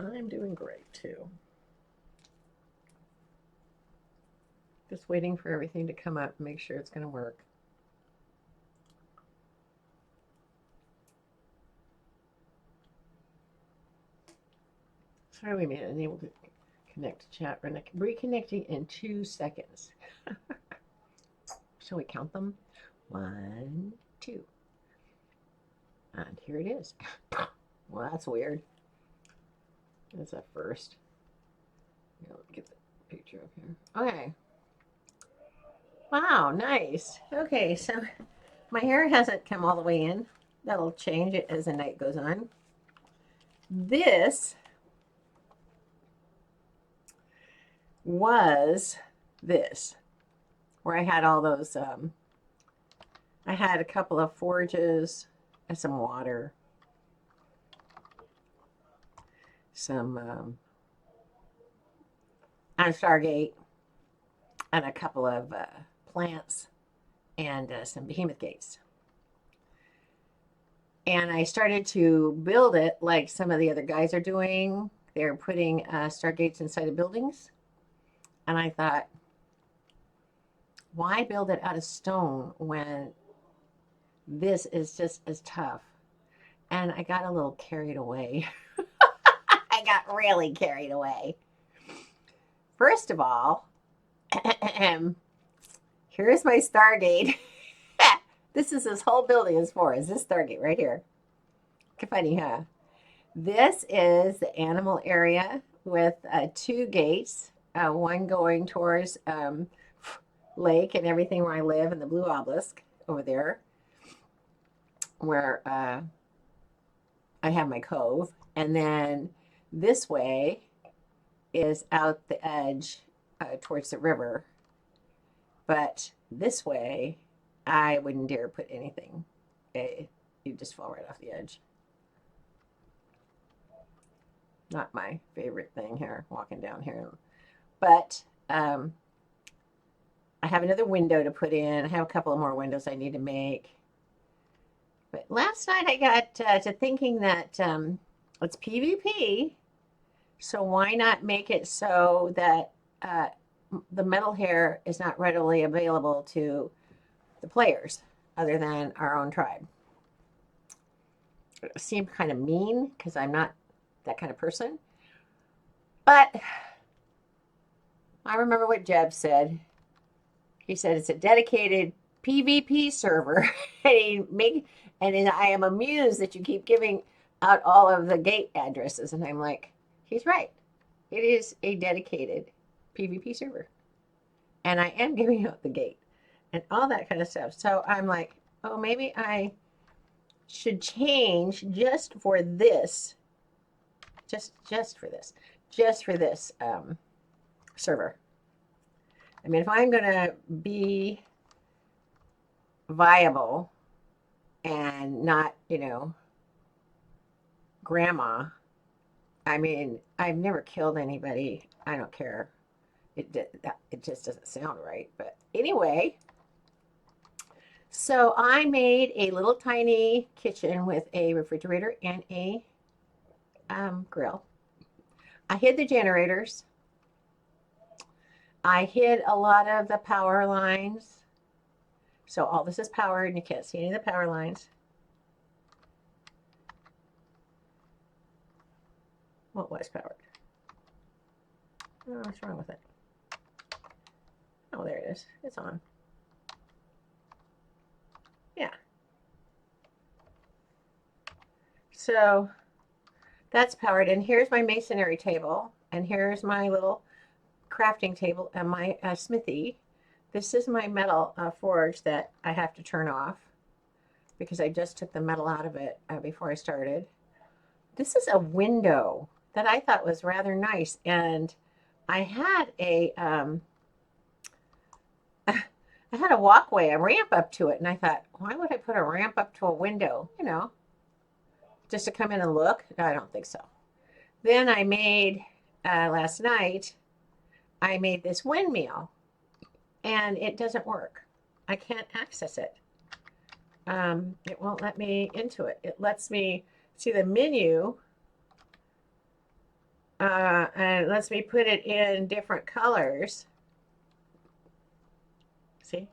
I'm doing great too. Just waiting for everything to come up and make sure it's going to work. Sorry we made it unable to connect to chat. We're reconnecting in 2 seconds. Shall we count them? 1, 2. And here it is. Well, that's weird. That's a first. Let me get the picture up here. Okay. Wow, nice. Okay, so my hair hasn't come all the way in. That'll change it as the night goes on. This was this, where I had all those, I had a couple of forages and some water, some on Stargate, and a couple of plants and some behemoth gates. And I started to build it like some of the other guys are doing. They're putting Stargates inside of buildings. And I thought, why build it out of stone when this is just as tough? And I got a little carried away. I got really carried away. First of all, here's my Stargate. This is this whole building is for, is this Stargate right here. Funny, huh? This is the animal area with 2 gates, one going towards lake and everything where I live in the blue obelisk over there, where I have my cove. And then this way is out the edge towards the river. But this way, I wouldn't dare put anything. You'd just fall right off the edge. Not my favorite thing here, walking down here. But I have another window to put in. I have a couple of more windows I need to make. But last night I got to thinking that it's PvP. So why not make it so that the metal hair is not readily available to the players other than our own tribe? It seemed kind of mean because I'm not that kind of person. But I remember what Jeb said. He said it's a dedicated PvP server. And I am amused that you keep giving out all of the gate addresses. And I'm like, he's right. It is a dedicated PvP server. And I am giving out the gate and all that kind of stuff. So I'm like, oh, maybe I should change just for this. Just for this server. I mean, if I'm going to be viable and not, grandma, I mean, I've never killed anybody. I don't care. It just doesn't sound right. But anyway, so I made a little tiny kitchen with a refrigerator and a grill. I hid the generators. I hid a lot of the power lines. So all this is powered and you can't see any of the power lines. What was powered? Oh, what's wrong with it? Oh, there it is. It's on. Yeah. So that's powered. And here's my masonry table. And here's my little crafting table and my smithy. This is my metal forge that I have to turn off because I just took the metal out of it before I started. This is a window that I thought was rather nice. And I had I had a walkway, a ramp up to it. And I thought, why would I put a ramp up to a window? Just to come in and look? No, I don't think so. Then I made, last night, I made this windmill. And it doesn't work. I can't access it. It won't let me into it. It lets me see the menu. and it lets me put it in different colors. See?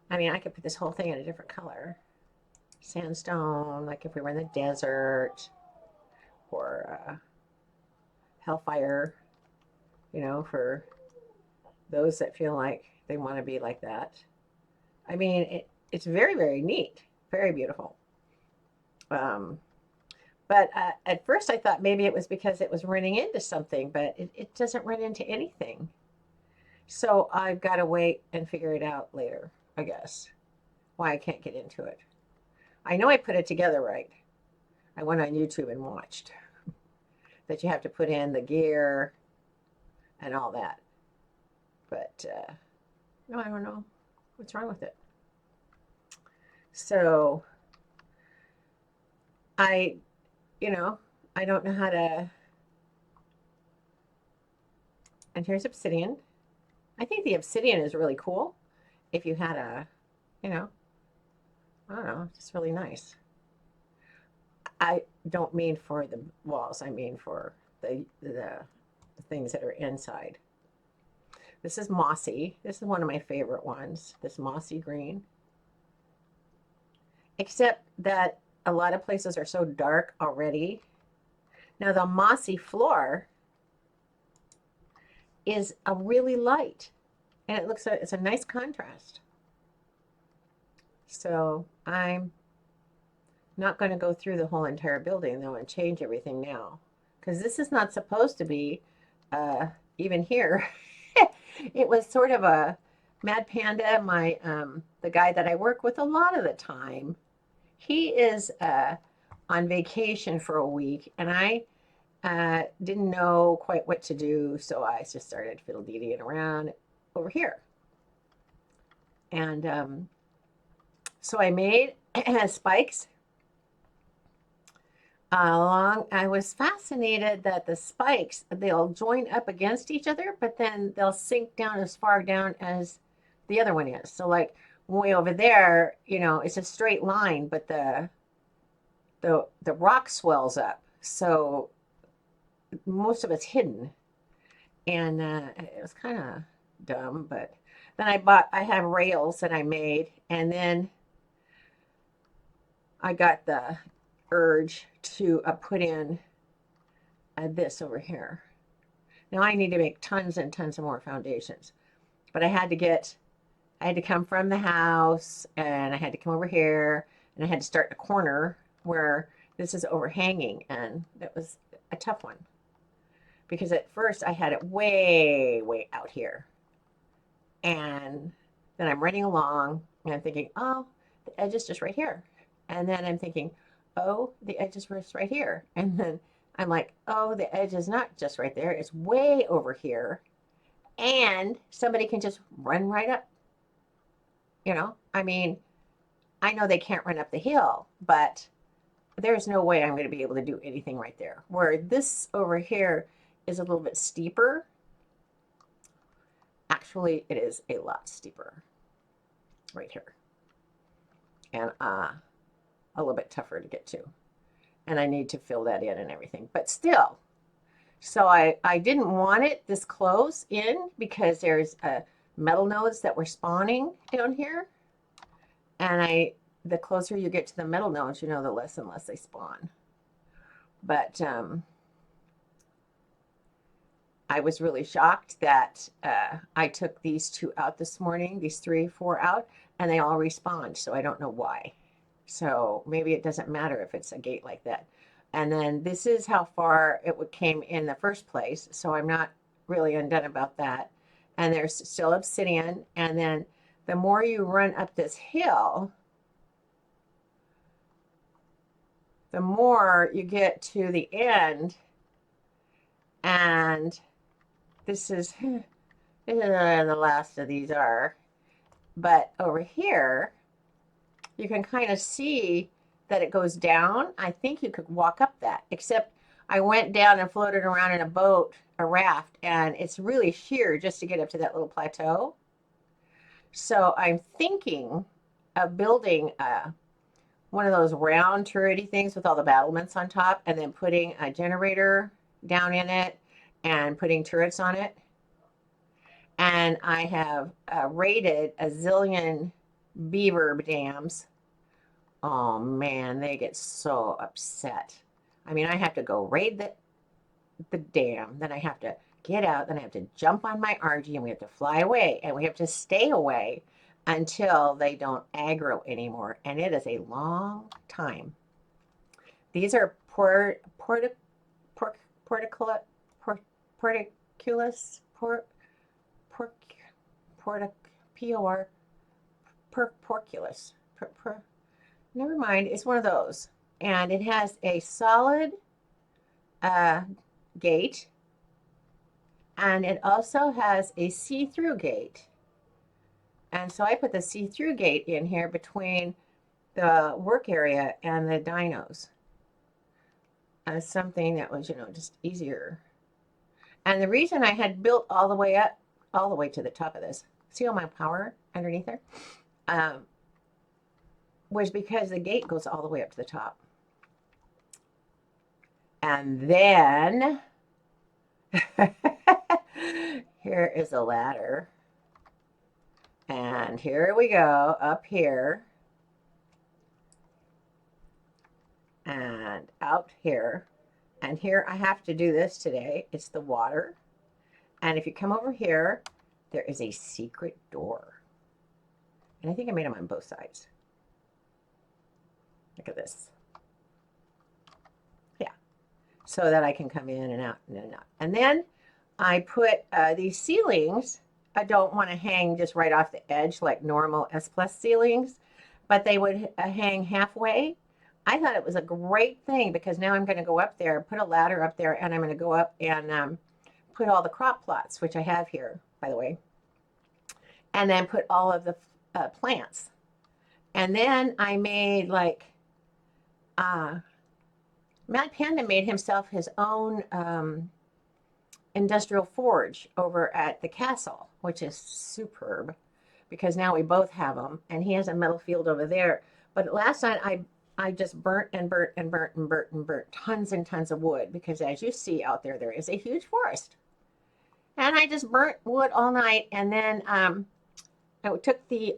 I mean, I could put this whole thing in a different color. Sandstone, like if we were in the desert, or hellfire, you know, for those that feel like they want to be like that. I mean, it's very, very neat, very beautiful. But at first I thought maybe it was because it was running into something, but it doesn't run into anything. So I've got to wait and figure it out later, I guess, why I can't get into it. I know I put it together right. I went on YouTube and watched that you have to put in the gear and all that. But no, I don't know what's wrong with it. So I don't know how to. And here's obsidian. I think the obsidian is really cool. If you had a, I don't know, it's really nice. I don't mean for the walls. I mean for the things that are inside. This is mossy. This is one of my favorite ones. This mossy green. Except that a lot of places are so dark already. Now the mossy floor is a really light, and it's a nice contrast. So I'm not going to go through the whole entire building though and change everything now, because this is not supposed to be even here. It was sort of a Mad Panda, my the guy that I work with a lot of the time. He is on vacation for a week, and I didn't know quite what to do, so I just started fiddle-deeing around over here. And so I made spikes along. I was fascinated that the spikes, they'll join up against each other, but then they'll sink down as far down as the other one is. So like way over there, it's a straight line, but the rock swells up. So most of it's hidden. And it was kind of dumb, but then I have rails that I made, and then I got the urge to put in this over here. Now I need to make tons and tons of more foundations, but I had to come from the house, and I had to come over here, and I had to start in a corner where this is overhanging, and that was a tough one because at first I had it way, way out here, and then I'm running along and I'm thinking, oh, the edge is just right here, and then I'm thinking, oh, the edge is just right here, and then I'm like, oh, the edge is not just right there, it's way over here, and somebody can just run right up. I mean, I know they can't run up the hill, but there's no way I'm going to be able to do anything right there. Where this over here is a little bit steeper. Actually, it is a lot steeper right here. And a little bit tougher to get to. And I need to fill that in and everything. But still, so I didn't want it this close in because there's metal nodes that were spawning down here. And the closer you get to the metal nodes, the less and less they spawn. But I was really shocked that I took these 2 out this morning, these 3, 4 out, and they all respawned. So I don't know why. So maybe it doesn't matter if it's a gate like that. And then this is how far it came in the first place. So I'm not really undone about that. And there's still obsidian. And then the more you run up this hill, the more you get to the end. And this is the last of these are. But over here, you can kind of see that it goes down. I think you could walk up that, except I went down and floated around in a boat, a raft, and it's really sheer just to get up to that little plateau. So I'm thinking of building one of those round turrety things with all the battlements on top, and then putting a generator down in it and putting turrets on it. And I have raided a zillion beaver dams. Oh man, they get so upset. I mean, I have to go raid the dam, then I have to get out, then I have to jump on my RG, and we have to fly away, and we have to stay away until they don't aggro anymore. And it is a long time. These are porticulus, porculus. Never mind, it's one of those. And it has a solid gate, and it also has a see-through gate. And so I put the see-through gate in here between the work area and the dynos as something that was, just easier. And the reason I had built all the way up, all the way to the top of this, see all my power underneath there, was because the gate goes all the way up to the top. And then here is a ladder. And here we go up here. And out here. And here I have to do this today. It's the water. And if you come over here, there is a secret door. And I think I made them on both sides. Look at this. Yeah. So that I can come in and out and in and out. And then I put these ceilings. I don't want to hang just right off the edge like normal S+ ceilings, but they would hang halfway. I thought it was a great thing because now I'm going to go up there, put a ladder up there, and I'm going to go up and put all the crop plots, which I have here, by the way, and then put all of the plants. And then I made like, Mad Panda made himself his own industrial forge over at the castle, which is superb because now we both have them, and he has a metal field over there. But last night I just burnt and burnt and burnt and burnt and burnt tons and tons of wood because, as you see out there, there is a huge forest. And I just burnt wood all night, and then I took the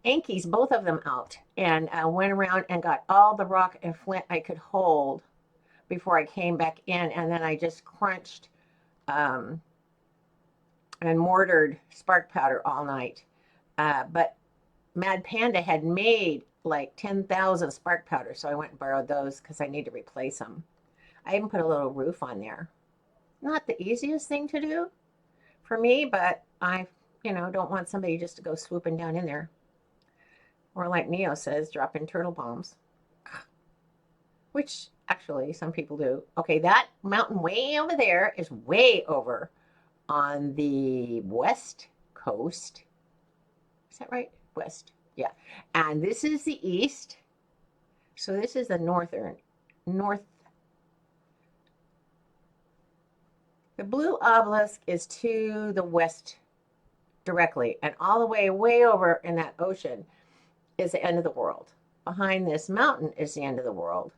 Ankies, both of them out, and went around and got all the rock and flint I could hold before I came back in, and then I just crunched and mortared spark powder all night. But Mad Panda had made like 10,000 spark powder, so I went and borrowed those because I need to replace them. I even put a little roof on there. Not the easiest thing to do for me, but I, don't want somebody just to go swooping down in there. Or like Neo says, dropping turtle bombs. Which actually some people do. Okay, that mountain way over there is way over on the west coast. Is that right? West. Yeah. And this is the east. So this is the north. The blue obelisk is to the west directly, and all the way over in that ocean is the end of the world. Behind this mountain is the end of the world.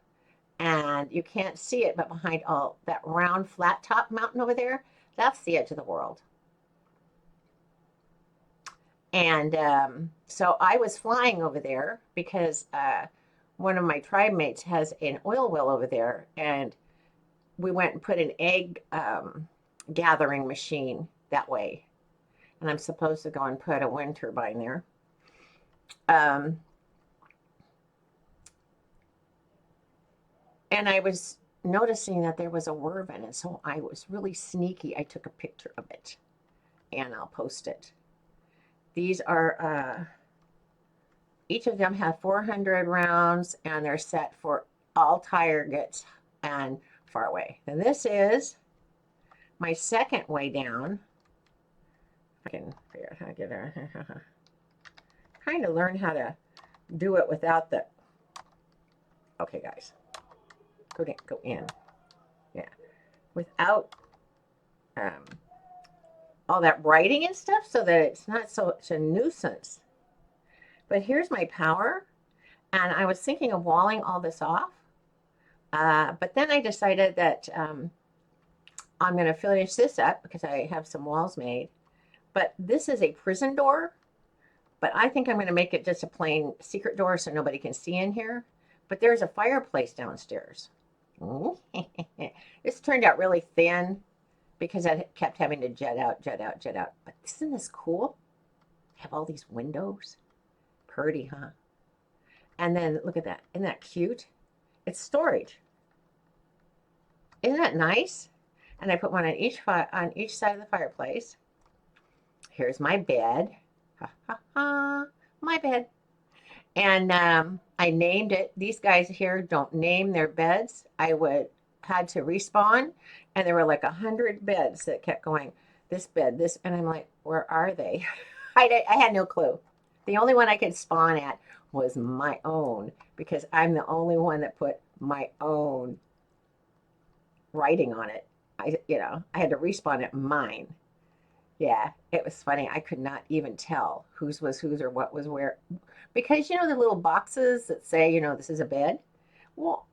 And you can't see it, but behind all that round flat top mountain over there, that's the edge of the world. And so I was flying over there because one of my tribe mates has an oil well over there, and we went and put an egg gathering machine that way. And I'm supposed to go and put a wind turbine there. And I was noticing that there was a worm in it, so I was really sneaky. I took a picture of it, and I'll post it. These are, each of them have 400 rounds, and they're set for all targets and far away. And this is my second way down. I can figure out how to get there. Trying to learn how to do it without the, okay guys, go in, yeah, without all that writing and stuff, so that it's not such a nuisance. But here's my power, and I was thinking of walling all this off, But then I decided that I'm going to finish this up because I have some walls made. But this is a prison door. But I think I'm going to make it just a plain secret door so nobody can see in here. But there's a fireplace downstairs. This turned out really thin because I kept having to jet out, jet out, jet out. But isn't this cool? Have all these windows. Pretty, huh? And then look at that. Isn't that cute? It's storage. Isn't that nice? And I put one on each side of the fireplace. Here's my bed. Ha ha ha. My bed. And I named it. These guys here don't name their beds. I had to respawn, and there were like 100 beds that kept going. This bed, this, and I'm like, where are they? I had no clue. The only one I could spawn at was my own because I'm the only one that put my own writing on it. I had to respawn at mine. Yeah, it was funny. I could not even tell whose was whose or what was where. Because the little boxes that say, this is a bed. Well,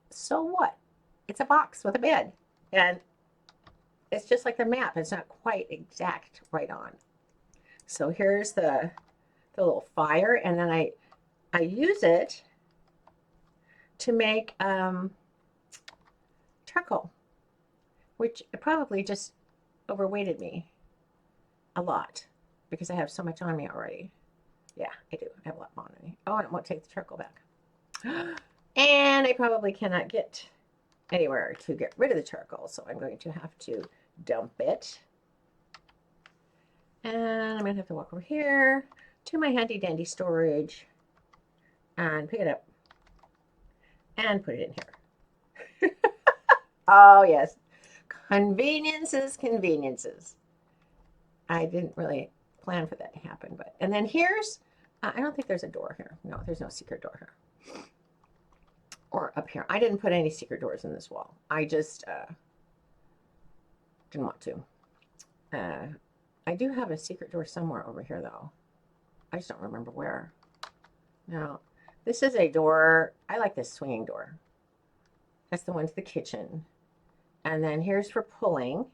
so what? It's a box with a bed. And it's just like the map. It's not quite exact right on. So here's the little fire. And then I use it to make charcoal, which probably just overweighted me a lot because I have so much on me already. Yeah, I do. I have a lot on me. Oh, and it won't take the charcoal back. And I probably cannot get anywhere to get rid of the charcoal, so I'm going to have to dump it. And I'm going to have to walk over here to my handy dandy storage and pick it up and put it in here. Oh, yes. Conveniences, conveniences. I didn't really plan for that to happen, but and then here's I don't think there's a door here. No, there's no secret door here. Or up here. I didn't put any secret doors in this wall. I just didn't want to. I do have a secret door somewhere over here, though. I just don't remember where. Now, this is a door. I like this swinging door. That's the one to the kitchen. And then here's for pulling.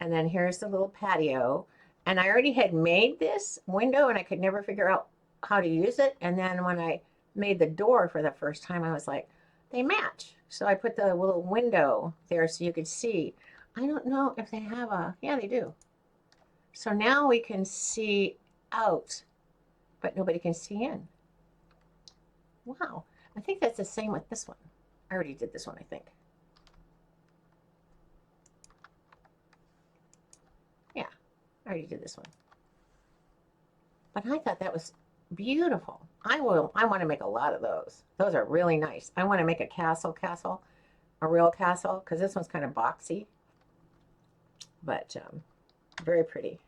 And then here's the little patio. And I already had made this window, and I could never figure out how to use it. And then when I made the door for the first time, I was like, they match. So I put the little window there so you could see. I don't know if they have yeah, they do. So now we can see out, but nobody can see in. Wow. I think that's the same with this one. I already did this one, I think. Yeah, I already did this one. But I thought that was beautiful. I want to make a lot of those. Those are really nice. I want to make a castle, a real castle, because this one's kind of boxy. But very pretty.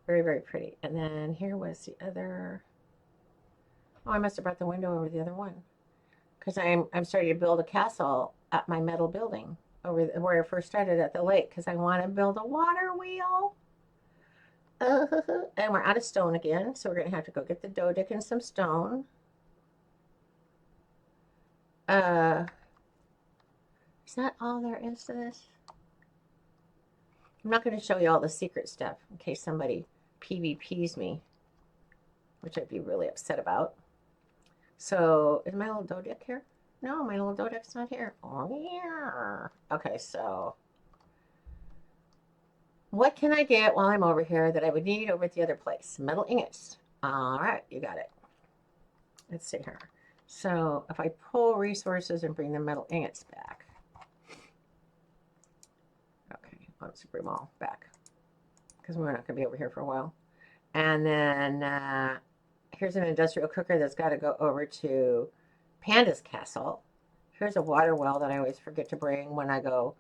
Very, very pretty. And then here was the other. Oh, I must have brought the window over the other one. Because I'm starting to build a castle at my metal building over where I first started at the lake, because I want to build a water wheel. And we're out of stone again, so we're going to have to go get the Dodic and some stone. Is that all there is to this? I'm not going to show you all the secret stuff in case somebody PvPs me, which I'd be really upset about. So, is my little Dodic here? No, my little Dodic's not here. Oh, yeah. Okay, so what can I get while I'm over here that I would need over at the other place? Metal ingots. All right, you got it. Let's see here. So if I pull resources and bring the metal ingots back. Okay, let's bring them all back because we're not going to be over here for a while. And then here's an industrial cooker that's got to go over to Panda's castle. Here's a water well that I always forget to bring when I go.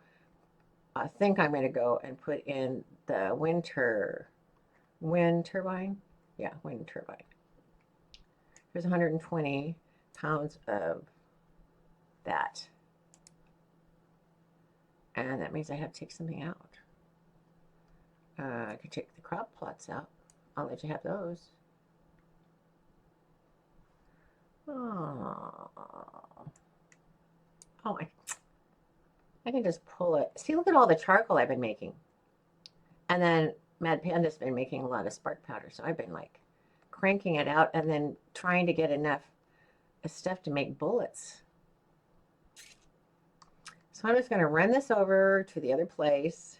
I think I'm going to go and put in the wind turbine. Yeah, wind turbine. There's 120 pounds of that. And that means I have to take something out. I could take the crop plots out. I'll let you have those. Oh, Oh, I can just pull it. See, look at all the charcoal I've been making. And then Mad Panda's been making a lot of spark powder. So I've been like cranking it out and then trying to get enough stuff to make bullets. So I'm just going to run this over to the other place.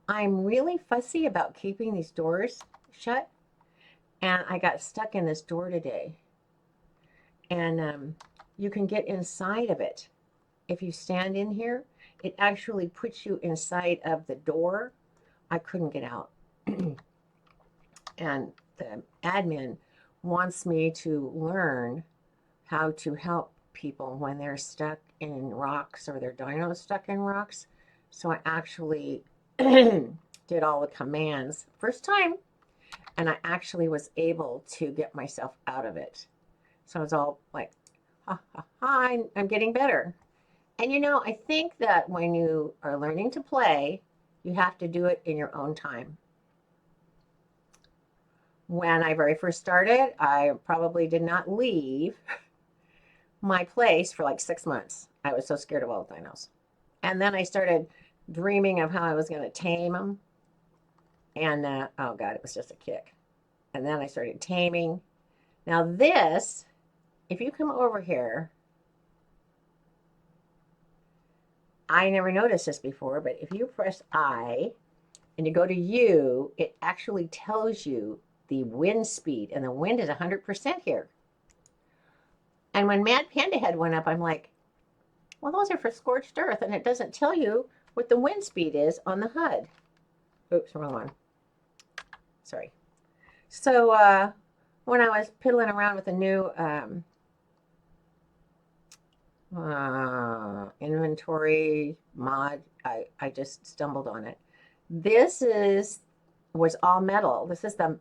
I'm really fussy about keeping these doors shut. And I got stuck in this door today. And you can get inside of it. If you stand in here, it actually puts you inside of the door. I couldn't get out. And the admin wants me to learn how to help people when they're stuck in rocks or their dino's stuck in rocks. So I actually did all the commands first time, and I actually was able to get myself out of it. So I was all like, ha, ha, ha, I'm getting better. And you know, I think that when you are learning to play, you have to do it in your own time. When I very first started, I probably did not leave my place for like 6 months. I was so scared of all the dinos. And then I started dreaming of how I was going to tame them. And oh God, it was just a kick. And then I started taming. Now this, if you come over here, I never noticed this before, but if you press I and you go to U, it actually tells you the wind speed, and the wind is 100% here. And when Mad Panda Head went up, I'm like, well, those are for scorched earth, and it doesn't tell you what the wind speed is on the HUD. Oops, wrong one. Sorry. So when I was piddling around with the new inventory mod, I just stumbled on it. This was all metal. This is the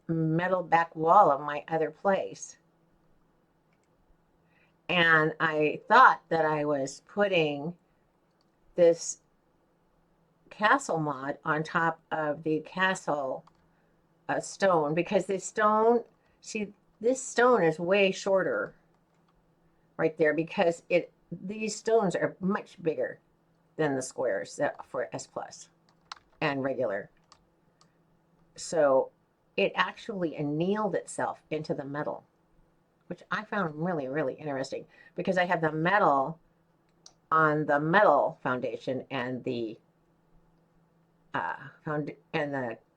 metal back wall of my other place. And I thought that I was putting this castle mod on top of the castle stone, because this stone, see, this stone is way shorter right there, because these stones are much bigger than the squares for S Plus and regular. So it actually annealed itself into the metal, which I found really, really interesting, because I have the metal on the metal foundation and the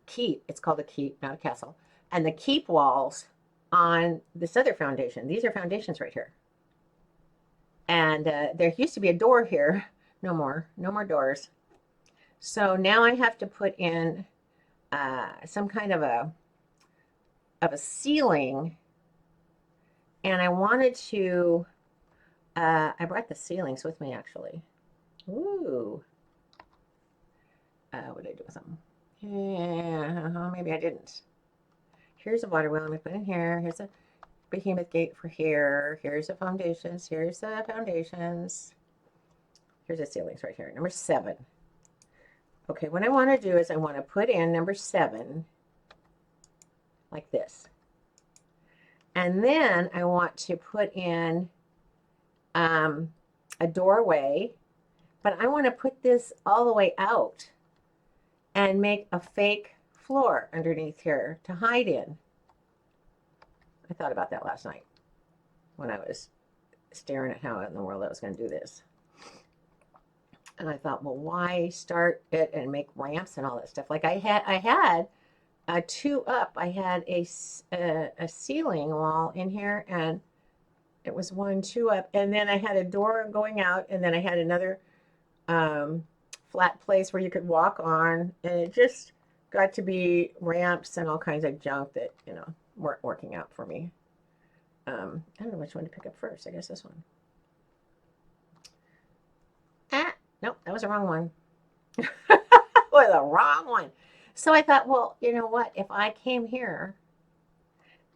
keep. It's called a keep, not a castle, and the keep walls on this other foundation. These are foundations right here. And there used to be a door here. No more doors. So now I have to put in some kind of a ceiling. And I wanted to, I brought the ceilings with me, actually. Ooh. What did I do with them? Yeah, maybe I didn't. Here's a water wheel I'm going to put in here. Here's a behemoth gate for here. Here's the foundations. Here's the foundations. Here's the ceilings right here. Number 7. Okay, what I want to do is I want to put in number 7 like this. And then I want to put in a doorway, but I want to put this all the way out and make a fake floor underneath here to hide in. I thought about that last night when I was staring at how in the world I was going to do this. And I thought, well, why start it and make ramps and all that stuff? Like I had a 2 up. I had a ceiling wall in here, and it was 1 2 up, and then I had a door going out, and then I had another flat place where you could walk on, and it just got to be ramps and all kinds of junk that, you know, weren't working out for me. I don't know which one to pick up first. I guess this one. Nope, that was the wrong one. Was the wrong one. So I thought, well, you know what? If I came here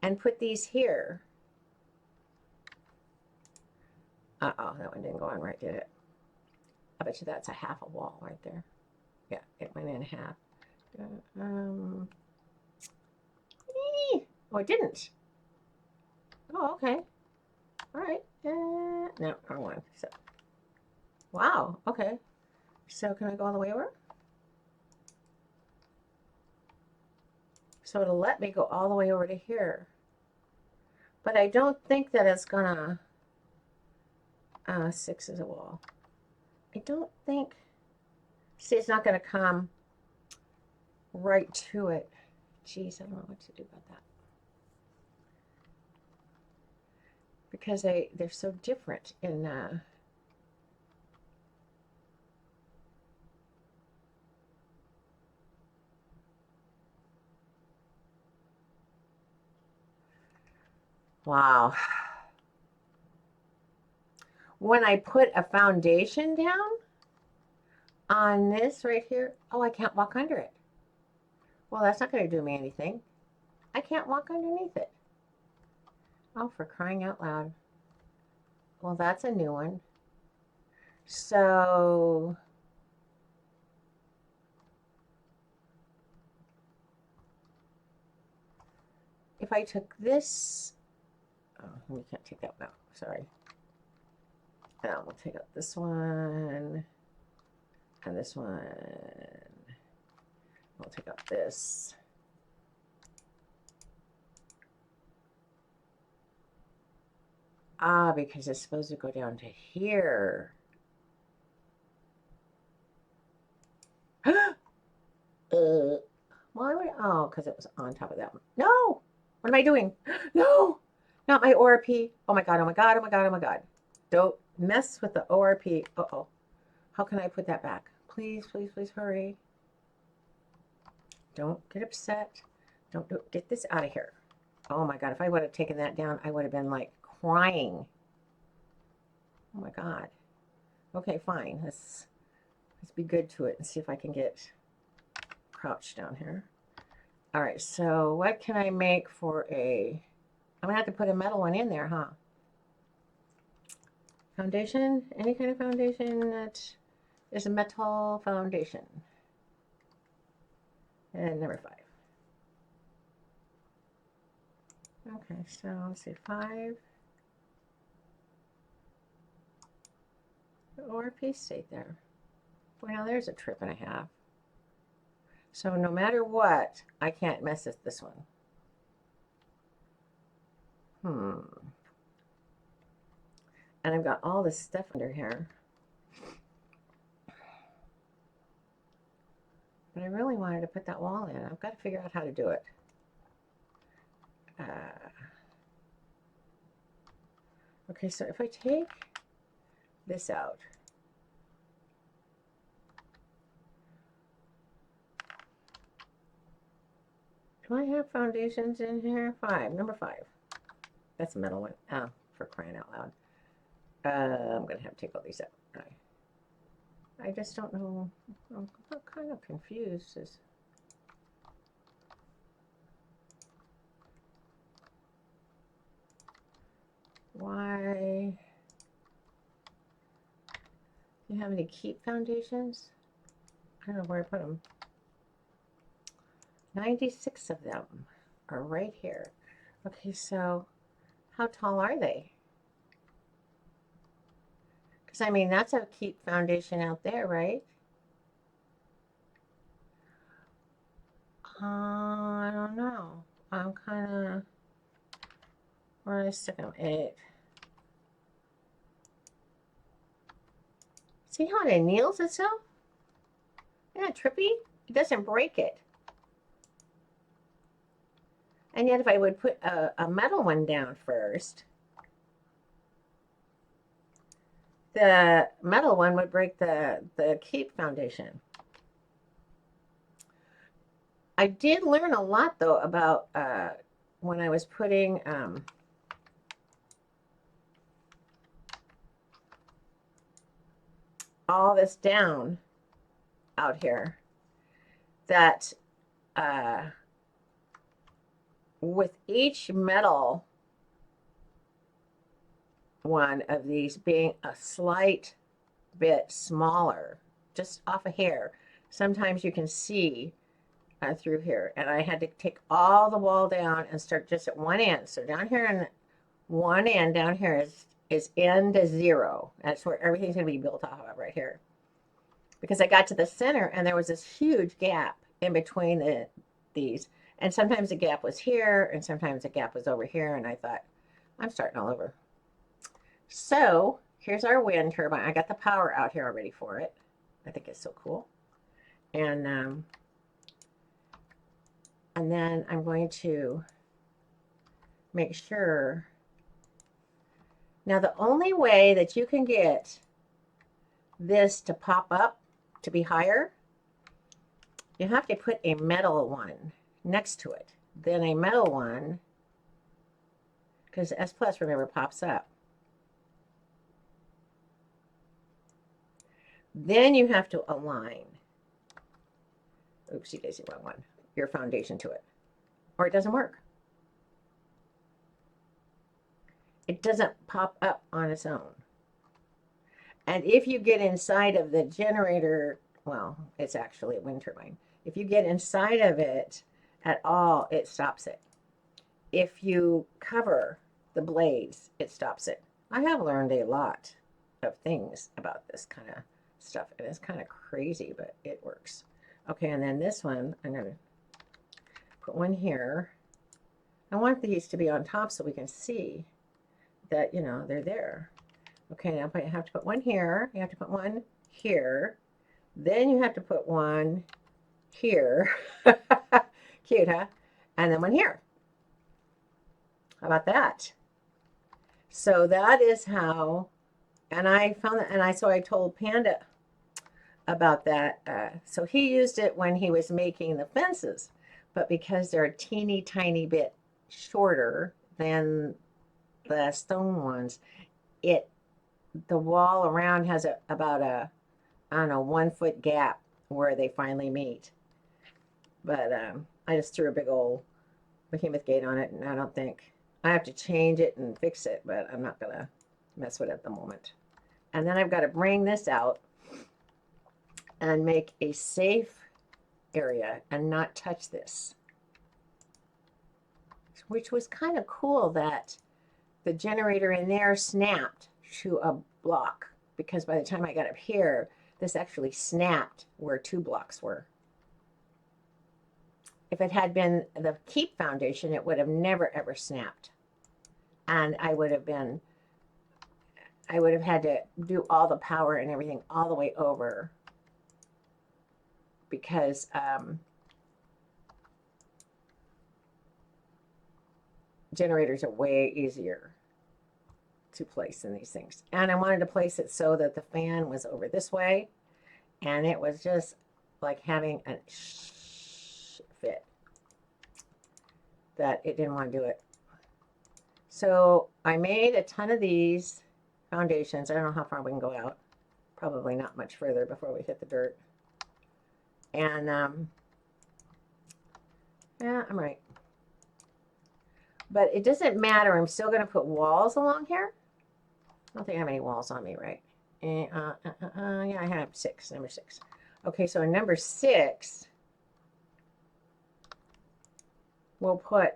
and put these here. Uh-oh, that one didn't go on right, did it? I bet you that's a half a wall right there. Yeah, it went in half. Oh, it didn't. Oh, okay. All right. No, wrong one. So, wow. Okay. So can I go all the way over? So it'll let me go all the way over to here. But I don't think that it's gonna 6 is a wall. I don't think, see, it's not gonna come right to it. Geez, I don't know what to do about that. Because they're so different in wow. When I put a foundation down on this right here, oh, I can't walk under it. Well, that's not going to do me anything. I can't walk underneath it. Oh, for crying out loud. Well, that's a new one. So if I took this, oh, we can't take that one out. Sorry. We'll take out this one and this one. We'll take out this. Ah, because it's supposed to go down to here. Why would, oh, because it was on top of that one. No! What am I doing? No! Not my ORP. Oh my God, oh my God, oh my God, oh my God. Don't mess with the ORP. Uh-oh. How can I put that back? Please, please, please hurry. Don't get upset. Don't get this out of here. Oh my God, if I would have taken that down, I would have been like crying. Oh my God. Okay, fine. Let's be good to it and see if I can get crouched down here. All right, so what can I make for a, I'm gonna have to put a metal one in there, huh? Foundation, any kind of foundation that is a metal foundation. And number 5. Okay, so let's see, 5. Or a piece stayed there. Well, now there's a trip and a half. So no matter what, I can't mess with this one. And I've got all this stuff under here. But I really wanted to put that wall in. I've got to figure out how to do it. Okay, so if I take this out, do I have foundations in here? 5, number 5. That's a metal one. Oh, for crying out loud. I'm going to have to take all these out. I just don't know. I'm kind of confused. Why? Do you have any keep foundations? I don't know where I put them. 96 of them are right here. Okay, so how tall are they? Because, I mean, that's a keep foundation out there, right? I don't know. I'm kind of, where did I stick them? 8. See how it anneals itself? Isn't that trippy? It doesn't break it. And yet if I would put a metal one down first, the metal one would break the keep foundation. I did learn a lot, though, about when I was putting all this down out here, that with each metal one of these being a slight bit smaller, just off a hair, sometimes you can see through here. And I had to take all the wall down and start just at one end. So down here in one end down here is end to 0. That's where everything's going to be built off of right here. Because I got to the center and there was this huge gap in between these. And sometimes the gap was here and sometimes the gap was over here. And I thought, I'm starting all over. So here's our wind turbine. I got the power out here already for it. I think it's so cool. And then I'm going to make sure. Now the only way that you can get this to pop up to be higher, you have to put a metal one next to it. Then a metal one, because S plus, remember, pops up. Then you have to align, oopsie daisy, wrong one, your foundation to it, or it doesn't work. It doesn't pop up on its own. And if you get inside of the generator, well, it's actually a wind turbine. If you get inside of it at all, it stops it. If you cover the blades, it stops it. I have learned a lot of things about this kind of stuff. And it's kind of crazy, but it works. Okay, and then this one, I'm going to put one here. I want these to be on top so we can see that, you know, they're there. Okay, now I have to put one here. You have to put one here. Then you have to put one here. Cute, huh? And then one here. How about that? So that is how, and I found that, and so I told Panda about that. So he used it when he was making the fences, but because they're a teeny tiny bit shorter than the stone ones, the wall around has about a, I don't know, 1 foot gap where they finally meet. But I just threw a big old behemoth gate on it, and I don't think, I have to change it and fix it, but I'm not going to mess with it at the moment. And then I've got to bring this out and make a safe area and not touch this. Which was kind of cool that the generator in there snapped to a block, because by the time I got up here, this actually snapped where 2 blocks were. If it had been the keep foundation, it would have never ever snapped. And I would have had to do all the power and everything all the way over, because generators are way easier to place in these things. And I wanted to place it so that the fan was over this way, and it was just like having a fit that it didn't want to do it. So I made a ton of these foundations. I don't know how far we can go out. Probably not much further before we hit the dirt. And yeah, I'm right. But it doesn't matter. I'm still going to put walls along here. I don't think I have any walls on me, right? Yeah, I have 6, number 6. Okay, so in number 6, we'll put,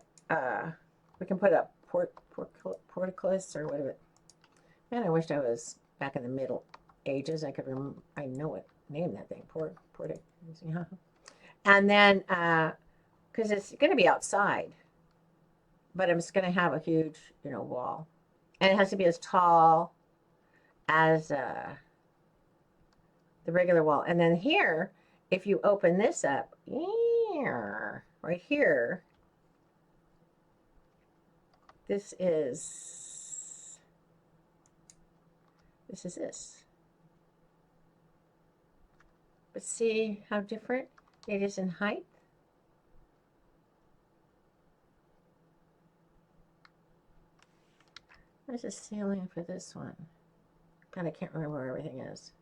we can put a portcullis or whatever. Man, I wished I was back in the Middle Ages. I could remember, I know it, name that thing, yeah. And then, because it's going to be outside, but I'm just going to have a huge, you know, wall. And it has to be as tall as the regular wall. And then here, if you open this up, right here, this is this. But see how different it is in height? There's a ceiling for this one. God, I can't remember where everything is.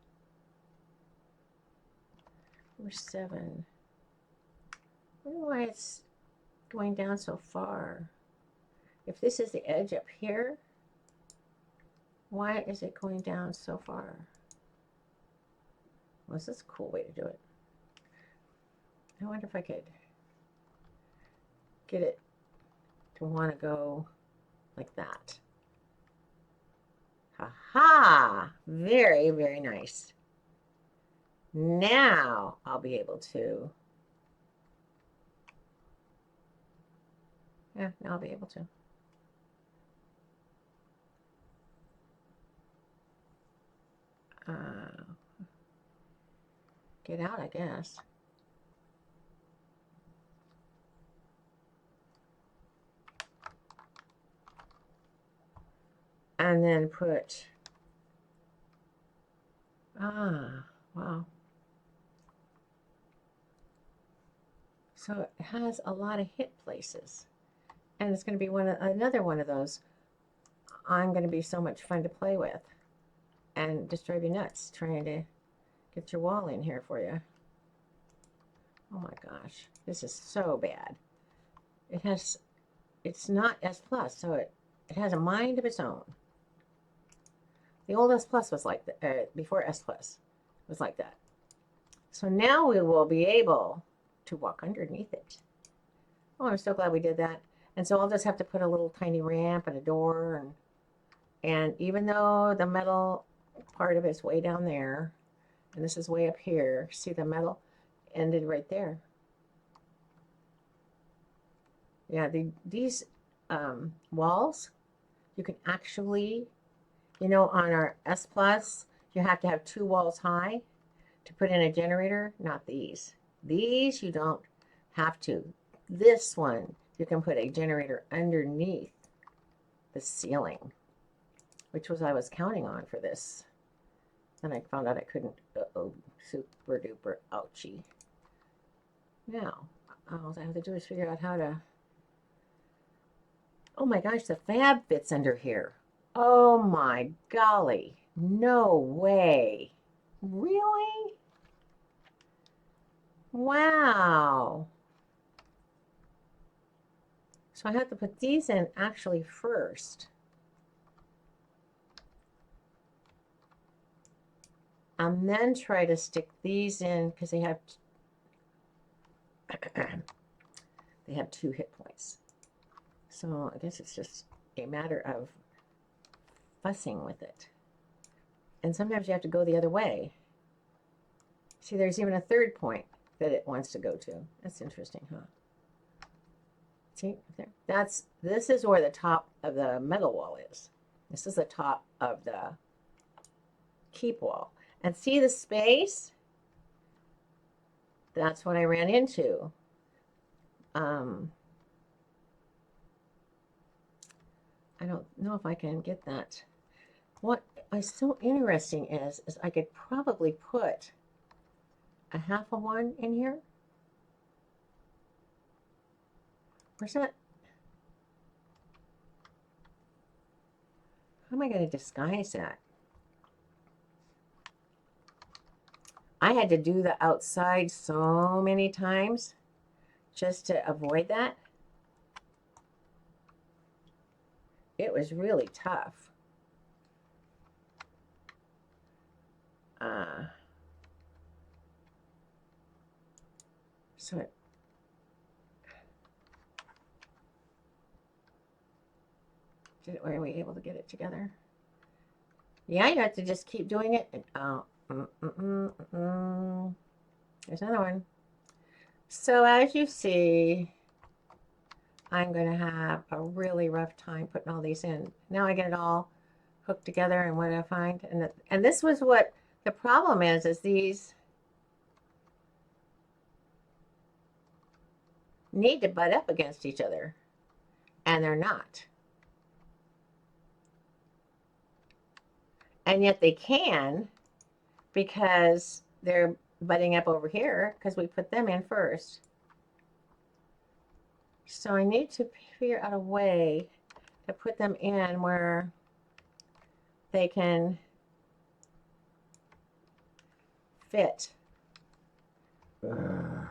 Number 7. I wonder why it's going down so far. If this is the edge up here, why is it going down so far? Well, this is a cool way to do it. I wonder if I could get it to want to go like that. Aha! Very, very nice. Now I'll be able to. Yeah, now I'll be able to. Get out, I guess. And then put, wow. So it has a lot of hit places. And it's going to be another one of those. I'm going to be so much fun to play with. And just drive you nuts trying to get your wall in here for you. Oh my gosh, this is so bad. It's not S+, so it has a mind of its own. The old S+ was like that, before S+ was like that. So now we will be able to walk underneath it. Oh, I'm so glad we did that. And so I'll just have to put a little tiny ramp and a door. And even though the metal part of it's way down there, and this is way up here, see the metal ended right there. Yeah, these walls, you can actually, on our S+, you have to have 2 walls high to put in a generator, not these. These you don't have to. This one, you can put a generator underneath the ceiling, which I was counting on for this. Then I found out I couldn't. Uh-oh, super duper ouchie. Now, all I have to do is figure out how to. Oh my gosh, the fab fits under here. Oh my golly. No way. Really? Wow. So I have to put these in actually first. And then try to stick these in because they have 2 hit points. So I guess it's just a matter of fussing with it. And sometimes you have to go the other way. See, there's even a 3rd point that it wants to go to. That's interesting, huh? See, there. This is where the top of the metal wall is. This is the top of the keep wall. And see the space? That's what I ran into. I don't know if I can get that. What is so interesting is I could probably put a 1/2 of one in here. Where's that? How am I going to disguise that? I had to do the outside so many times just to avoid that. It was really tough. So were we able to get it together? Yeah, you have to just keep doing it. And, there's another one. So as you see, I'm going to have a really rough time putting all these in. Now I get it all hooked together, and what I find, and this was what the problem is these need to butt up against each other, and they're not. And yet they can, because they're butting up over here because we put them in first. So I need to figure out a way to put them in where they can fit. But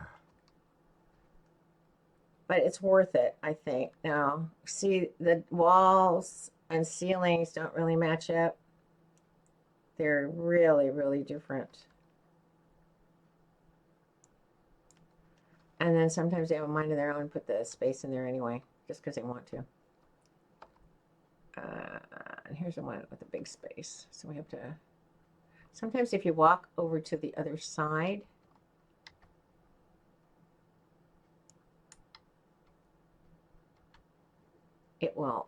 it's worth it, I think. Now, see, the walls and ceilings don't really match up. They're really, really different. And then sometimes they have a mind of their own, put the space in there anyway, just because they want to. And here's the one with the big space. So we have to, sometimes if you walk over to the other side, it will,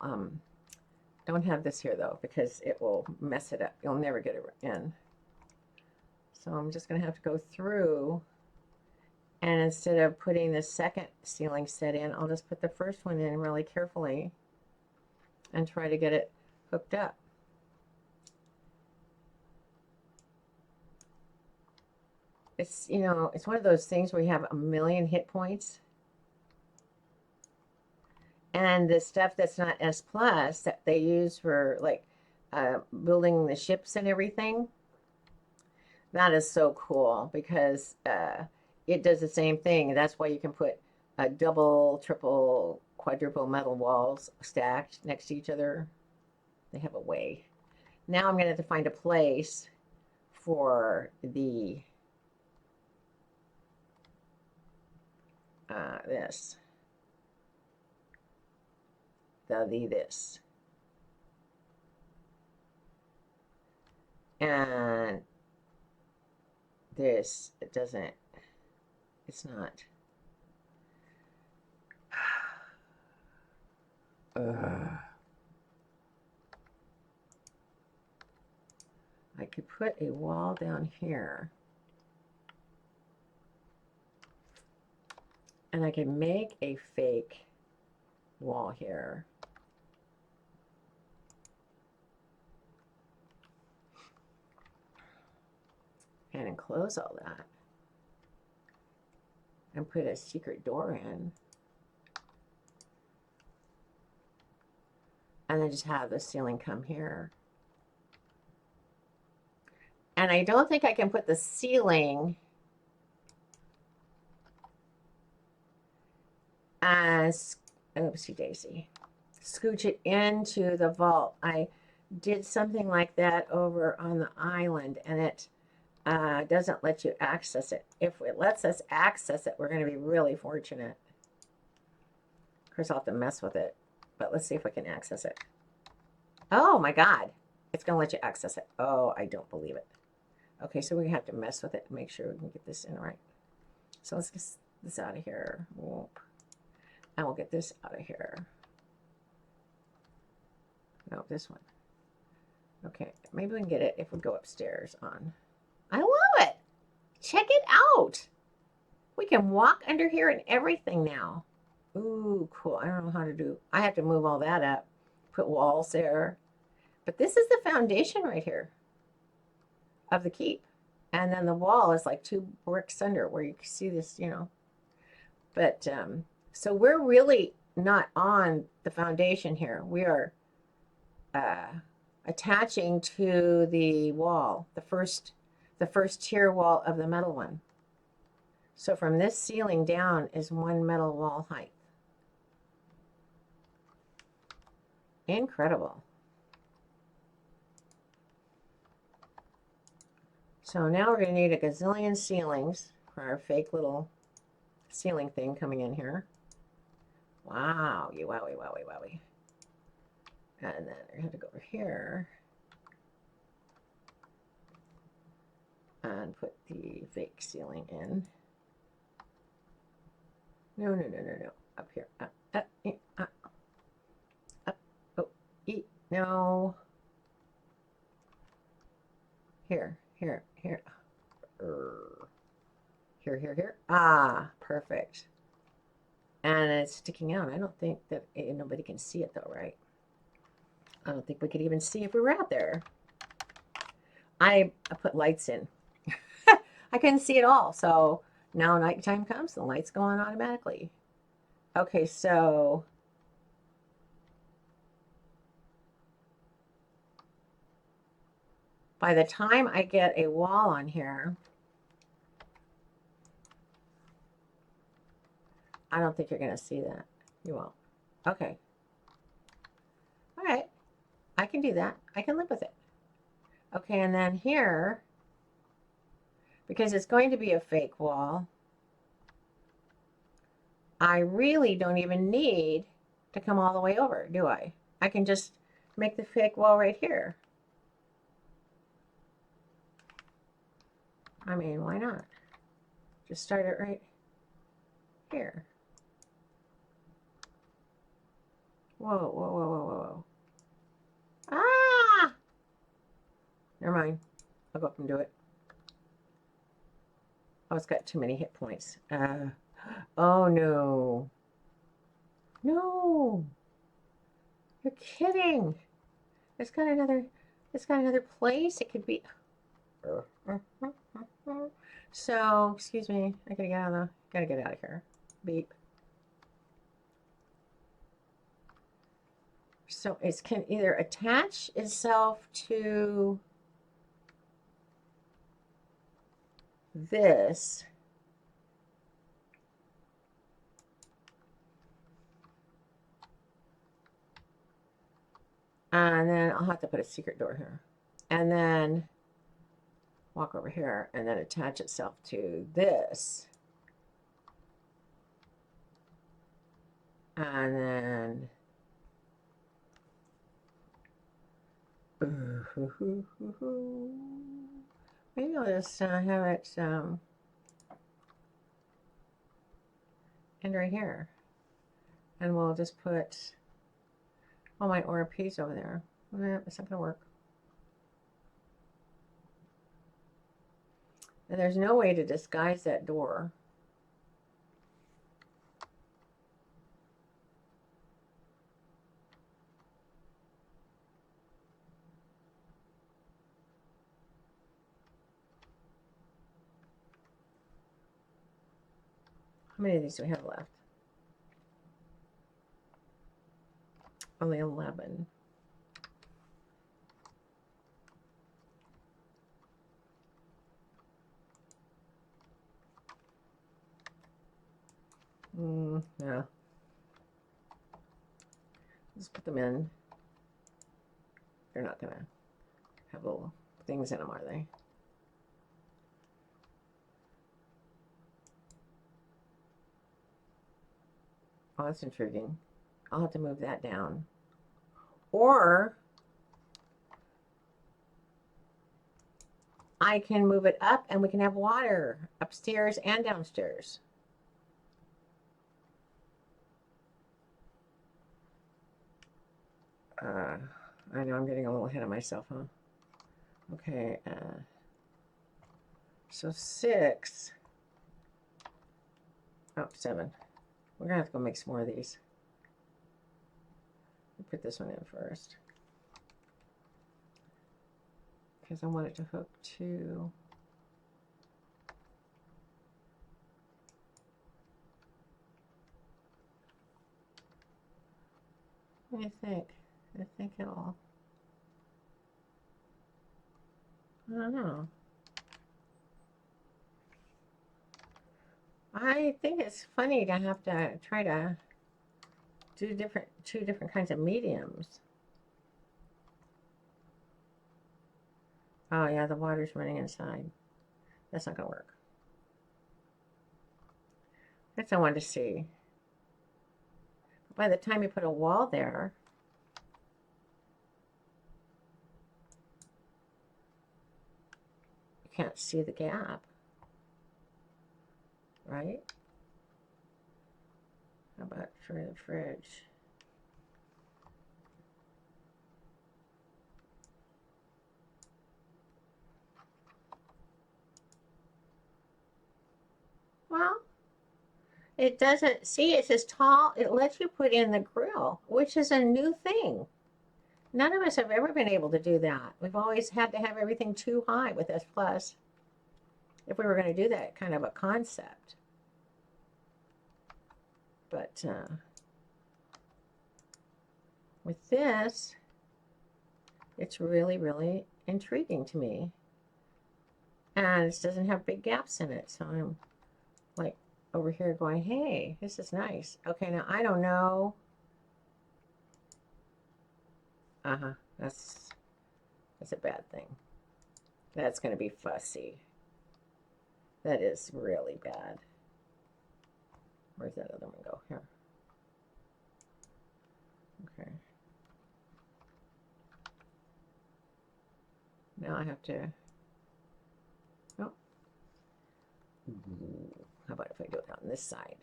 don't have this here though, because it will mess it up. You'll never get it in. So I'm just going to have to go through, and instead of putting the second ceiling set in, I'll just put the first one in really carefully and try to get it hooked up. It's, you know, it's one of those things where you have a million hit points. And the stuff that's not S plus that they use for like building the ships and everything, that is so cool because it does the same thing. That's why you can put a double, triple, quadruple metal walls stacked next to each other. They have a way. Now I'm going to have to find a place for the this. This. And this, it doesn't, it's not. I could put a wall down here. And I can make a fake wall here. And enclose all that. And put a secret door in. And then just have the ceiling come here. And I don't think I can put the ceiling as, oopsie daisy, scooch it into the vault. I did something like that over on the island, and it doesn't let you access it. If it lets us access it, we're going to be really fortunate. Of course, I'll have to mess with it, but let's see if we can access it. Oh my God, it's going to let you access it. Oh, I don't believe it. Okay, so we have to mess with it and make sure we can get this in right. So let's get this out of here. Whoop. And we'll get this out of here. No, this one. Okay, maybe we can get it if we go upstairs on. I love it. Check it out. We can walk under here and everything now. Ooh, cool. I don't know how to do. I have to move all that up. Put walls there. But this is the foundation right here of the keep. And then the wall is like 2 bricks under where you can see this, you know. But, so we're really not on the foundation here. We are attaching to the wall, the first tier wall of the metal one. So from this ceiling down is 1 metal wall height. Incredible. So now we're going to need a gazillion ceilings for our fake little ceiling thing coming in here. Wow, you wowie, wowie, wowie. And then we have to go over here and put the fake ceiling in. No, no, no, no, no. Up here. Up. Oh, no. Here. Here. Here. Ah, perfect. And it's sticking out. I don't think that nobody can see it though, right? I don't think we could even see if we were out there. I put lights in. I couldn't see it all. So now nighttime comes, the lights go on automatically. Okay, so by the time I get a wall on here, I don't think you're going to see that. You won't. Okay. All right. I can do that. I can live with it. Okay, and then here, because it's going to be a fake wall, I really don't even need to come all the way over, do I? I can just make the fake wall right here. I mean, why not? Just start it right here. Whoa, whoa, whoa, whoa, whoa, whoa. Ah! Never mind. I'll go up and do it. Oh, it's got too many hit points. Oh, no. No. You're kidding. It's got another place it could be. So, excuse me. I gotta get out of here. Beep. So it can either attach itself to this. And then I'll have to put a secret door here. And then walk over here and then attach itself to this. And then maybe I'll just have it end right here. And we'll just put all my ORPs over there. Nah, it's not going to work. And there's no way to disguise that door. How many of these do we have left? Only 11. No. Just put them in. They're not going to have little things in them, are they? Oh, that's intriguing. I'll have to move that down. Or I can move it up and we can have water upstairs and downstairs. I know I'm getting a little ahead of myself, huh? Okay, so 6. Oh, 7. We're gonna have to go make some more of these. I'll put this one in first. Because I want it to hook to what do you think? I think it'll, I don't know. I think it's funny to have to try to do two different kinds of mediums. Oh yeah, the water's running inside. That's not gonna work. That's what I wanted to see. By the time you put a wall there, you can't see the gap, right? How about for the fridge? Well, it doesn't, see, it's as tall, it lets you put in the grill, which is a new thing. None of us have ever been able to do that. We've always had to have everything too high with S Plus if we were going to do that kind of a concept. But with this, it's really, really intriguing to me. And it doesn't have big gaps in it. So I'm like over here going, hey, this is nice. Okay, now I don't know. That's a bad thing. That's going to be fussy. That is really bad. Where's that other one go? Here. Okay. now I have to, oh, how about if I do it on this side?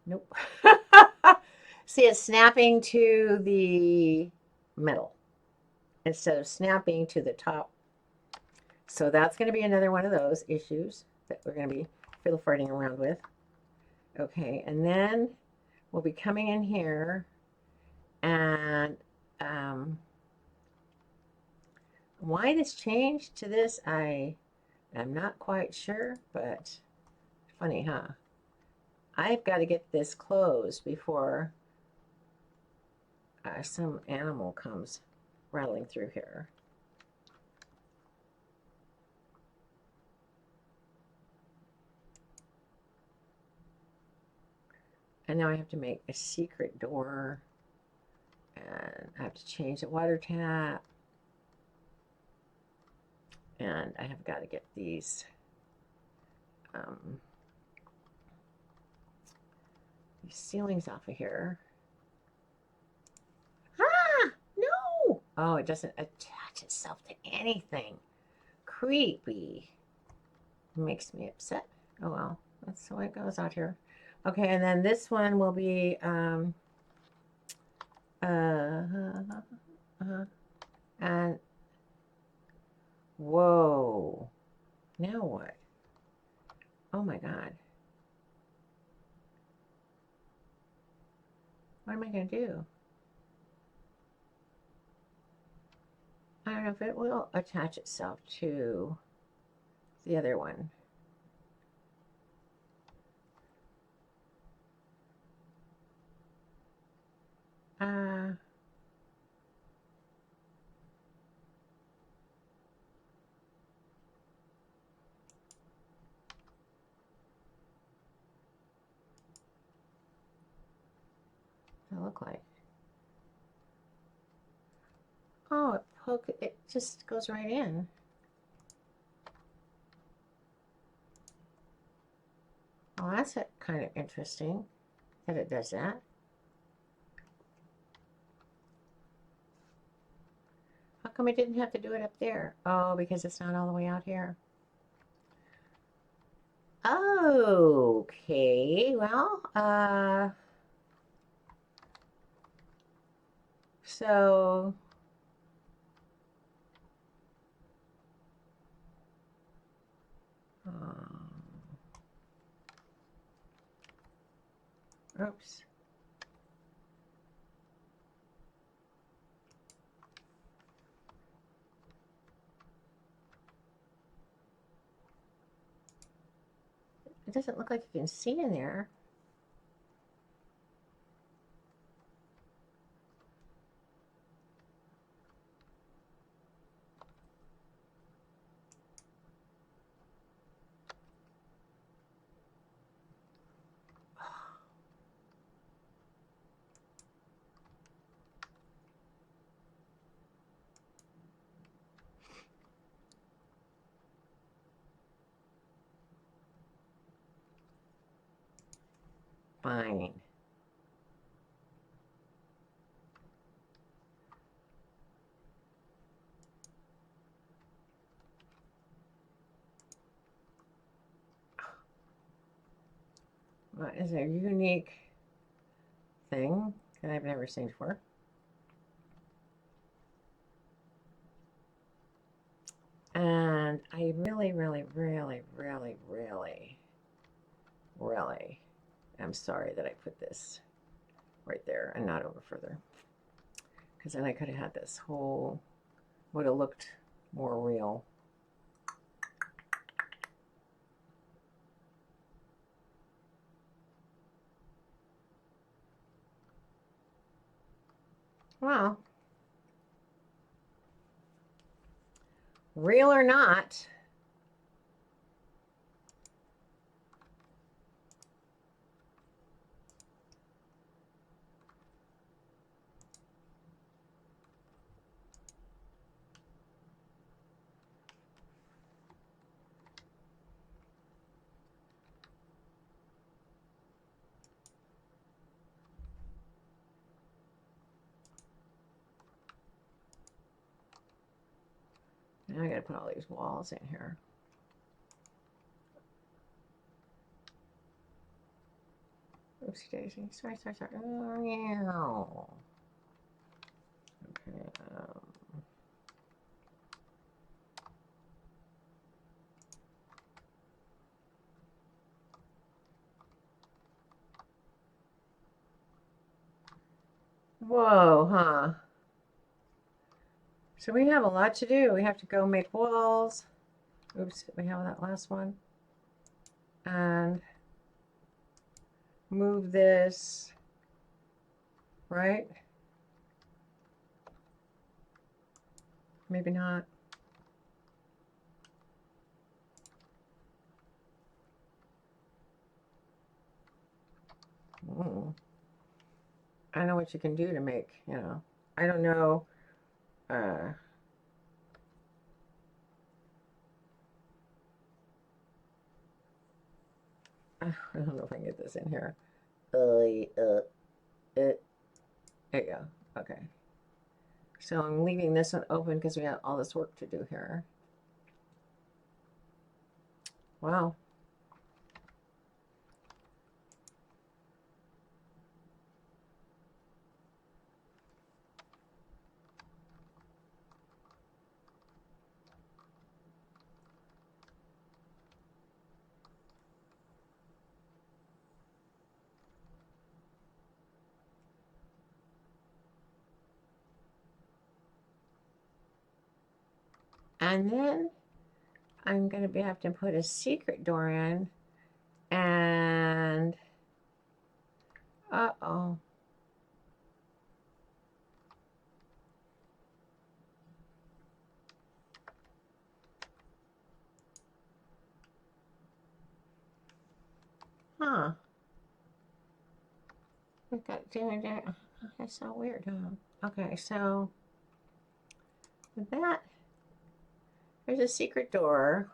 Nope. See, it's snapping to the metal instead of snapping to the top. So that's going to be another one of those issues that we're going to be fiddle-farting around with. Okay, and then we'll be coming in here and why this changed to this, I am not quite sure, but funny, huh? I've got to get this closed before some animal comes rattling through here. And now I have to make a secret door, and I have to change the water tap, and I have got to get these ceilings off of here. Ah, no! Oh, it doesn't attach itself to anything. Creepy. Makes me upset. Oh well, that's the way it goes out here. Okay, and then this one will be and whoa. Now what? Oh my God. What am I going to do? I don't know if it will attach itself to the other one. What does it look like? Oh, it just goes right in. Well, that's kind of interesting that it does that. How come I didn't have to do it up there? Oh, because it's not all the way out here. Okay, well, so oops. It doesn't look like you can see in there. Fine. What is a unique thing that I've never seen before? And I really, really, really, really, really, really am sorry that I put this right there and not over further. Because then I could have had this whole, would have looked more real. Well, real or not, Now I gotta put all these walls in here. Oopsie daisy. Sorry. Oh, yeah. Okay. Whoa, huh? So we have a lot to do. We have to go make walls. Oops, we have that last one. And move this, right? Maybe not. I know what you can do to make, you know. I don't know. I don't know if I can get this in here. There you go. Okay. So I'm leaving this one open because we have all this work to do here. Wow. And then I'm going to have to put a secret door in. And, uh-oh. Huh. We've got that. That's so weird, huh? Okay, so with that, there's a secret door.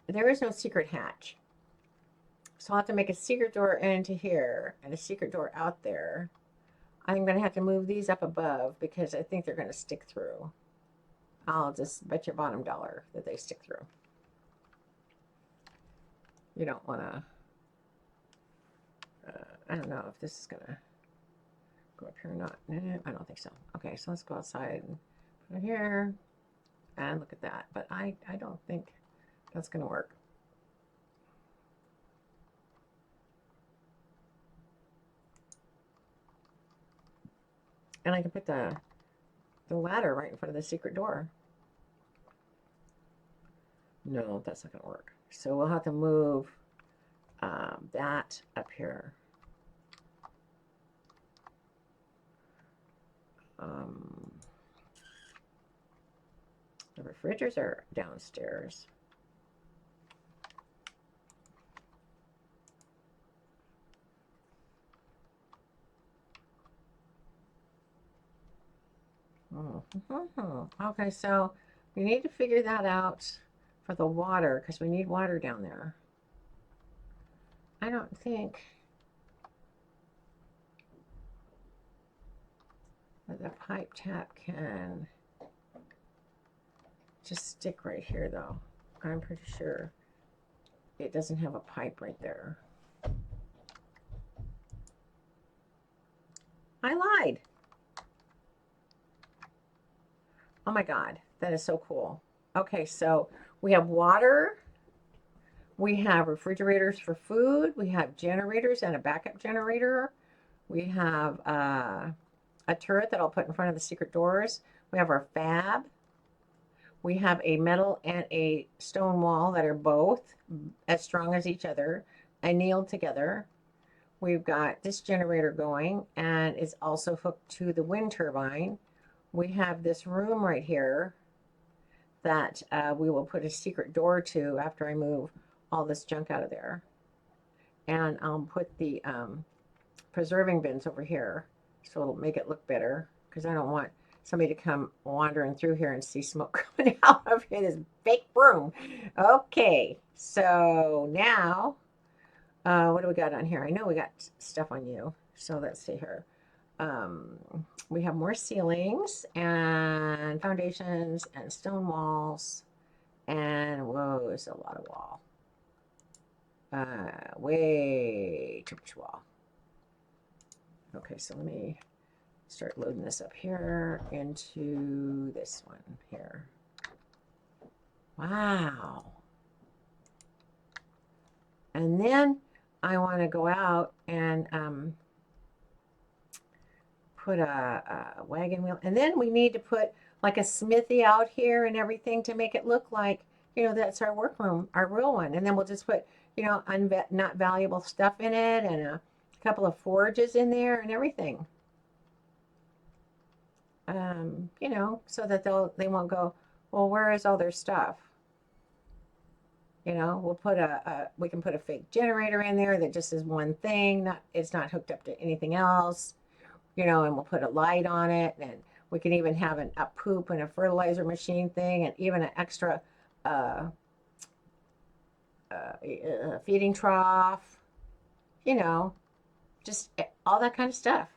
There is no secret hatch. So I'll have to make a secret door into here and a secret door out there. I'm going to have to move these up above because I think they're going to stick through. I'll just bet your bottom dollar that they stick through. You don't want to, I don't know if this is going to go up here or not. I don't think so. Okay, so let's go outside and put it here and look at that. But I don't think that's going to work. And I can put the ladder right in front of the secret door. No, that's not going to work. So we'll have to move that up here. The refrigerators are downstairs. Okay, so we need to figure that out for the water because we need water down there. I don't think that the pipe tap can just stick right here though. I'm pretty sure it doesn't have a pipe right there. I lied. Oh my God, that is so cool. Okay, so we have water, we have refrigerators for food, we have generators and a backup generator, we have a turret that I'll put in front of the secret doors, we have our fab, we have a metal and a stone wall that are both as strong as each other, annealed together. We've got this generator going and it's also hooked to the wind turbine. We have this room right here that we will put a secret door to after I move all this junk out of there. And I'll put the preserving bins over here so it'll make it look better because I don't want somebody to come wandering through here and see smoke coming out of here, this fake room. Okay, so now what do we got on here? I know we got stuff on you, so let's see here. we have more ceilings and foundations and stone walls. And whoa, it's a lot of wall. Way too much wall. Okay, so let me start loading this up here into this one here. Wow. And then I want to go out and put a wagon wheel. And then we need to put like a smithy out here and everything to make it look like, you know, that's our workroom, our real one. And then we'll just put, you know, not valuable stuff in it and a couple of forges in there and everything. You know, so that they won't go, well, where is all their stuff? You know, we'll put we can put a fake generator in there that just is one thing, it's not hooked up to anything else, you know, and we'll put a light on it, and we can even have a poop and a fertilizer machine thing, and even an extra feeding trough, you know, just all that kind of stuff.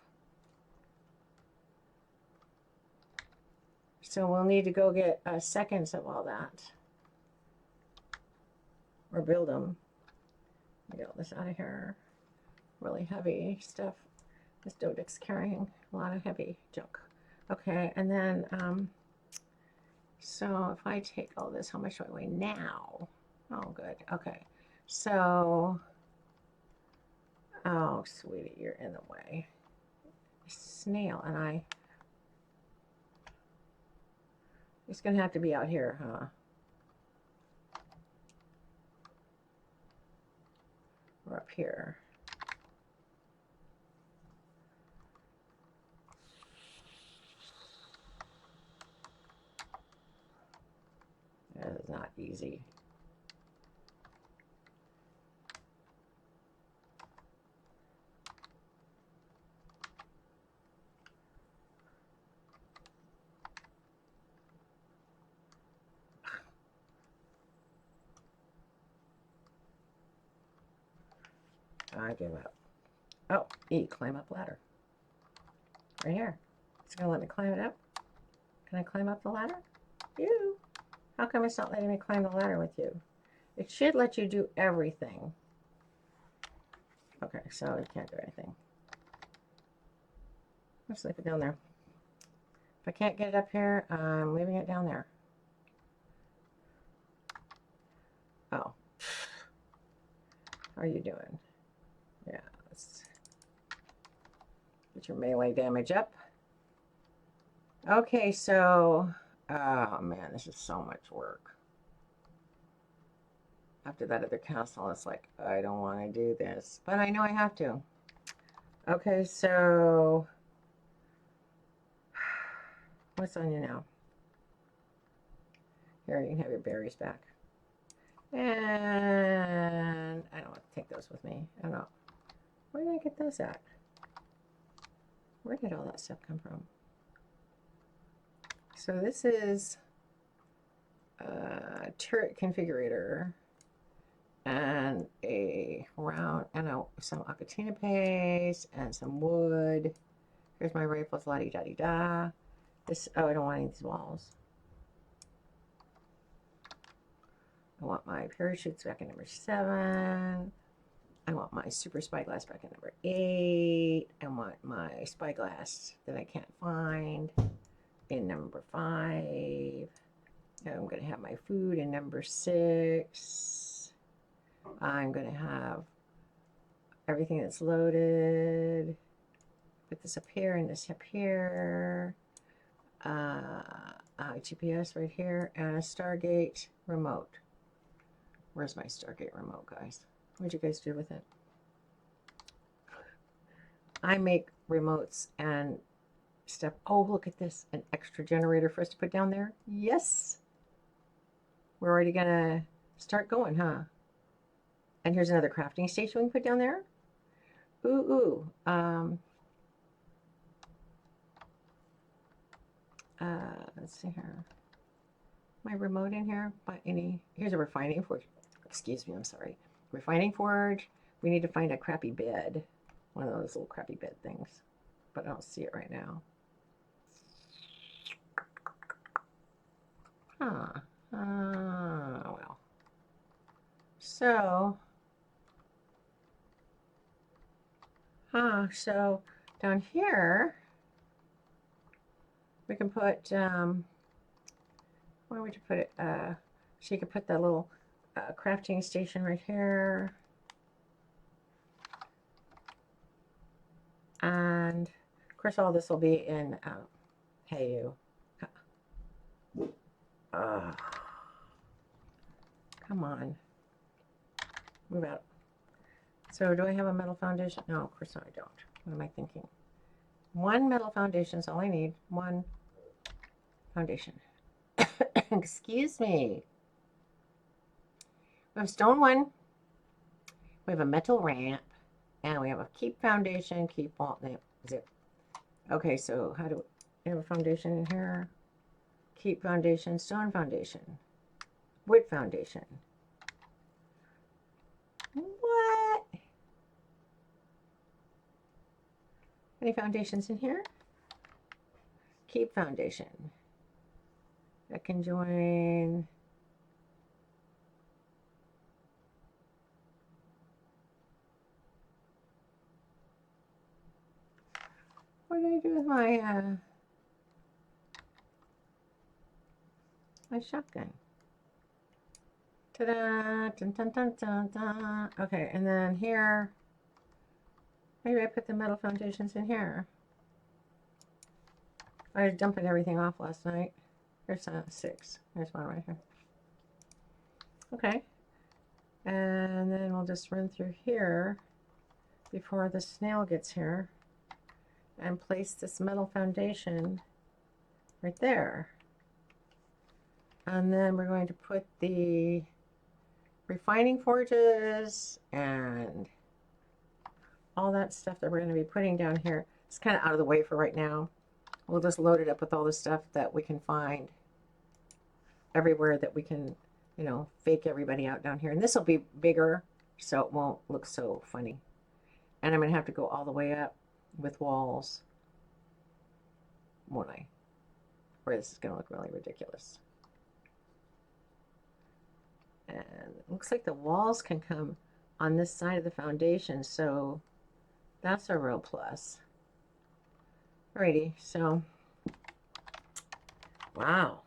So we'll need to go get seconds of all that. Or build them. Get all this out of here. Really heavy stuff. This Dodic's carrying a lot of heavy junk. Okay, and then, so if I take all this, how much do I weigh now? Oh, good. Okay, so, oh, sweetie, you're in the way. Snail, and it's going to have to be out here, huh? Or up here. That is not easy. I give up. Oh, climb up ladder. Right here. It's going to let me climb it up. Can I climb up the ladder? Ew. How come it's not letting me climb the ladder with you? It should let you do everything. Okay, so you can't do anything. Let's leave it down there. If I can't get it up here, I'm leaving it down there. Oh. How are you doing? Yeah, let's get your melee damage up. Okay, so, oh man, this is so much work. After that other castle, it's like, I don't want to do this, but I know I have to. Okay, so, what's on you now? Here, you can have your berries back. And I don't want to take those with me. I don't know. Where did I get those at? Where did all that stuff come from? So this is a turret configurator and a round and some Akatina paste and some wood. Here's my rifles, la-di-da-di-da. This, oh, I don't want any of these walls. I want my parachutes back in number 7. I want my super spyglass back in number 8. I want my spyglass that I can't find in number 5. I'm going to have my food in number 6. I'm going to have everything that's loaded. Put this up here and this up here. GPS right here and a Stargate remote. Where's my Stargate remote, guys? What'd you guys do with it? I make remotes and stuff. Oh, look at this. An extra generator for us to put down there. Yes. We're already going to start going, huh? And here's another crafting station we can put down there. Ooh, ooh. Let's see here. My remote in here by any. Here's a refining forge. Excuse me, I'm sorry. Refining forge. We need to find a crappy bed. One of those little crappy bed things. but I don't see it right now. Huh. Well. So, so down here, we can put, where would you put it? So you could put that little crafting station right here. And, of course, all this will be in, hey, you. Come on. Move out. So do I have a metal foundation? No, of course not, I don't. What am I thinking? One metal foundation is all I need. One foundation. Excuse me. We have stone one. We have a metal ramp. And we have a keep foundation, keep wall, zip. Okay, so how do we have a foundation in here? Keep foundation, stone foundation, wood foundation. What? Any foundations in here? Keep foundation. That can join. What did I do with my my shotgun? Ta-da! Dun, dun, dun, dun, dun. Okay, and then here, maybe I put the metal foundations in here. I was dumping everything off last night. There's 6. There's one right here. Okay. And then we'll just run through here before the snail gets here and place this metal foundation right there. And then we're going to put the refining forges and all that stuff that we're going to be putting down here. It's kind of out of the way for right now. We'll just load it up with all the stuff that we can find everywhere that we can, you know, fake everybody out down here. And this will be bigger, so it won't look so funny. And I'm going to have to go all the way up with walls, won't I? Or this is going to look really ridiculous. And it looks like the walls can come on this side of the foundation, so that's a real plus. Alrighty, so, wow.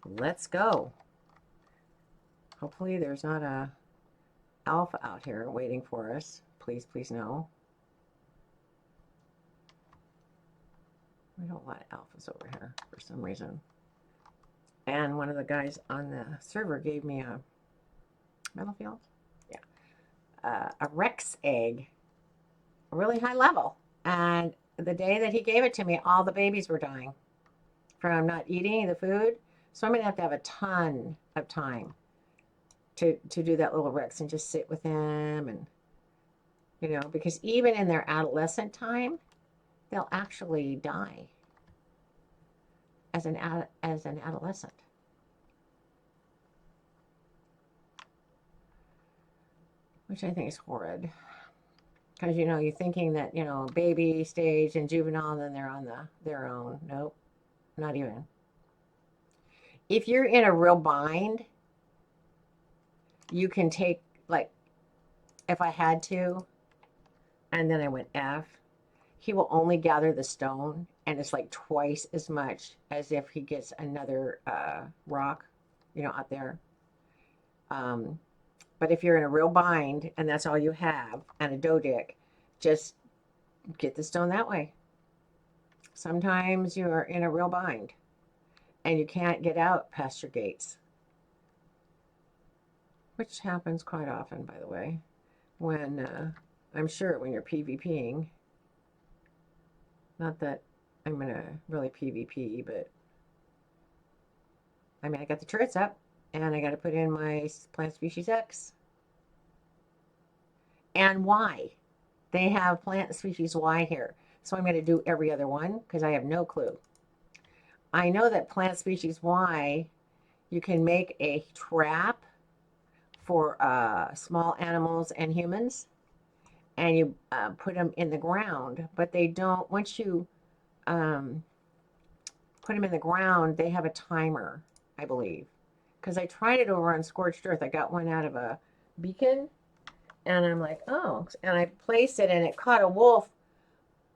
Let's go. Hopefully there's not a alpha out here waiting for us. Please, please no. We don't want alphas over here for some reason. And one of the guys on the server gave me a metal field? Yeah. A Rex egg. A really high level. And the day that he gave it to me, all the babies were dying from not eating the food. So I'm going to have a ton of time to do that little Rex and just sit with him. And, you know, because even in their adolescent time, they'll actually die as an adolescent. Which I think is horrid. Because, you know, you're thinking that, you know, baby stage and juvenile, then they're on their own. Nope, not even. If you're in a real bind, you can take, like, if I had to, and then I went F, he will only gather the stone, and it's like twice as much as if he gets another rock, you know, out there. But if you're in a real bind, and that's all you have, and a dough dick, just get the stone that way. Sometimes you are in a real bind, and you can't get out past your gates. Which happens quite often, by the way, when, I'm sure when you're PvPing. Not that I'm going to really PvP, but, I mean, I got the turrets up, and I got to put in my plant species X. And Y. They have plant species Y here. So I'm going to do every other one, because I have no clue. I know that plant species Y, you can make a trap for small animals and humans. and you put them in the ground, but they don't, once you um, put them in the ground, they have a timer, I believe. Because I tried it over on Scorched Earth. I got one out of a beacon, and I'm like, oh, and I placed it, and it caught a wolf,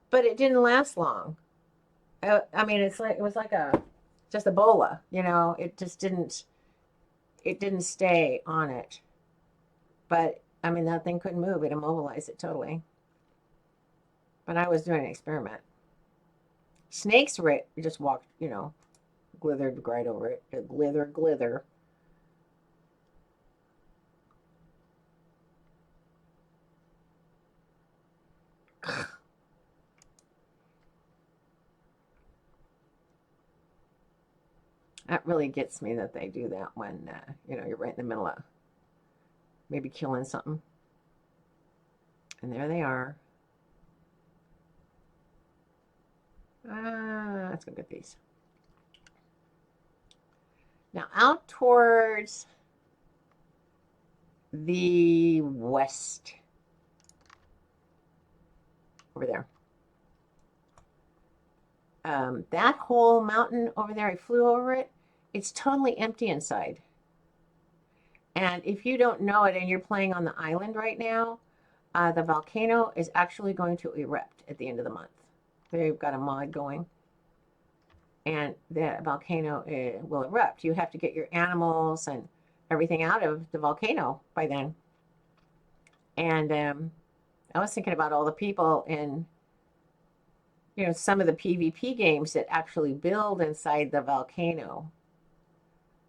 but it didn't last long. I mean, it's like, it was like a, just a bola, you know, it just didn't, it didn't stay on it. But I mean, that thing couldn't move. It immobilized it totally. But I was doing an experiment. Snakes just walked, you know, glithered right over it. Glither. That really gets me that they do that when, you know, you're right in the middle of maybe killing something. And there they are. Let's go get these. Now out towards the west, over there. That whole mountain over there, I flew over it. It's totally empty inside. And if you don't know it and you're playing on the island right now, the volcano is actually going to erupt at the end of the month. They've got a mod going. And the volcano will erupt. You have to get your animals and everything out of the volcano by then. And I was thinking about all the people in, you know, some of the PvP games that actually build inside the volcano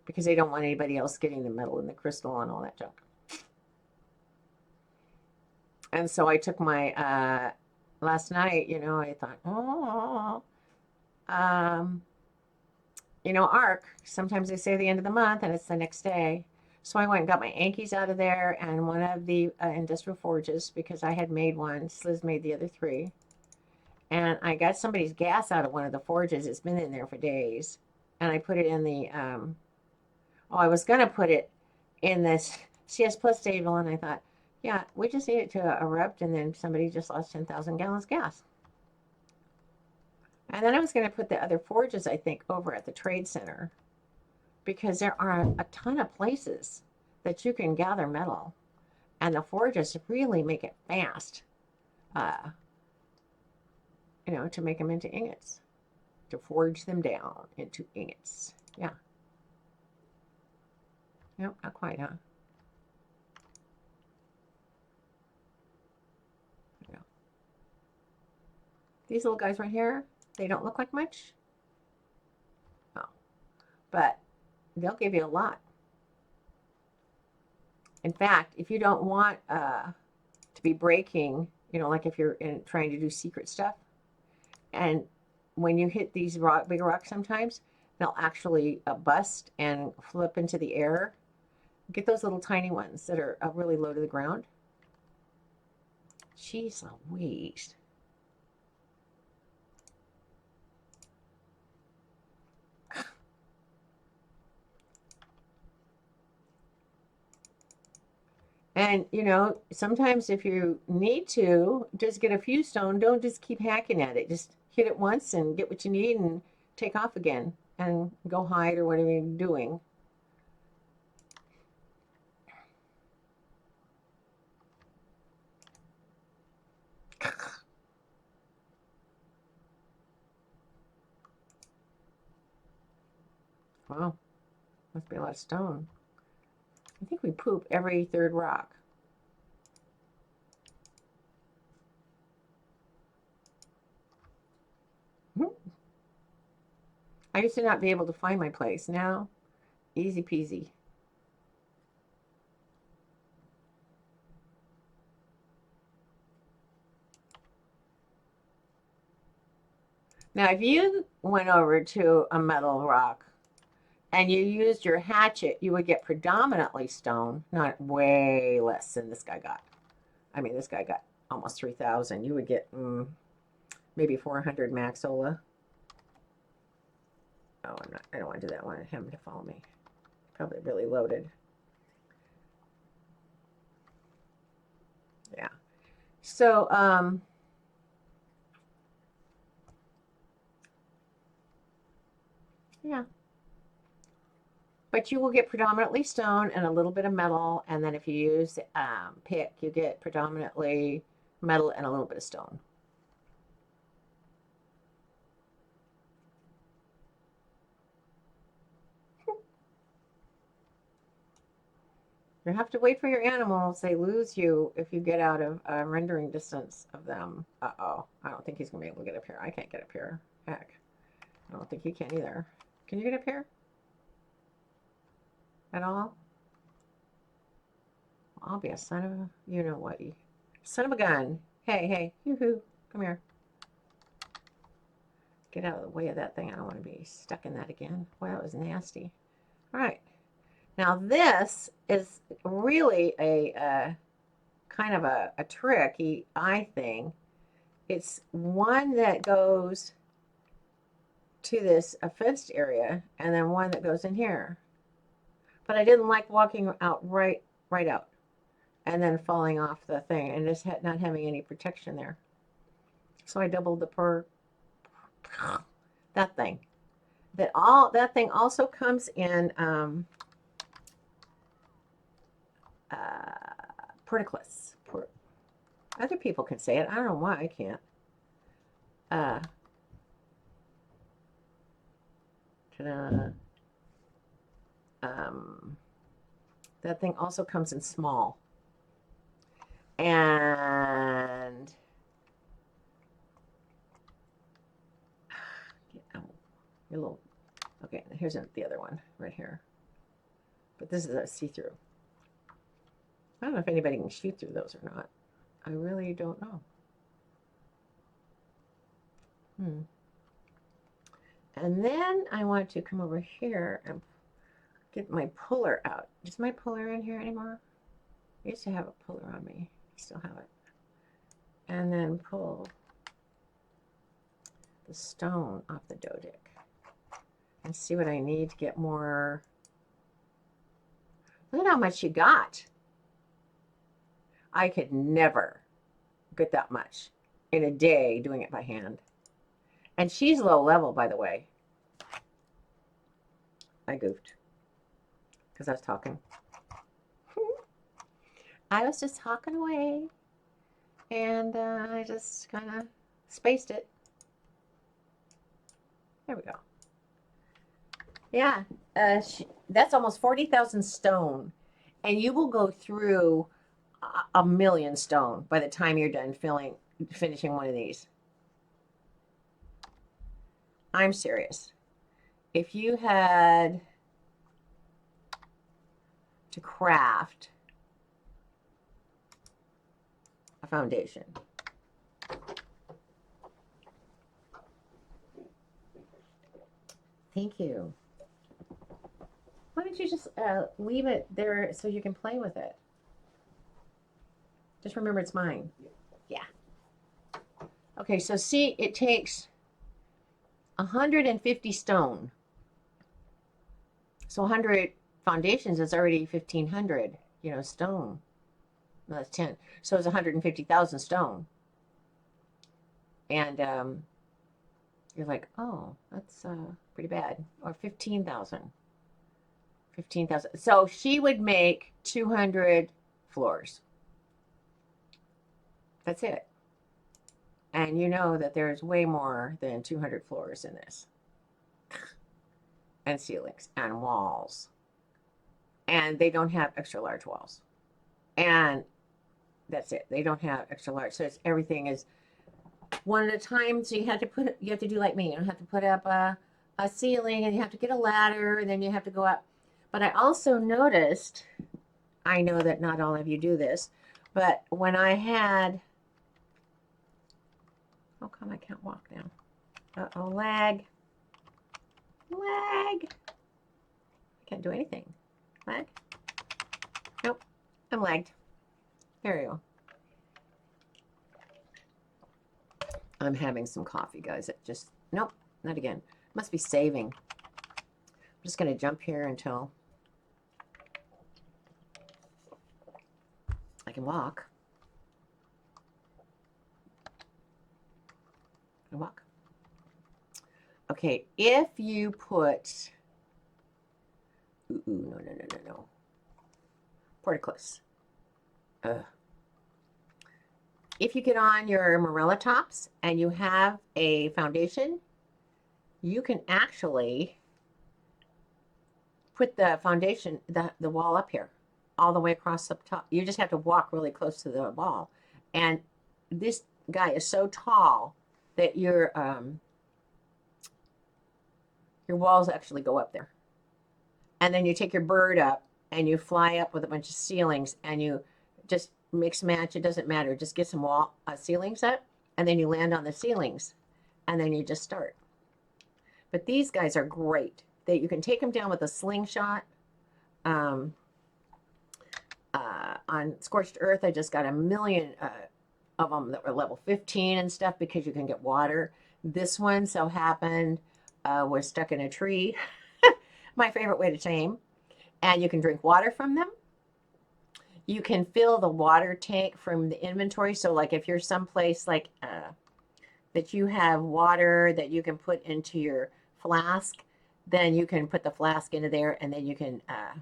because they don't want anybody else getting the metal and the crystal and all that junk. And so I took my, last night, you know, I thought, oh, you know, ARK, sometimes they say the end of the month and it's the next day. So I went and got my Ankies out of there and one of the industrial forges because I had made one. Sliz made the other three. And I got somebody's gas out of one of the forges. It's been in there for days. And I put it in the, I was going to put it in this CS Plus table. And I thought, yeah, we just need it to erupt. And then somebody just lost 10,000 gallons gas. And then I was going to put the other forges, I think, over at the trade center because there are a ton of places that you can gather metal. And the forges really make it fast, you know, to make them into ingots, to forge them down into ingots. Yeah. Nope, not quite, huh? Yeah. These little guys right here, they don't look like much. Oh, but they'll give you a lot. In fact, if you don't want to be breaking, you know, like if you're trying to do secret stuff, and when you hit these big rocks sometimes, they'll actually bust and flip into the air. Get those little tiny ones that are really low to the ground. Jeez Louise. And, you know, sometimes if you need to, just get a few stone. Don't just keep hacking at it. Just hit it once and get what you need and take off again and go hide or whatever you're doing. Wow, must be a lot of stone. I think we poop every third rock. I used to not be able to find my place. Now, easy peasy. Now, if you went over to a metal rock and you used your hatchet, you would get predominantly stone, not way less than this guy got. I mean, this guy got almost 3,000. You would get maybe 400 maxola. Oh, I don't want to do that. I want him to follow me. Probably really loaded. Yeah. So, yeah. But you will get predominantly stone and a little bit of metal. And then if you use pick, you get predominantly metal and a little bit of stone. You have to wait for your animals. They lose you if you get out of rendering distance of them. Uh-oh. I don't think he's going to be able to get up here. I can't get up here. Heck. I don't think he can either. Can you get up here? At all? I'll be a son of a, you know what, son of a gun. Hey, hey, yoo-hoo, come here. Get out of the way of that thing. I don't want to be stuck in that again. Boy, that was nasty. All right. Now this is really a kind of a tricky eye thing. It's one that goes to this fenced area and then one that goes in here. But I didn't like walking out right out and then falling off the thing and just not having any protection there. So I doubled the that thing. That thing also comes in porticless. Other people can say it. I don't know why I can't. That thing also comes in small. And your little, okay, here's the other one right here. But this is a see-through. I don't know if anybody can shoot through those or not. I really don't know. And then I want to come over here and get my puller out. Is my puller in here anymore? I used to have a puller on me. I still have it. And then pull the stone off the dodic and see what I need to get more. Look at how much you got. I could never get that much in a day doing it by hand. And she's low level, by the way. I goofed because I was talking. I was just talking away, and I just kind of spaced it. There we go. Yeah, that's almost 40,000 stone, and you will go through a million stone by the time you're done finishing one of these. I'm serious. If you had to craft a foundation, thank you. Why don't you just leave it there so you can play with it? Just remember it's mine. Yeah. Okay, so see, it takes 150 stone. So 100 foundations is already 1,500, stone. No, that's 10. So it's 150,000 stone. And you're like, oh, that's pretty bad. Or 15,000. 15,000. So she would make 200 floors. That's it. And you know that there's way more than 200 floors in this. And ceilings and walls. And they don't have extra large walls. And that's it. They don't have extra large. So everything is one at a time. So you have to do like me. You have to put up a ceiling, and you have to get a ladder, and then you have to go up. But I also noticed, I know that not all of you do this, but when I had, how come I can't walk now? Uh-oh, lag. I can't do anything. Lag? Nope, I'm lagged. There you go. I'm having some coffee, guys. Nope, not again. Must be saving. I'm just going to jump here until I can walk. Walk. Okay, if you put, no. Porticless. If you get on your Marilla tops and you have a foundation, you can actually put the foundation, the wall up here, all the way across the top. You just have to walk really close to the wall. And this guy is so tall that your walls actually go up there. And then you take your bird up and you fly up with a bunch of ceilings and you just mix match. It doesn't matter. Just get some wall ceilings up and then you land on the ceilings and then you just start. But these guys are great. That you can take them down with a slingshot. On Scorched Earth, I just got a million of them that were level 15 and stuff because you can get water. This one so happened was stuck in a tree. My favorite way to tame. And you can drink water from them. You can fill the water tank from the inventory. So like if you're someplace like that you have water that you can put into your flask, then you can put the flask into there and then you can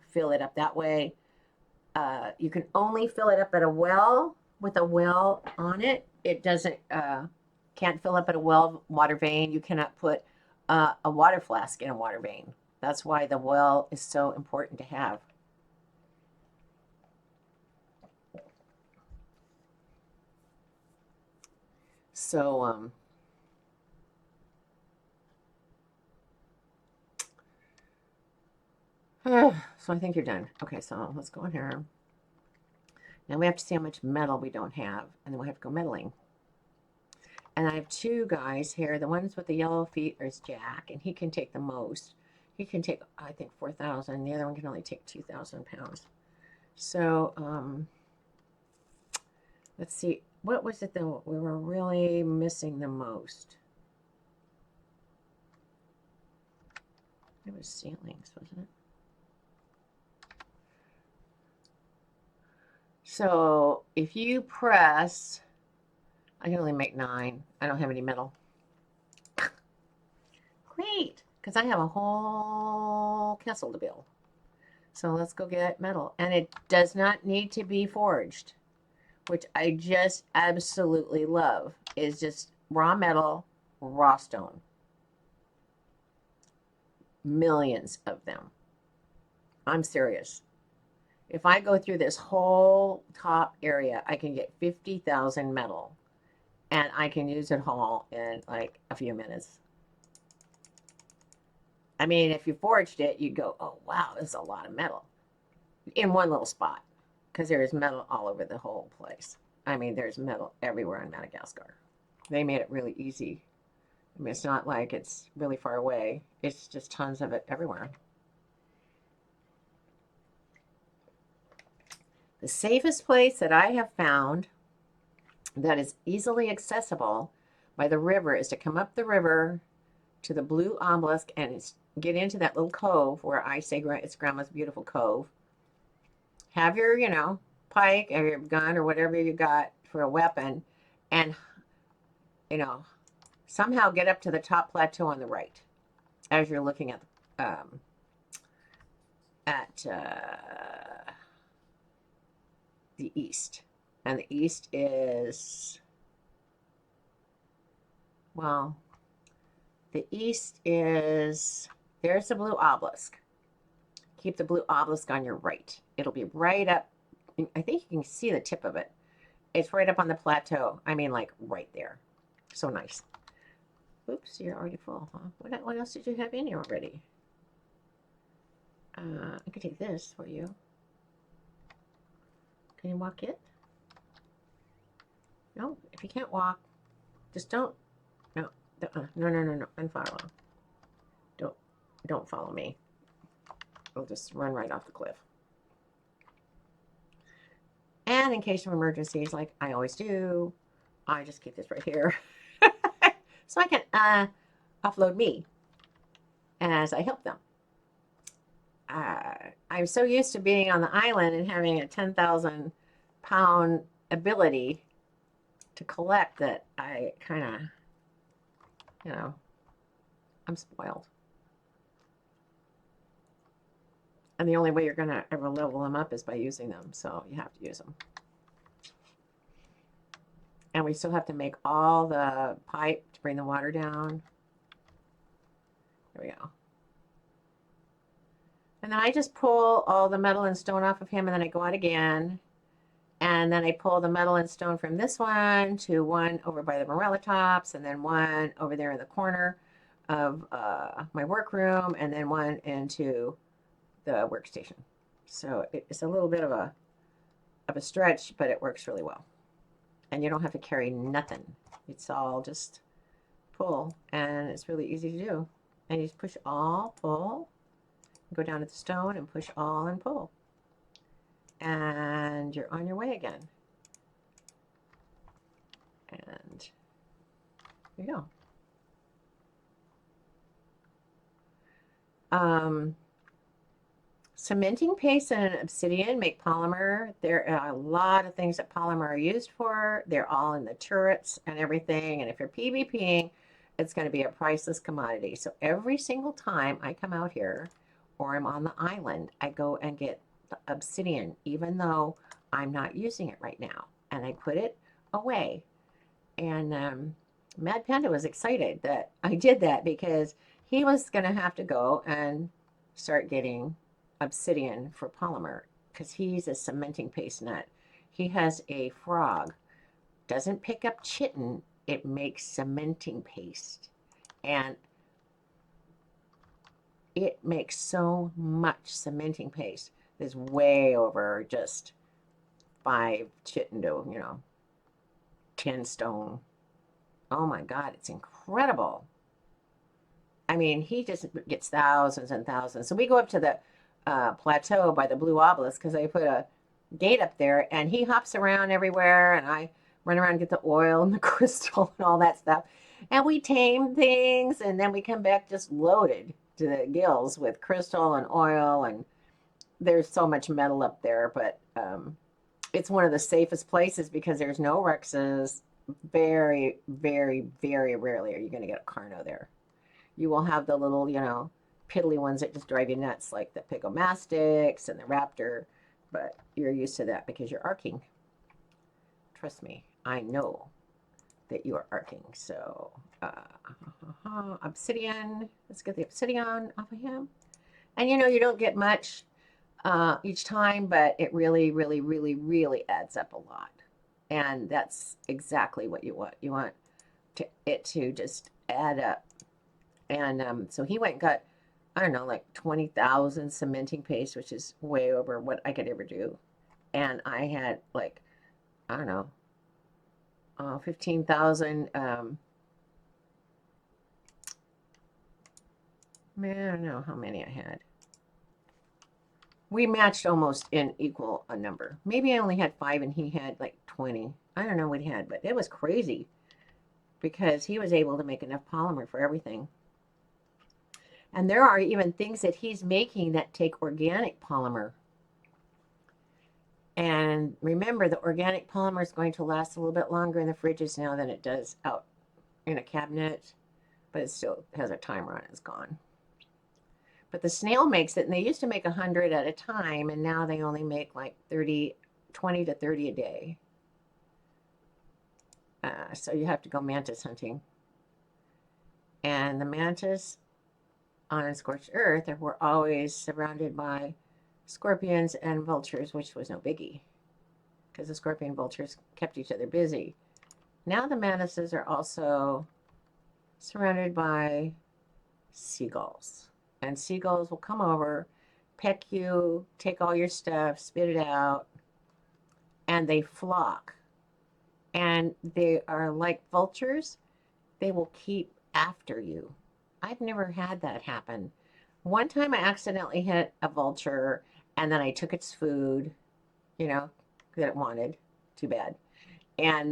fill it up that way. You can only fill it up at a well with a well on it. It doesn't, can't fill up at a well water vein. You cannot put a water flask in a water vein. That's why the well is so important to have. So, so I think you're done. Okay, so let's go in here. Now we have to see how much metal we don't have, and then we have to go metaling. And I have two guys here. The ones with the yellow feet is Jack, and he can take the most. He can take, I think, 4,000. The other one can only take 2,000 pounds. So, let's see. What was it that we were really missing the most? It was ceilings, wasn't it? So if you press, I can only make 9. I don't have any metal. Great, because I have a whole castle to build. So let's go get metal. And it does not need to be forged, which I just absolutely love. Is just raw metal, raw stone. Millions of them. I'm serious. If I go through this whole top area, I can get 50,000 metal. And I can use it all in like a few minutes. I mean, if you forged it, you'd go, oh, wow, this is a lot of metal. In one little spot. Because there is metal all over the whole place. I mean, there's metal everywhere in Madagascar. They made it really easy. I mean, it's not like it's really far away. It's just tons of it everywhere. The safest place that I have found that is easily accessible by the river is to come up the river to the blue obelisk and get into that little cove where I say it's Grandma's beautiful cove. Have your, pike or your gun or whatever you got for a weapon and, somehow get up to the top plateau on the right as you're looking at the east. And the east is, well, the east is, there's the blue obelisk. Keep the blue obelisk on your right. It'll be right up, I think you can see the tip of it. It's right up on the plateau. I mean, like right there. So nice. Oops, you're already full, huh? What else did you have in here already? I could take this for you. Can you walk it? No, if you can't walk, just don't. No, no. Unfollow. Don't follow me. We'll just run right off the cliff. And in case of emergencies, like I always do, I just keep this right here. So I can offload me as I help them. I'm so used to being on the island and having a 10,000 pound ability to collect that I kind of you know, I'm spoiled. And the only way you're going to ever level them up is by using them. So you have to use them. And we still have to make all the pipe to bring the water down. There we go. And then I just pull all the metal and stone off of him, and then I go out again. And then I pull the metal and stone from this one to one over by the morella tops, and then one over there in the corner of my workroom, and then one into the workstation. So it's a little bit of a stretch, but it works really well. And you don't have to carry nothing. It's all just pull, and it's really easy to do. And you just push all, pull, go down to the stone and push all and pull. And you're on your way again. And there you go. Cementing paste and obsidian make polymer. There are a lot of things that polymer are used for. They're all in the turrets and everything. And if you're PvPing, it's going to be a priceless commodity. So every single time I come out here or I'm on the island, I go and get the obsidian, even though I'm not using it right now. And I put it away. And Mad Panda was excited that I did that because he was going to have to go and start getting obsidian for polymer because he's a cementing paste nut. He has a frog. Doesn't pick up chitin. It makes cementing paste. And it makes so much cementing paste. There's way over just 5 chitin to, 10 stone. Oh my God, it's incredible. I mean, he just gets thousands and thousands. So we go up to the plateau by the blue obelisk because I put a gate up there, and he hops around everywhere, and I run around and get the oil and the crystal and all that stuff. And we tame things, and then we come back just loaded to the gills with crystal and oil, and there's so much metal up there, but it's one of the safest places because there's no Rexes. Very, very, very rarely are you going to get a Carno there. You will have the little, piddly ones that just drive you nuts, like the Pigomastics and the Raptor, but you're used to that because you're arcing. Trust me, I know that you are arcing. So, obsidian. Let's get the obsidian off of him. And you don't get much each time, but it really, really, really, really adds up a lot. And that's exactly what you want. You want it to just add up. And so he went and got, I don't know, like 20,000 cementing paste, which is way over what I could ever do. And I had like, I don't know, 15,000. Man, I don't know how many I had. We matched almost in equal a number. Maybe I only had 5 and he had like 20. I don't know what he had, but it was crazy because he was able to make enough polymer for everything. And there are even things that he's making that take organic polymer. And remember, the organic polymer is going to last a little bit longer in the fridges now than it does out in a cabinet, but it still has a timer on it. It's gone. But the snail makes it, and they used to make 100 at a time, and now they only make like 20 to 30 a day. So you have to go mantis hunting. And the mantis on Scorched Earth were always surrounded by scorpions and vultures, which was no biggie because the scorpion vultures kept each other busy. Now the mantises are also surrounded by seagulls. And seagulls will come over, peck you, take all your stuff, spit it out, and they flock. And they are like vultures. They will keep after you. I've never had that happen. One time I accidentally hit a vulture, and then I took its food, that it wanted. Too bad. And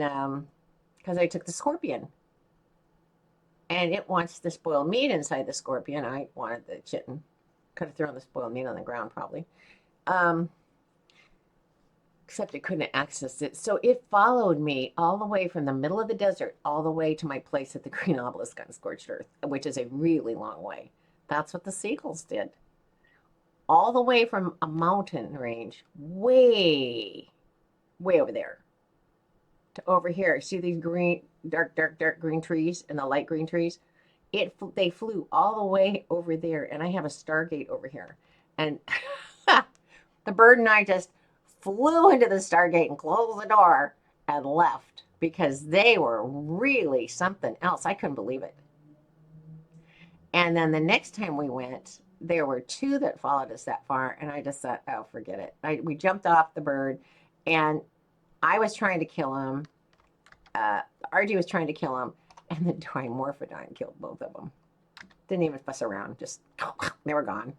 because I took the scorpion. And it wants the spoiled meat inside the scorpion. I wanted the chitin. Could have thrown the spoiled meat on the ground, probably. except it couldn't access it. So it followed me all the way from the middle of the desert all the way to my place at the Green Obelisk on Scorched Earth, which is a really long way. That's what the seagulls did. All the way from a mountain range, way, way over there to over here. See these green, dark green trees and the light green trees? They flew all the way over there, and I have a Stargate over here. And the bird and I just flew into the Stargate and closed the door and left because they were really something else. I couldn't believe it. And then the next time we went, there were two that followed us that far, and I just thought, oh, forget it. We jumped off the bird, and I was trying to kill him. RG was trying to kill him, and the dimorphodon killed both of them. Didn't even fuss around. Just, they were gone.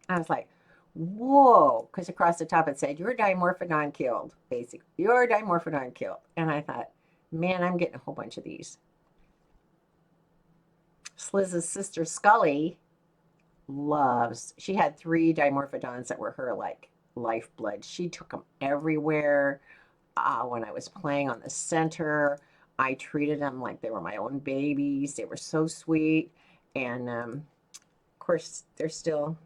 I was like, whoa, because across the top it said, your dimorphodon killed, basically. Your dimorphodon killed. And I thought, man, I'm getting a whole bunch of these. Sliz's sister, Scully, she had 3 dimorphodons that were her, like, lifeblood. She took them everywhere. When I was playing on the center, I treated them like they were my own babies. They were so sweet. And, of course, they're still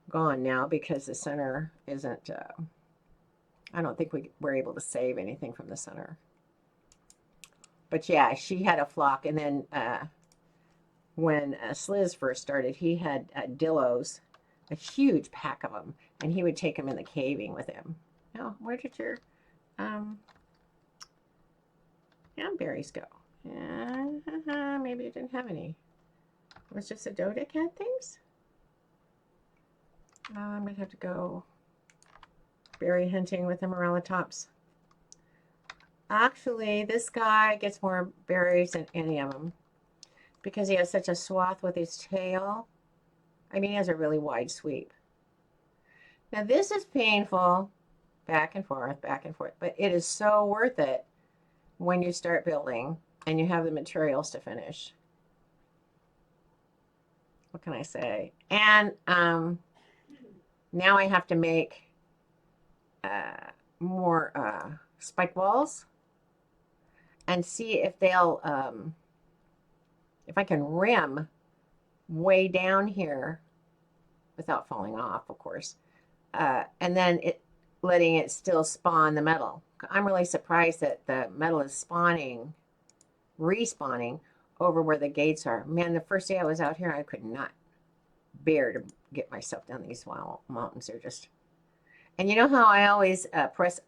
gone now because the center isn't, I don't think we were able to save anything from the center. But yeah, she had a flock. And then when Sliz first started, he had Dillos, a huge pack of them, and he would take them in the caving with him. Now, where did your berries go? Maybe it didn't have any. It was just a Dodic had things? I'm going to have to go berry hunting with him around the tops. Actually, this guy gets more berries than any of them because he has such a swath with his tail. I mean, he has a really wide sweep. Now, this is painful, back and forth, but it is so worth it when you start building and you have the materials to finish. What can I say? And now I have to make more spike walls and see if they'll, if I can rim way down here without falling off, of course, and then letting it still spawn the metal. I'm really surprised that the metal is respawning over where the gates are. Man, the first day I was out here, I could not bear to get myself down these mountains. They're just, and you know how I always if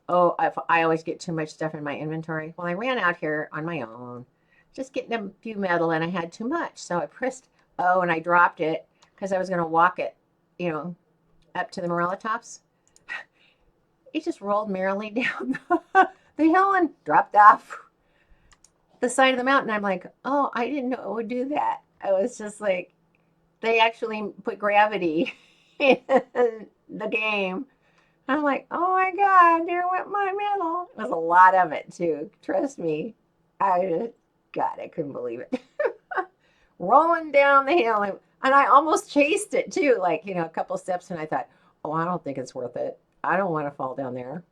I always get too much stuff in my inventory. Well, I ran out here on my own, just getting a few metal, and I had too much. So I pressed O and I dropped it because I was going to walk it, up to the Morella tops. It just rolled merrily down the hill and dropped off the side of the mountain. I'm like, oh, I didn't know it would do that. I was just like, they actually put gravity in the game. I'm like, oh my God, there went my metal. It was a lot of it too. Trust me. I couldn't believe it. Rolling down the hill. And I almost chased it too, like, a couple steps. And I thought, oh, I don't think it's worth it. I don't want to fall down there.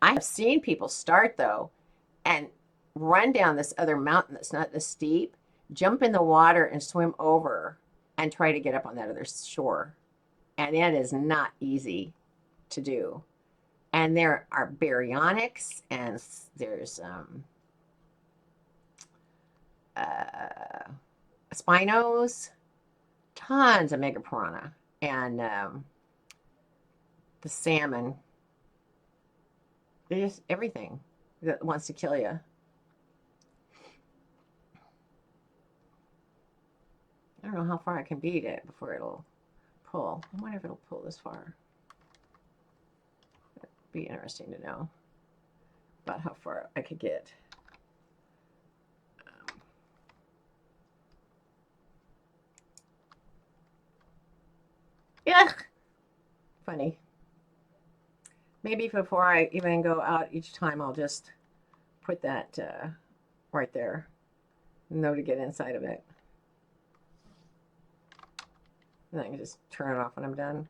I have seen people start, though, and run down this other mountain that's not this steep, jump in the water and swim over and try to get up on that other shore. And it is not easy to do. And there are baryonyx, and there's spinos, tons of mega piranha, and the salmon. There's everything that wants to kill you. I don't know how far I can beat it before it'll pull. I wonder if it'll pull this far. It'd be interesting to know about how far I could get. Yeah, funny. Maybe before I even go out each time, I'll just put that right there. Know to get inside of it. And I can just turn it off when I'm done.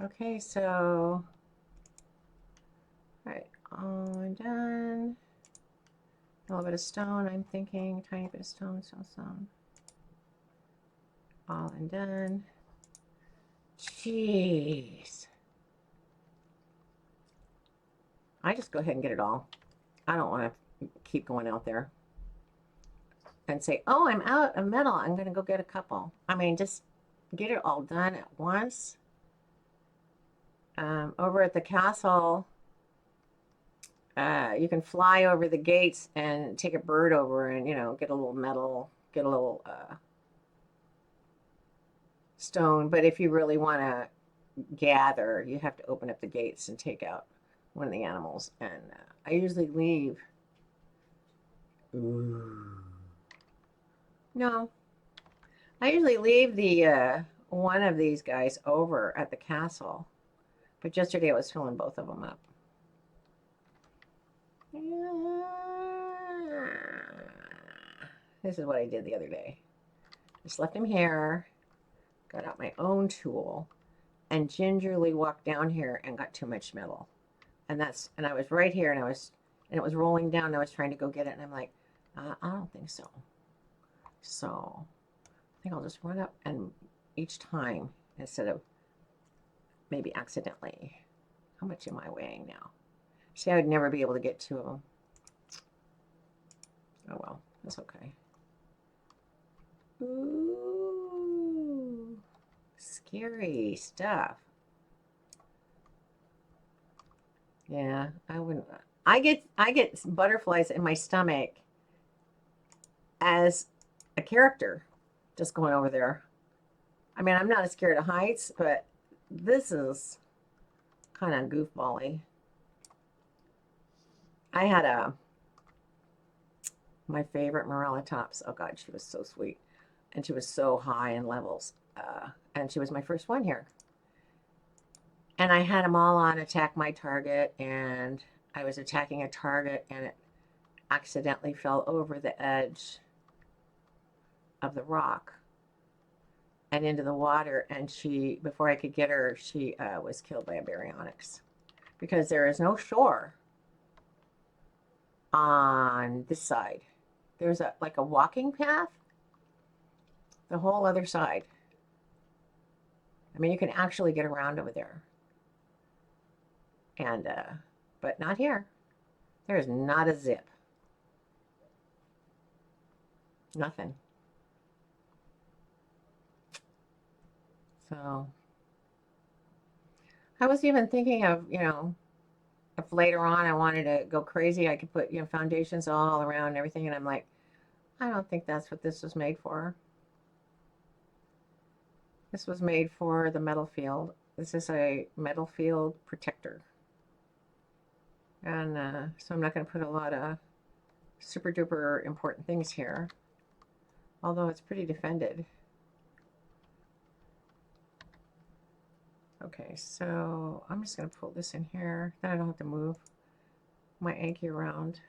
Okay, so, all right, all done. A little bit of stone, I'm thinking, tiny bit of stone, stone. All and done. Jeez. I just go ahead and get it all. I don't want to keep going out there and say, oh, I'm out of metal. I'm going to go get a couple. I mean, just get it all done at once. Over at the castle, you can fly over the gates and take a bird over and, you know, get a little metal, get a little stone. But if you really want to gather, you have to open up the gates and take out one of the animals. And I usually leave. Ooh. No. I usually leave the one of these guys over at the castle. But yesterday I was filling both of them up. This is what I did the other day. Just left him here, got out my own tool, and gingerly walked down here and got too much metal. And I was right here, and it was rolling down, and I was trying to go get it, and I'm like, I don't think so. So I think I'll just run up, and each time, instead of maybe accidentally, how much am I weighing now? See, I would never be able to get two of them. Oh well, that's okay. Ooh, scary stuff. Yeah, I wouldn't. I get butterflies in my stomach as a character just going over there. I mean, I'm not as scared of heights, but this is kind of goofball-y. I had my favorite Morella Tops. Oh God, she was so sweet. And she was so high in levels. And she was my first one here. And I had them all on attack my target, and I was attacking a target, and it accidentally fell over the edge of the rock and into the water. And she, before I could get her, she was killed by a baryonyx, because there is no shore on this side. There's like a walking path the whole other side. I mean, you can actually get around over there. And but not here. There's not a zip. Nothing. So I was even thinking of, you know, if later on I wanted to go crazy, I could put, you know, foundations all around and everything. And I'm like, I don't think that's what this was made for. This was made for the metal field. This is a metal field protector. And so I'm not going to put a lot of super duper important things here, although it's pretty defended. Okay, so I'm just going to pull this in here. Then I don't have to move my Anki around.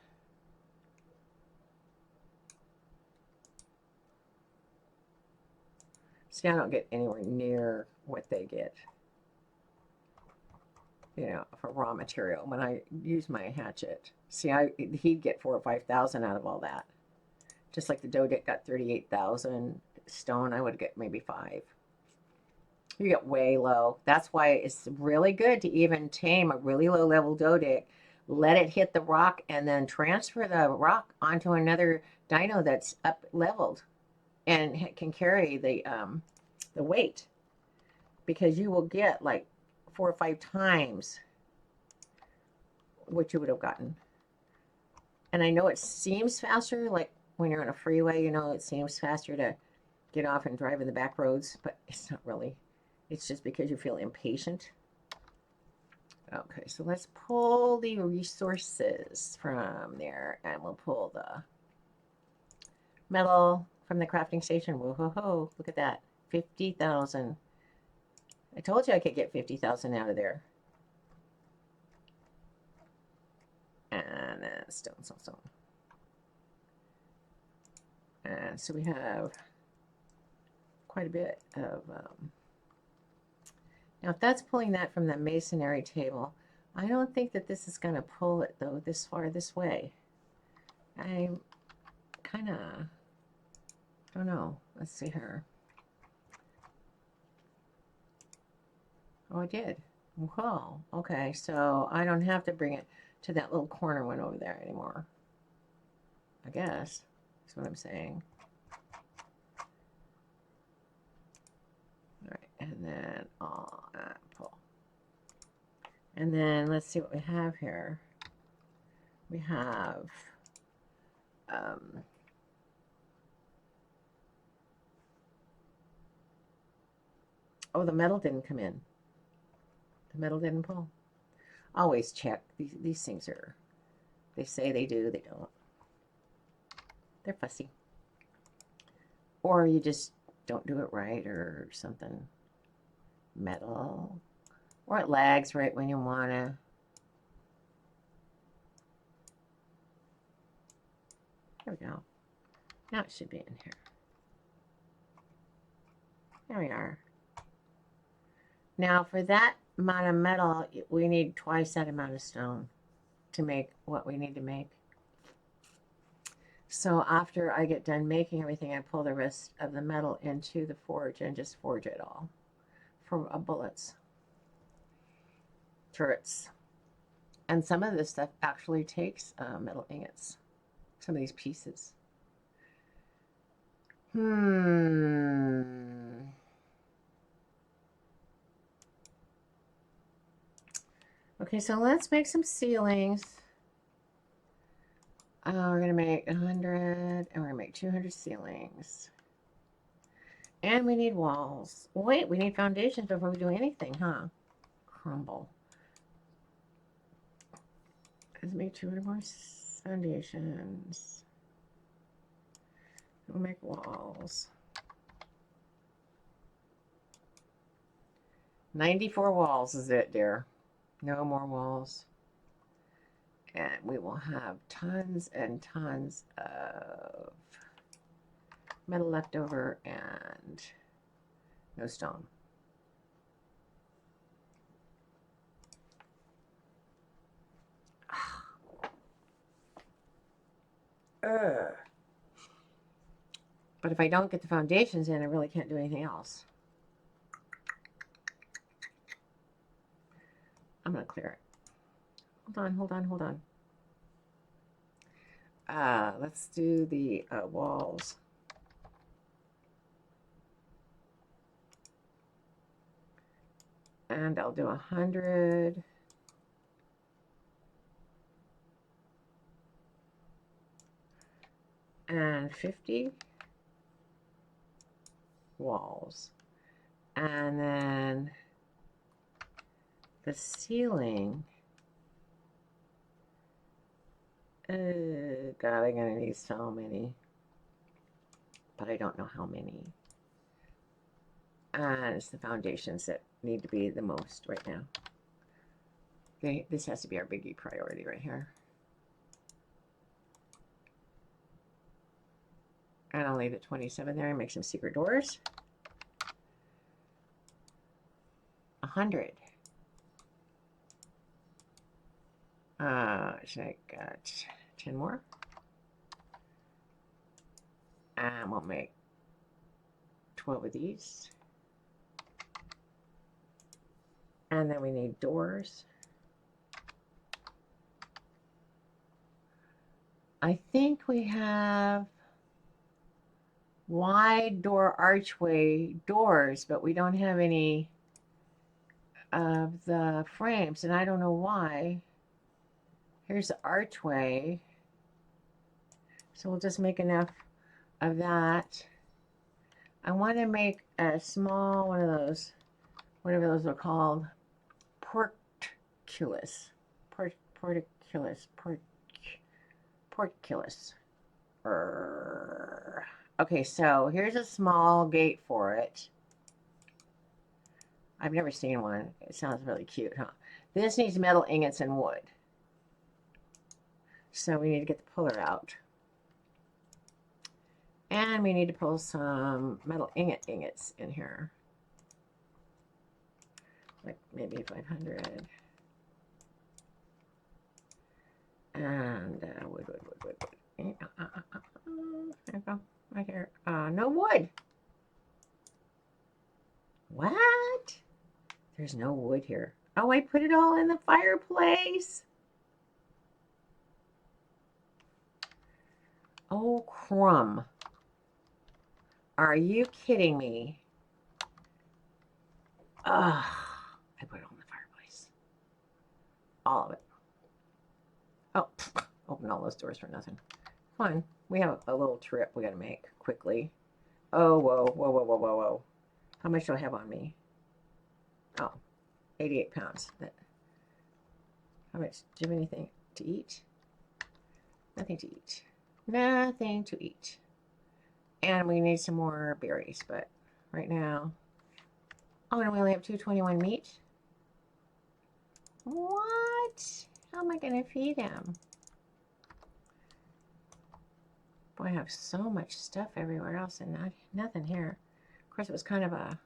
See, I don't get anywhere near what they get, you know, for raw material when I use my hatchet. See, he'd get 4,000 or 5,000 out of all that. Just like the Doedic got 38,000 stone, I would get maybe 5. You get way low. That's why it's really good to even tame a really low level Doedic, let it hit the rock, and then transfer the rock onto another dino that's up leveled and can carry the weight, because you will get like 4 or 5 times what you would have gotten. And I know it seems faster, like when you're on a freeway, you know, it seems faster to get off and drive in the back roads, but it's not really. It's just because you feel impatient. Okay, so let's pull the resources from there, and we'll pull the metal from the crafting station. Whoa, look at that. 50,000. I told you I could get 50,000 out of there. And then stone, stone, stone. And so we have quite a bit of, now if that's pulling that from the masonry table, I don't think that this is going to pull it though this far this way. I kind of don't know. Let's see here. Oh, it did. Well, okay, so I don't have to bring it to that little corner one over there anymore. I guess that's what I'm saying. All right, and then pull. And then let's see what we have here. We have oh, the metal didn't come in. The metal didn't pull. Always check. These things are, they say they do, they don't. They're fussy. Or you just don't do it right or something. Metal. Or it lags right when you want to. There we go. Now it should be in here. There we are. Now for that amount of metal, we need twice that amount of stone to make what we need to make. So after I get done making everything, I pull the rest of the metal into the forge and just forge it all for bullets, turrets. And some of this stuff actually takes metal ingots, some of these pieces. Okay, so let's make some ceilings. We're going to make 100, and we're going to make 200 ceilings. And we need walls. Wait, we need foundations before we do anything, huh? Crumble. Let's make 200 more foundations. We'll make walls. 94 walls is it, dear. No more walls. And we will have tons and tons of metal left over and no stone. But if I don't get the foundations in, I really can't do anything else. I'm going to clear it. Hold on. Let's do the walls. And I'll do 100. And 50 walls. And then the ceiling. God, I'm gonna need so many, but I don't know how many. And it's the foundations that need to be the most right now. This has to be our biggie priority right here. And I'll leave it 27 there and make some secret doors. 100. Should I got 10 more? And we'll make 12 of these. And then we need doors. I think we have wide door archway doors, but we don't have any of the frames, and I don't know why. Here's the archway. So we'll just make enough of that. I want to make a small one of those, whatever those are called, portcullis. Okay, so here's a small gate for it. I've never seen one. It sounds really cute, huh? This needs metal ingots and wood. So we need to get the puller out. And we need to pull some metal ingots in here. Like maybe 500. And wood. There you go. Right here. No wood. What? There's no wood here. Oh, I put it all in the fireplace. Oh, crumb. Are you kidding me? Ugh. I put it all in the fireplace. All of it. Oh, open all those doors for nothing. Come on. We have a little trip we got to make quickly. Oh, whoa. How much do I have on me? Oh, 88 pounds. How much? Do you have anything to eat? Nothing to eat. Nothing to eat. And we need some more berries, but right now... Oh, and we only have 221 meat? What? How am I going to feed him? Boy, I have so much stuff everywhere else and nothing here. Of course, it was kind of a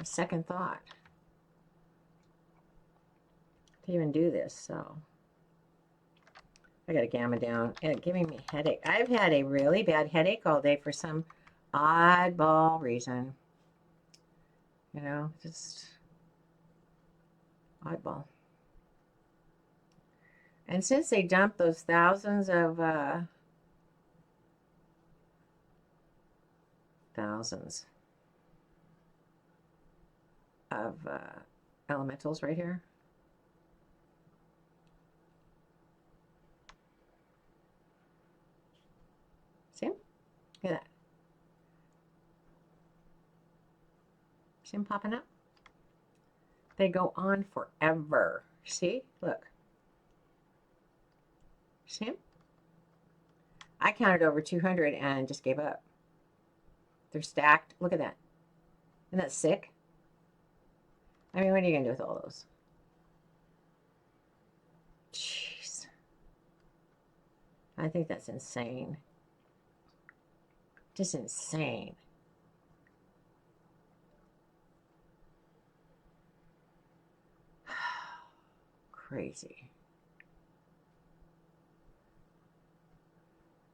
second thought to even do this, so I got to gamma down. And it's giving me a headache. I've had a really bad headache all day for some oddball reason. You know, just oddball. And since they dumped those thousands of elementals right here. See them? Look at that. See them popping up? They go on forever. See? Look. See them? I counted over 200 and just gave up. They're stacked. Look at that. Isn't that sick? I mean, what are you going to do with all those? Jeez. I think that's insane. Just insane. Crazy.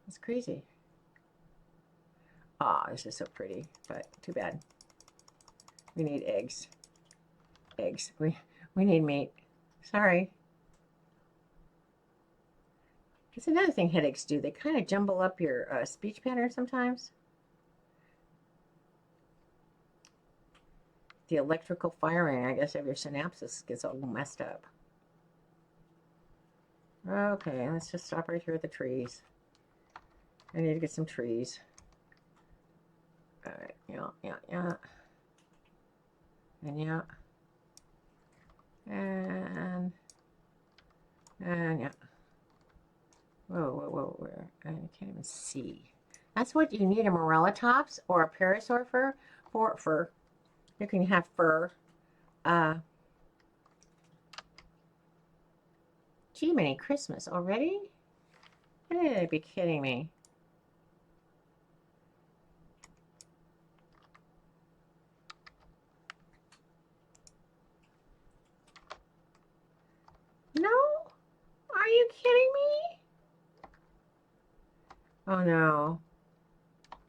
It's crazy. Ah, oh, this is so pretty, but too bad. We need eggs. Eggs. We need meat. Sorry. It's another thing headaches do. They kind of jumble up your speech pattern sometimes. The electrical firing, I guess, of your synapses gets all messed up. Okay, let's just stop right here at the trees. I need to get some trees. All right, yeah. And yeah. And yeah. Whoa, where? I can't even see. That's what you need, a morella tops or a parasaur fur for fur. You can have fur. Gee, many Christmas already? You gotta be kidding me. No? Are you kidding me? Oh no.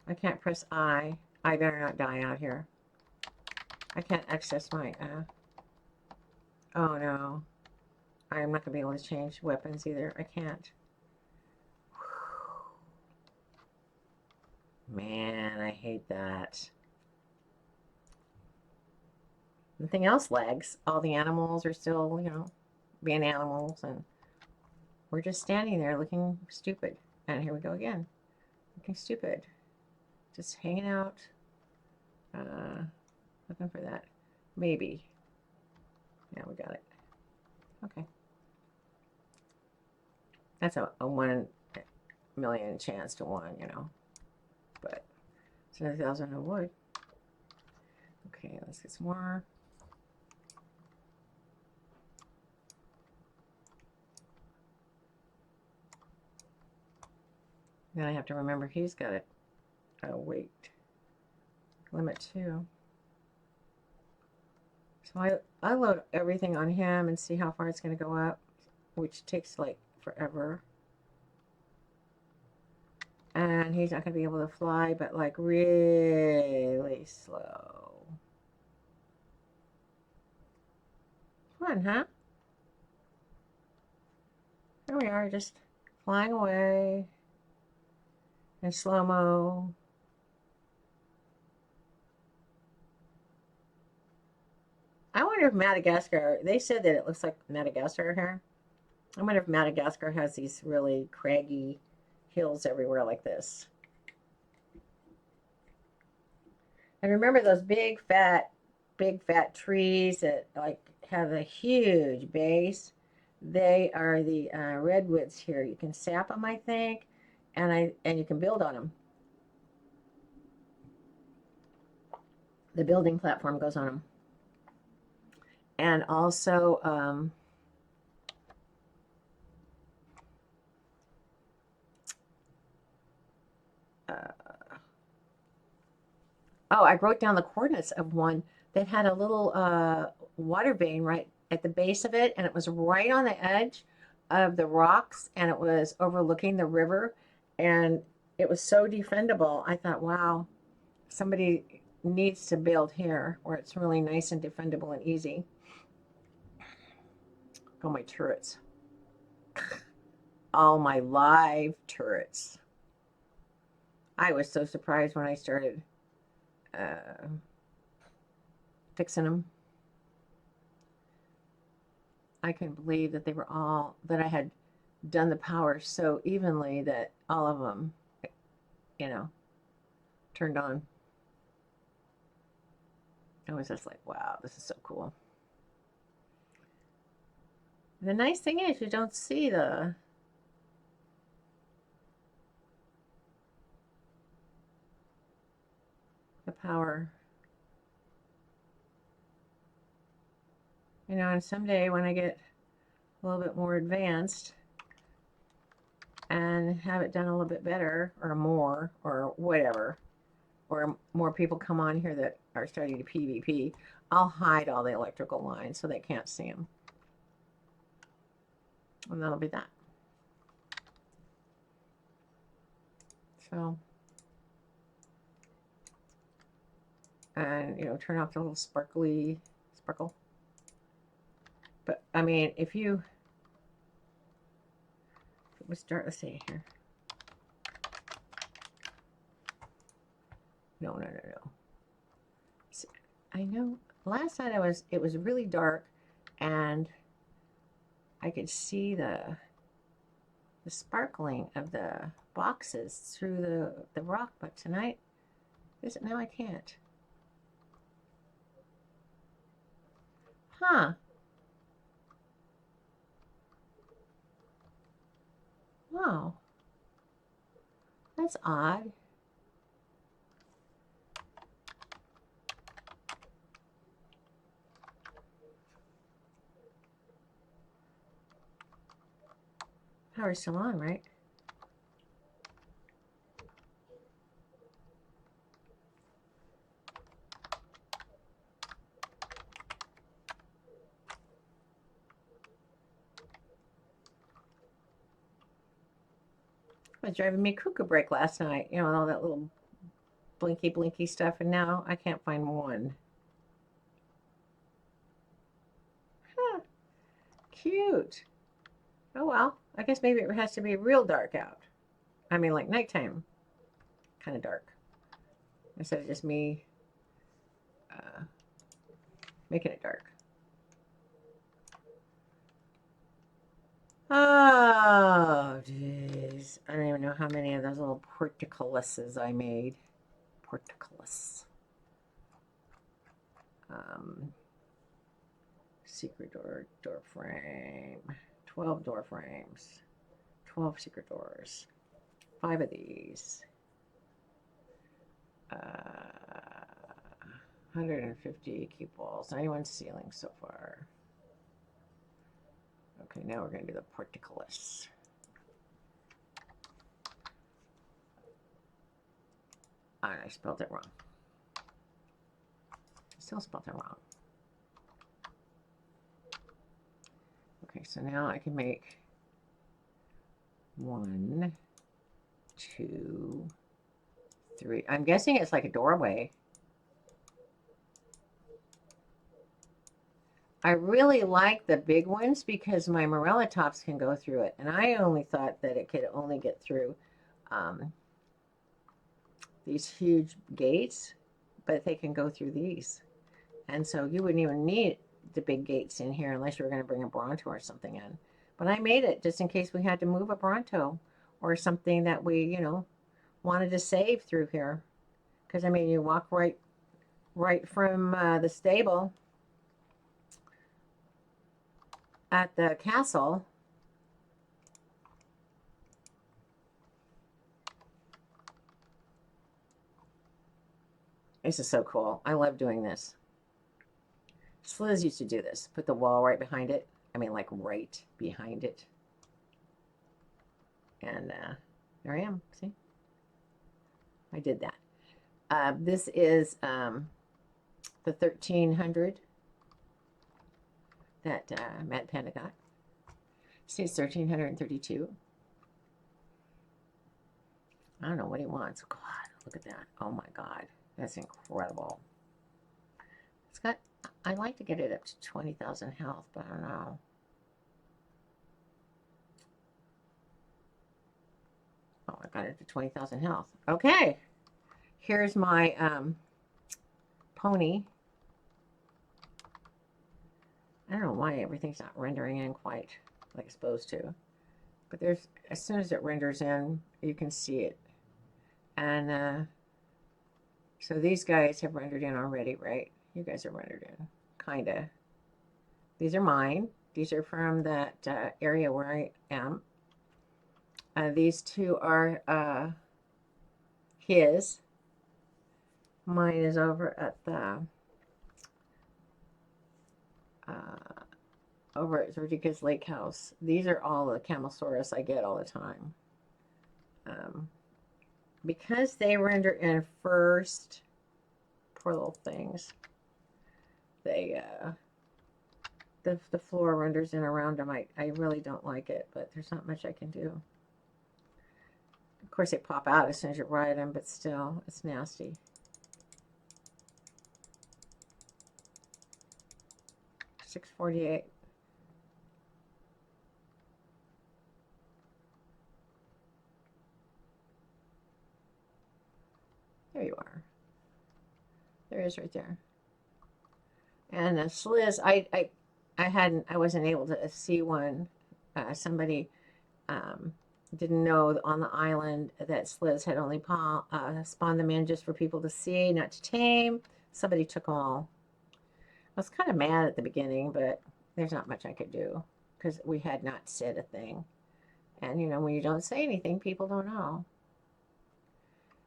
I can't press I. I better not die out here. I can't access my, oh no. I'm not gonna be able to change weapons either. I can't. Man, I hate that. Nothing else lags. All the animals are still, you know, being animals, and we're just standing there looking stupid. And here we go again. Looking stupid. Just hanging out. Looking for that. Maybe. Yeah, we got it. Okay. That's a 1 million chance to 1, you know. But it's another 1,000 of wood. Okay, let's get some more. Then I have to remember he's got a weight limit too. So I load everything on him and see how far it's going to go up, which takes like forever. And he's not going to be able to fly, but like really slow. Fun, huh? Here we are, just flying away in slow-mo. I wonder if Madagascar, they said that it looks like Madagascar here. I wonder if Madagascar has these really craggy hills everywhere like this. And remember those big fat trees that like have a huge base? They are the redwoods here. You can sap them, I think, and you can build on them. The building platform goes on them. And also, oh, I wrote down the coordinates of one that had a little water vein right at the base of it, and it was right on the edge of the rocks, and it was overlooking the river, and it was so defendable. I thought, wow, somebody needs to build here where it's really nice and defendable and easy. Oh, my turrets. All my live turrets. I was so surprised when I started fixing them. I couldn't believe that they were all, that I had done the power so evenly that all of them, you know, turned on. I was just like, wow, this is so cool. The nice thing is you don't see the power. You know, and someday when I get a little bit more advanced and have it done a little bit better or more or whatever, or more people come on here that are starting to PvP, I'll hide all the electrical lines so they can't see them. And that'll be that. So, and, you know, turn off the little sparkle. But, I mean, if it was dark, let's see here. No. See, I know last night it was really dark and I could see the sparkling of the boxes through the rock, but tonight, now I can't. Huh. Wow. That's odd. Power's still on, right? It was driving me cuckoo break last night, you know, all that little blinky stuff, and now I can't find one. Huh. Cute. Oh well, I guess maybe it has to be real dark out. I mean, like nighttime, kind of dark, instead of just me making it dark. Oh, jeez. I don't even know how many of those little portcullises I made. Portcullis. Secret door frame. 12 door frames. 12 secret doors. 5 of these. 150 keep walls. 91 ceilings so far. Okay, now we're going to do the portcullis. I spelled it wrong. I still spelled it wrong. Okay, so now I can make 1, 2, 3. I'm guessing it's like a doorway. I really like the big ones because my morella tops can go through it. And I only thought that it could only get through these huge gates, but they can go through these. And so you wouldn't even need the big gates in here unless you were going to bring a Bronto or something in. But I made it just in case we had to move a Bronto or something that we, you know, wanted to save through here. Because, I mean, you walk right from the stable at the castle. This is so cool. I love doing this. Sliz used to do this. Put the wall right behind it. I mean, like right behind it. And there I am. See? I did that. This is the 1300 that Matt Panda got. See, it's 1332. I don't know what he wants. God, look at that. Oh my God. That's incredible. It's got, I like to get it up to 20,000 health, but I don't know. Oh, I got it to 20,000 health. Okay. Here's my pony. I don't know why everything's not rendering in quite like it's supposed to. But there's, as soon as it renders in, you can see it. And so these guys have rendered in already, right? You guys are rendered in, kind of. These are mine. These are from that area where I am. These two are his. Mine is over at the over at Ridica's Lake House. These are all the Camelsaurus I get all the time. Because they render in first, poor little things, they the floor renders in around them. I really don't like it, but there's not much I can do. Of course, they pop out as soon as you ride them, but still, it's nasty. $6.48. There you are. There it is right there. And Sliz, I wasn't able to see one. Somebody didn't know on the island that Sliz had only spawned them in just for people to see, not to tame. Somebody took them all. I was kind of mad at the beginning, but there's not much I could do because we had not said a thing. And, you know, when you don't say anything, people don't know.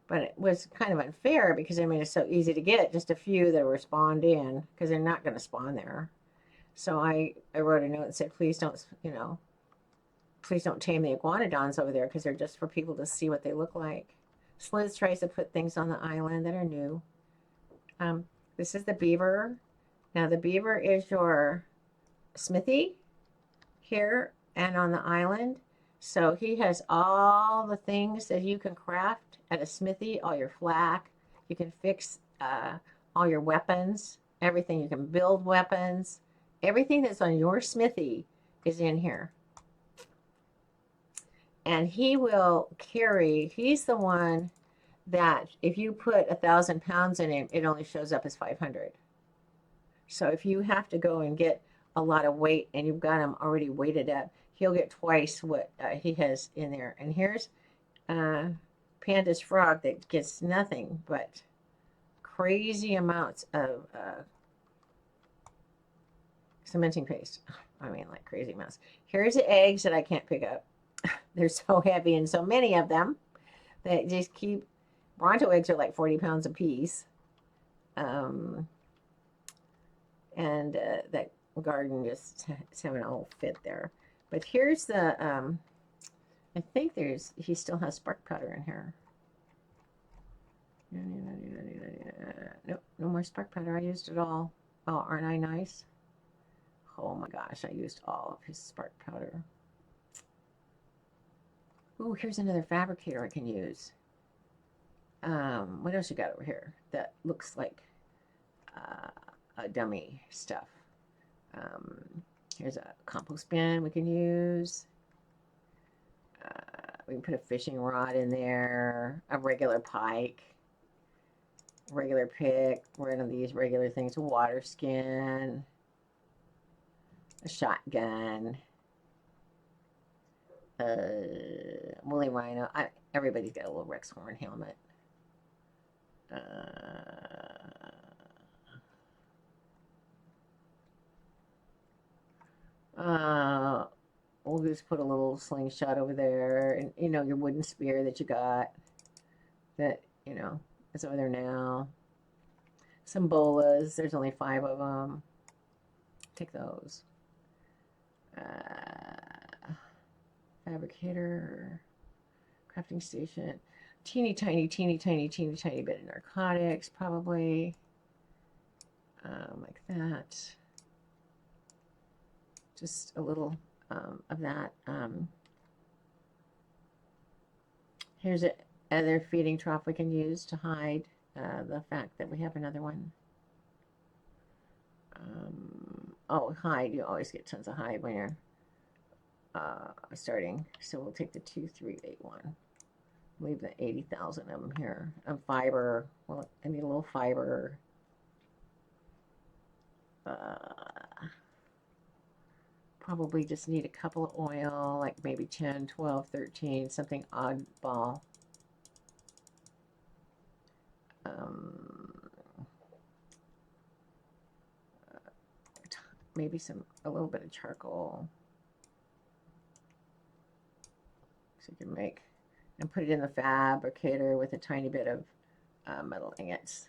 But it was kind of unfair because I made it so easy to get just a few that were spawned in because they're not going to spawn there. So I wrote a note and said, please don't, you know, please don't tame the iguanodons over there because they're just for people to see what they look like. Sliz tries to put things on the island that are new. This is the beaver. Now the beaver is your smithy here and on the island. So he has all the things that you can craft at a smithy, all your flak. You can fix all your weapons, everything. You can build weapons. Everything that's on your smithy is in here. And he will carry, he's the one that if you put 1,000 pounds in him, it only shows up as 500. So if you have to go and get a lot of weight and you've got him already weighted up, he'll get twice what he has in there. And here's Panda's frog that gets nothing but crazy amounts of cementing paste. I mean, like crazy amounts. Here's the eggs that I can't pick up. They're so heavy and so many of them that just keep, Bronto eggs are like 40 pounds a piece. And that garden just is having a whole fit there. But here's the, I think he still has spark powder in here. Nope, no more spark powder. I used it all. Oh, aren't I nice? Oh my gosh, I used all of his spark powder. Ooh, here's another fabricator I can use. What else you got over here that looks like a dummy stuff? Here's a compost bin we can use. We can put a fishing rod in there, a regular pike, regular pick, one of these regular things, a water skin, a shotgun, woolly rhino. Everybody's got a little Rex horn helmet. We'll just put a little slingshot over there, and you know your wooden spear that you got, that you know is over there now. Some bolas. There's only 5 of them. Take those. Fabricator, crafting station. Teeny tiny bit of narcotics, probably. Like that. Just a little of that. Here's another feeding trough we can use to hide the fact that we have another one. Oh, hide. You always get tons of hide when you're starting. So we'll take the 2-3-8-1. Leave the 80,000 of them here. Fiber. Well, I need a little fiber. Probably just need a couple of oil, like maybe 10, 12, 13, something oddball. Maybe a little bit of charcoal. So you can make, and put it in the fabricator with a tiny bit of metal ingots.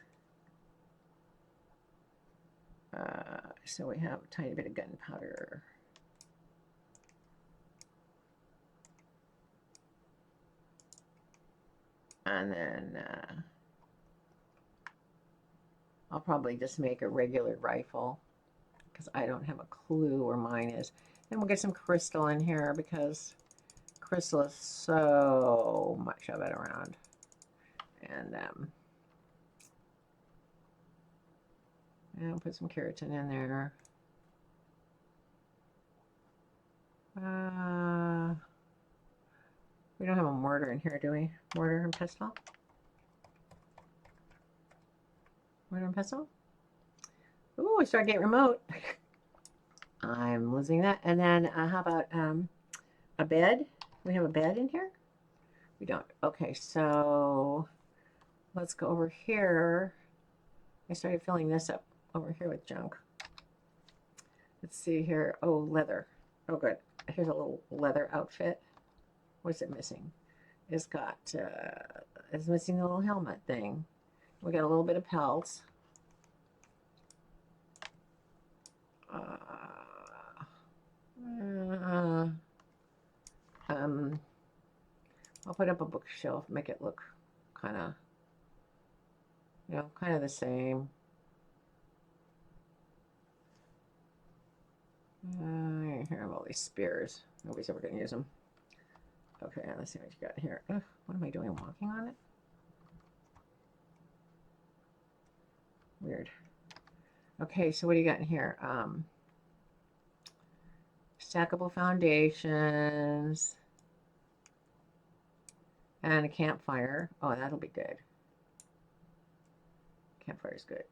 So we have a tiny bit of gunpowder. And then I'll probably just make a regular rifle because I don't have a clue where mine is. And we'll get some crystal in here because crystal is so much of it around. And I'll put some keratin in there. We don't have a mortar in here, do we? Mortar and pestle? Mortar and pestle? Ooh, I started getting remote. I'm losing that. And then how about a bed? We have a bed in here? We don't. Okay, so let's go over here. I started filling this up over here with junk. Let's see here. Oh, leather. Oh, good. Here's a little leather outfit. What's it missing? It's got, it's missing the little helmet thing. We got a little bit of pelts. I'll put up a bookshelf, make it look kind of, you know, kind of the same. Here I have all these spears. Nobody's ever going to use them. Okay, let's see what you got here. Ugh, what am I doing? Walking on it? Weird. Okay, so what do you got in here? Stackable foundations. And a campfire. Oh, that'll be good. Campfire's good.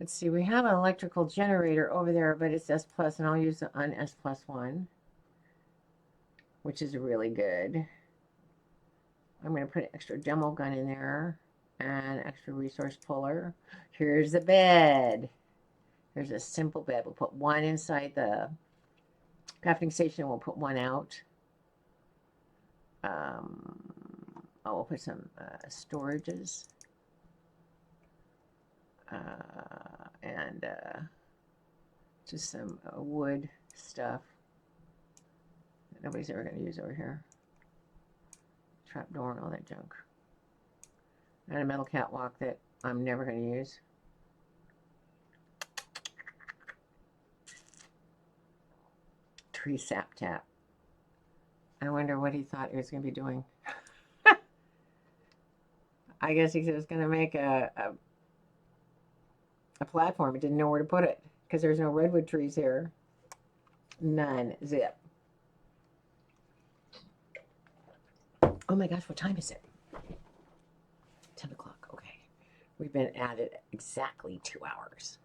Let's see, we have an electrical generator over there, but it's S+, and I'll use the un-S+1, which is really good. I'm going to put an extra demo gun in there and extra resource puller. Here's the bed. Here's a simple bed. We'll put one inside the crafting station, and we'll put one out. We'll put some storages. And just some wood stuff that nobody's ever going to use over here. trapdoor and all that junk. And a metal catwalk that I'm never going to use. Tree sap tap. I wonder what he thought he was going to be doing. I guess he was going to make a platform. He didn't know where to put it because there's no redwood trees here. None. Zip. Oh my gosh, what time is it? 10 o'clock. Okay. We've been at it exactly 2 hours.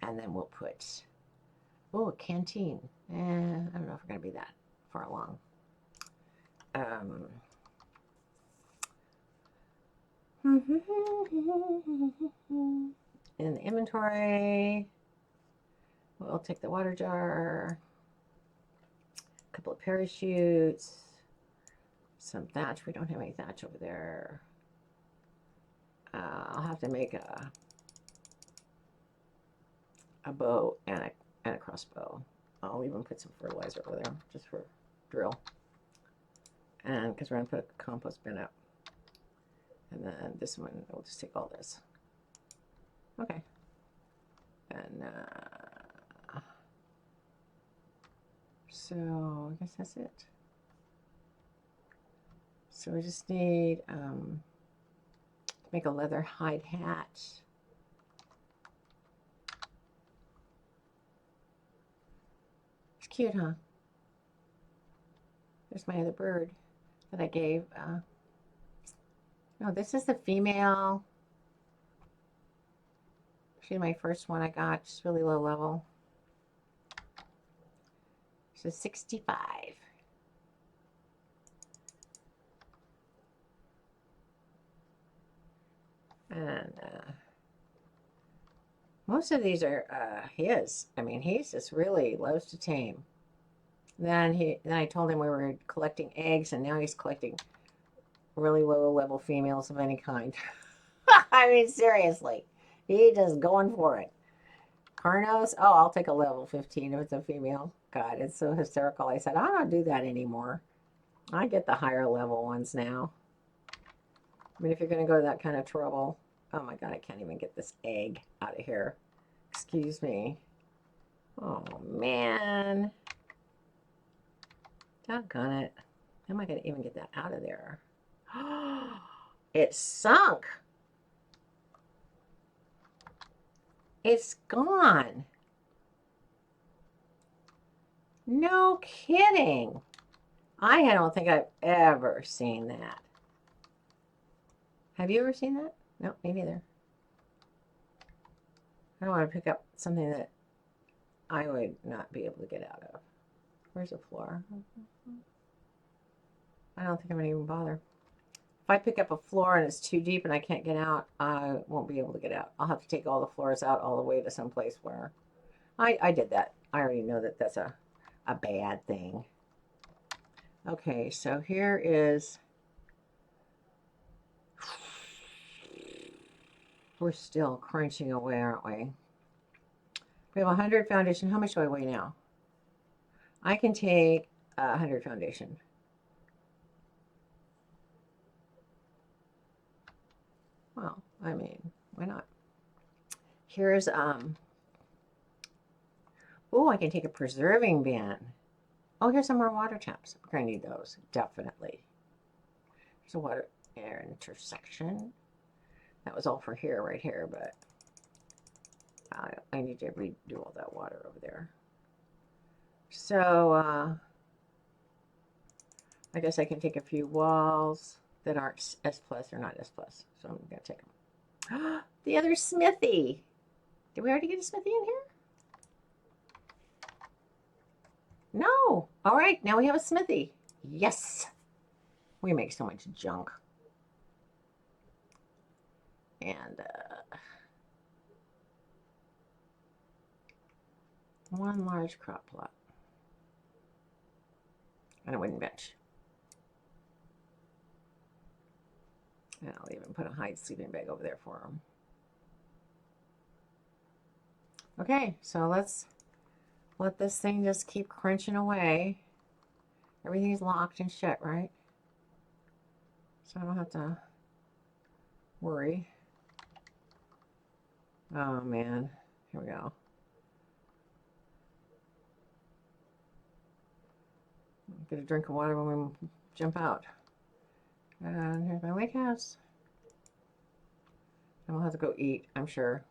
And then we'll put, oh, a canteen. I don't know if we're going to be that far along. In the inventory, we'll take the water jar, a couple of parachutes, some thatch. We don't have any thatch over there. I'll have to make a bow and a crossbow. I'll even put some fertilizer over there just for drill. And because we're going to put a compost bin up. And then this one, we'll just take all this. Okay. And so I guess that's it. So we just need to make a leather hide hat. It's cute, huh? There's my other bird that I gave. No, this is the female. She's my first one I got. She's really low level. She's 65. And most of these are his. I mean, he's just really loves to tame. Then I told him we were collecting eggs, and now he's collecting really low level females of any kind. I mean, seriously, he just going for it. Carnos, oh, I'll take a level 15 if it's a female. God, it's so hysterical. I said, I don't do that anymore. I get the higher level ones now. I mean, if you're going to go to that kind of trouble. Oh my God, I can't even get this egg out of here. Excuse me. Oh man. Doggone it. How am I going to even get that out of there? It sunk. It's gone. No kidding. I don't think I've ever seen that. Have you ever seen that? No, me neither. I don't want to pick up something that I would not be able to get out of. Where's the floor? I don't think I'm going to even bother. If I pick up a floor and it's too deep and I can't get out, I won't be able to get out. I'll have to take all the floors out all the way to someplace where... I did that. I already know that that's a bad thing. Okay, so here is... We're still crunching away, aren't we? We have 100 foundation. How much do I weigh now? I can take 100 foundation. Well, I mean, why not? Here's, oh, I can take a preserving bin. Oh, here's some more water taps. We're going to need those, definitely. There's a water air intersection. That was all for here, right here, but I need to redo all that water over there. So, I guess I can take a few walls that aren't S+, or not S+, so I'm going to take them. The other smithy. Did we already get a smithy in here? No. All right, now we have a smithy. Yes. We make so much junk. And one large crop plot. And a wooden bench. And I'll even put a hide sleeping bag over there for them. Okay, so let's let this thing just keep crunching away. Everything's locked and shut, right? So I don't have to worry. Oh man, here we go. Get a drink of water when we jump out. And here's my lake house. And we'll have to go eat, I'm sure.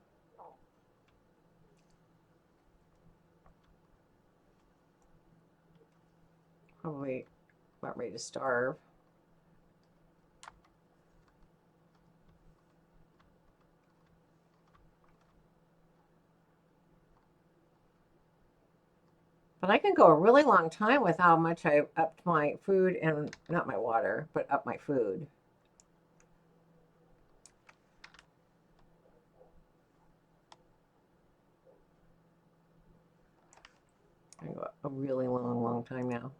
Probably about ready to starve. But I can go a really long time with how much I upped my food and not my water, but up my food. I can go a really long time now.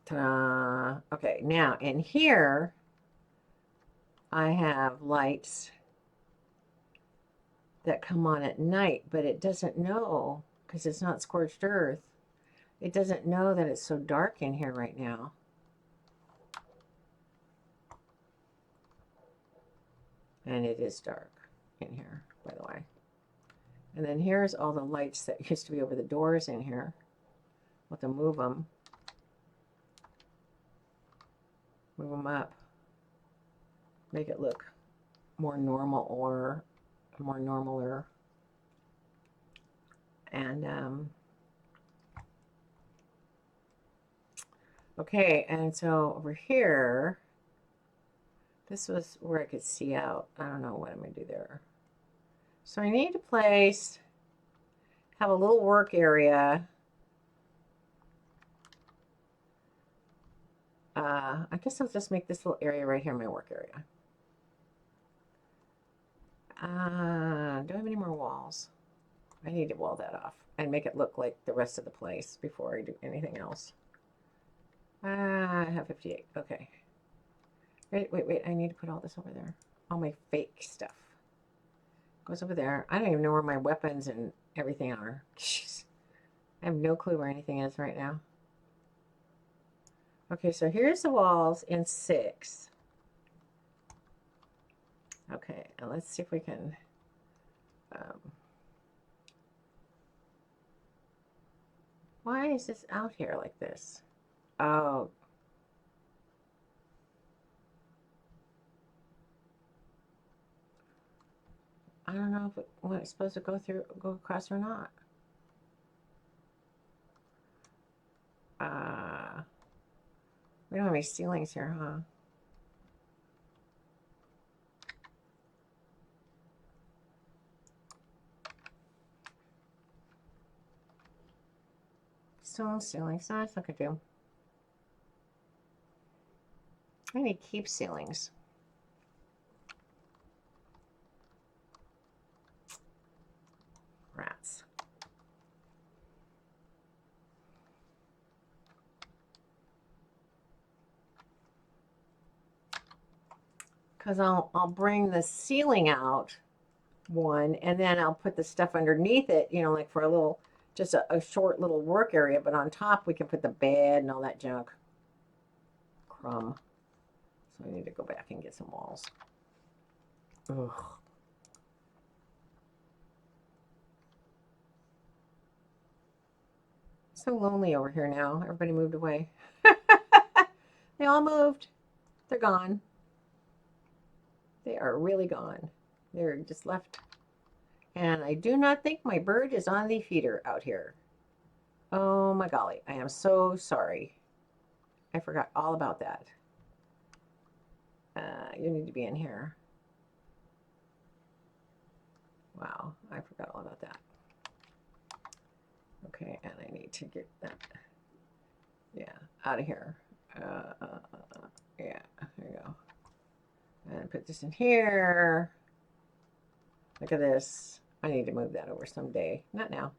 Ta-da. Okay, now in here, I have lights that come on at night, but it doesn't know because it's not scorched earth. It doesn't know that it's so dark in here right now. And it is dark in here, by the way. And then here's all the lights that used to be over the doors in here. We'll have to move them. Move them up. Make it look more normal or more normaler. And okay, and so over here, this was where I could see out. I don't know what I'm going to do there. So I need to place, have a little work area. I guess I'll just make this little area right here my work area. Do I have any more walls? I need to wall that off and make it look like the rest of the place before I do anything else. I have 58. Okay. Wait. I need to put all this over there. All my fake stuff goes over there. I don't even know where my weapons and everything are. Jeez. I have no clue where anything is right now. Okay, so here's the walls in 6. Okay, and let's see if we can why is this out here like this? Oh. I don't know if when it's supposed to go across or not. We don't have any ceilings here, huh? Stone ceilings. No, that's not gonna do. I need keep ceilings. Rats. Because I'll bring the ceiling out one, and then I'll put the stuff underneath it, you know, like for a little, just a short little work area, but on top we can put the bed and all that junk. Crumb. So I need to go back and get some walls. Ugh. So lonely over here now. Everybody moved away. They all moved. They're gone. They are really gone. They're just left. And I do not think my bird is on the feeder out here. Oh my golly. I am so sorry. I forgot all about that. You need to be in here. Wow. I forgot all about that. Okay. And I need to get that. Yeah. Out of here. Yeah. There you go. And put this in here. Look at this. I need to move that over someday. Not now.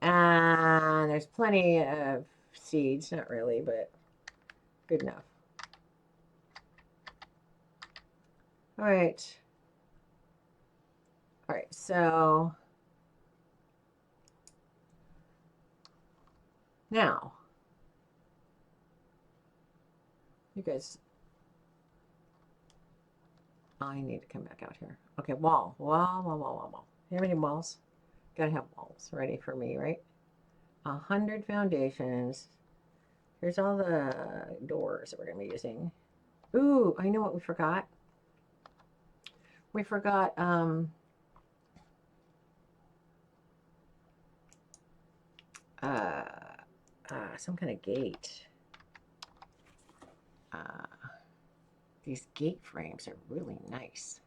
And there's plenty of seeds. Not really, but good enough. All right. All right. So now You guys, I need to come back out here. Okay, wall. How many walls? Gotta have walls ready for me, right? 100 foundations. Here's all the doors that we're gonna be using. Ooh, I know what we forgot. We forgot some kind of gate. These gate frames are really nice.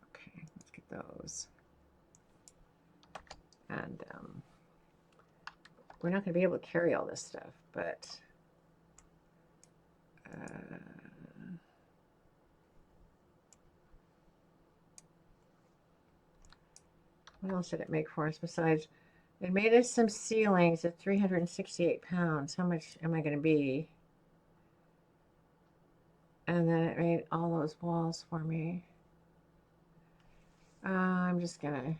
Okay, let's get those. And we're not going to be able to carry all this stuff, but what else did it make for us besides? It made us some ceilings at 368 pounds. How much am I going to be? And then it made all those walls for me. I'm just going to...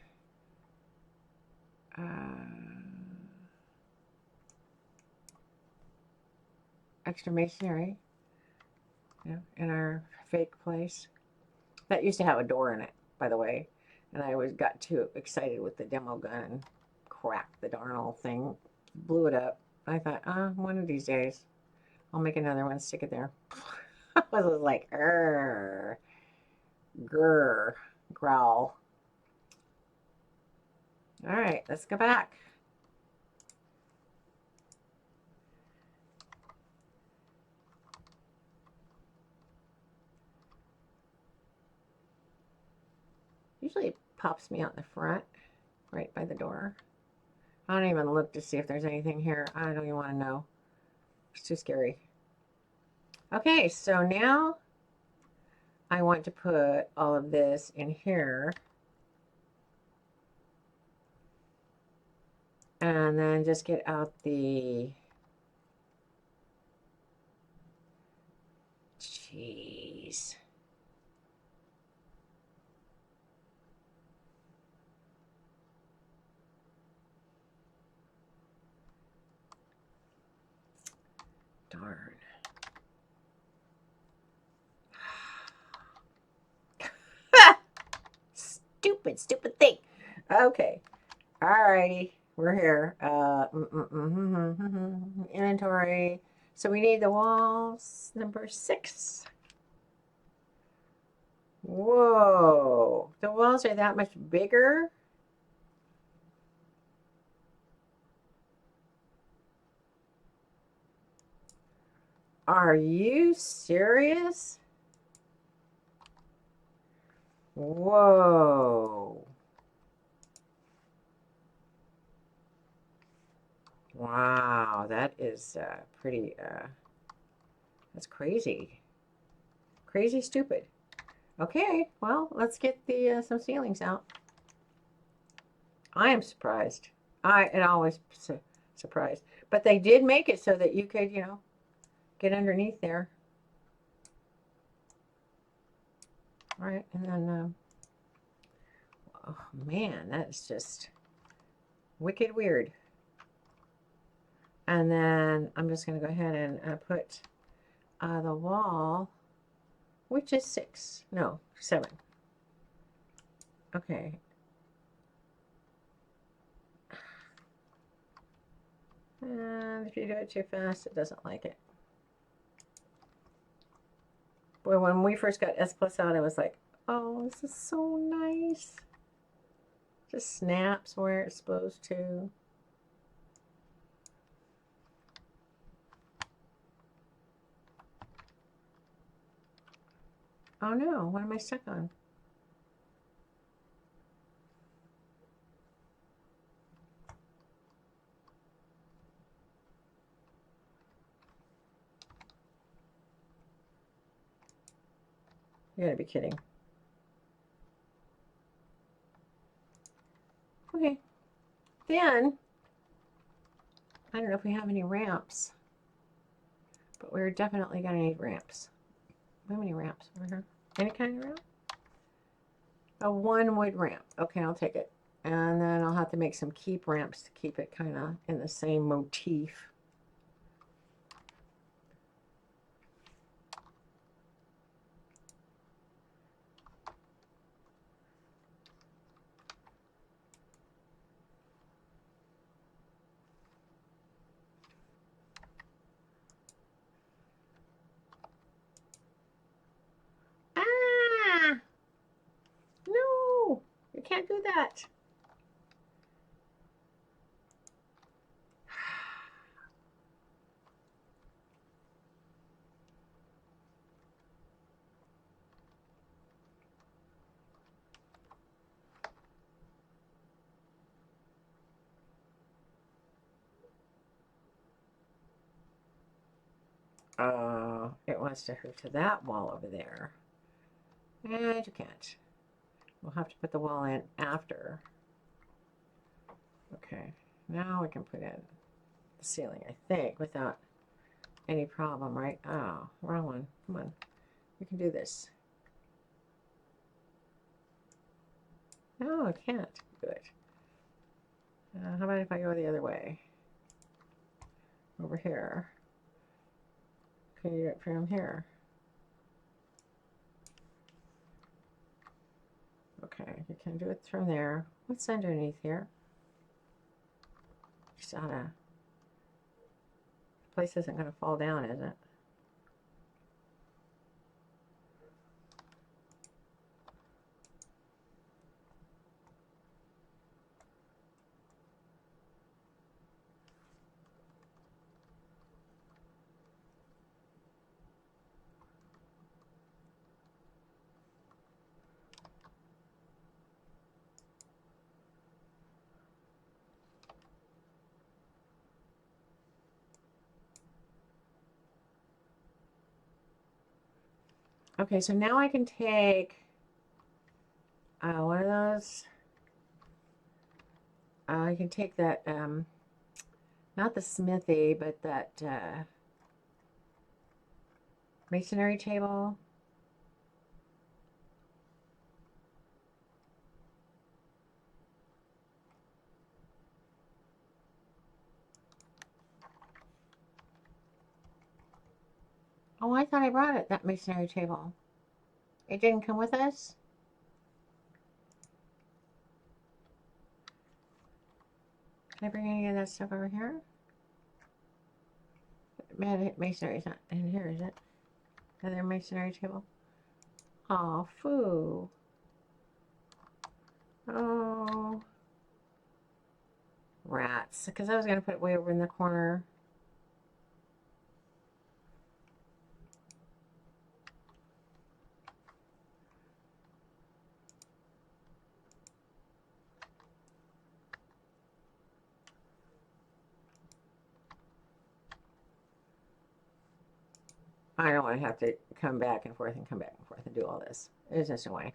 extra masonry, in our fake place. That used to have a door in it, by the way. And I got too excited with the demo gun and cracked the darn old thing, blew it up. I thought, one of these days, I'll make another one, stick it there. I was like, grr, growl. All right, let's go back. Usually it pops me out the front, right by the door. I don't even look to see if there's anything here. I don't even want to know. It's too scary. Okay, so now I want to put all of this in here. And then just get out the... Jeez. Darn. Stupid thing. Okay. Alrighty. We're here. Inventory. So we need the walls. Number 6. Whoa. The walls are that much bigger? Are you serious? Whoa. Wow, that is pretty, that's crazy. Crazy stupid. Okay, well, let's get the some ceilings out. I am surprised. I am always surprised. But they did make it so that you could, get underneath there. All right, and then, oh man, that's just wicked weird. And then I'm just going to go ahead and put the wall, which is 6. No, 7. Okay. And if you do it too fast, it doesn't like it. Boy, when we first got S Plus out, I was like, oh, this is so nice. Just snaps where it's supposed to. Oh no, what am I stuck on? You gotta be kidding. Okay. Then, I don't know if we have any ramps, but we're definitely gonna need ramps. How many ramps over here? Any kind of ramp? A 1-wood ramp. Okay, I'll take it. And then I'll have to make some keep ramps to keep it kind of in the same motif. Ah! No! You can't do that. It wants to hook to that wall over there. And you can't. We'll have to put the wall in after. Okay, now we can put in the ceiling, I think, without any problem, right? Oh, wrong one. Come on. We can do this. No, I can't do it. How about if I go the other way? Over here. Can you do it from here? Okay, you can do it from there. What's underneath here? Just oughta. The place isn't going to fall down, is it? Okay, so now I can take one of those. I can take that, not the smithy, but that masonry table. Oh, I thought I brought it, that masonry table. It didn't come with us? Can I bring any of that stuff over here? Masonry's not in here, is it? Another masonry table? Oh, foo. Oh. Rats. Because I was going to put it way over in the corner. I don't want to have to come back and forth and come back and forth and do all this. There's just no way.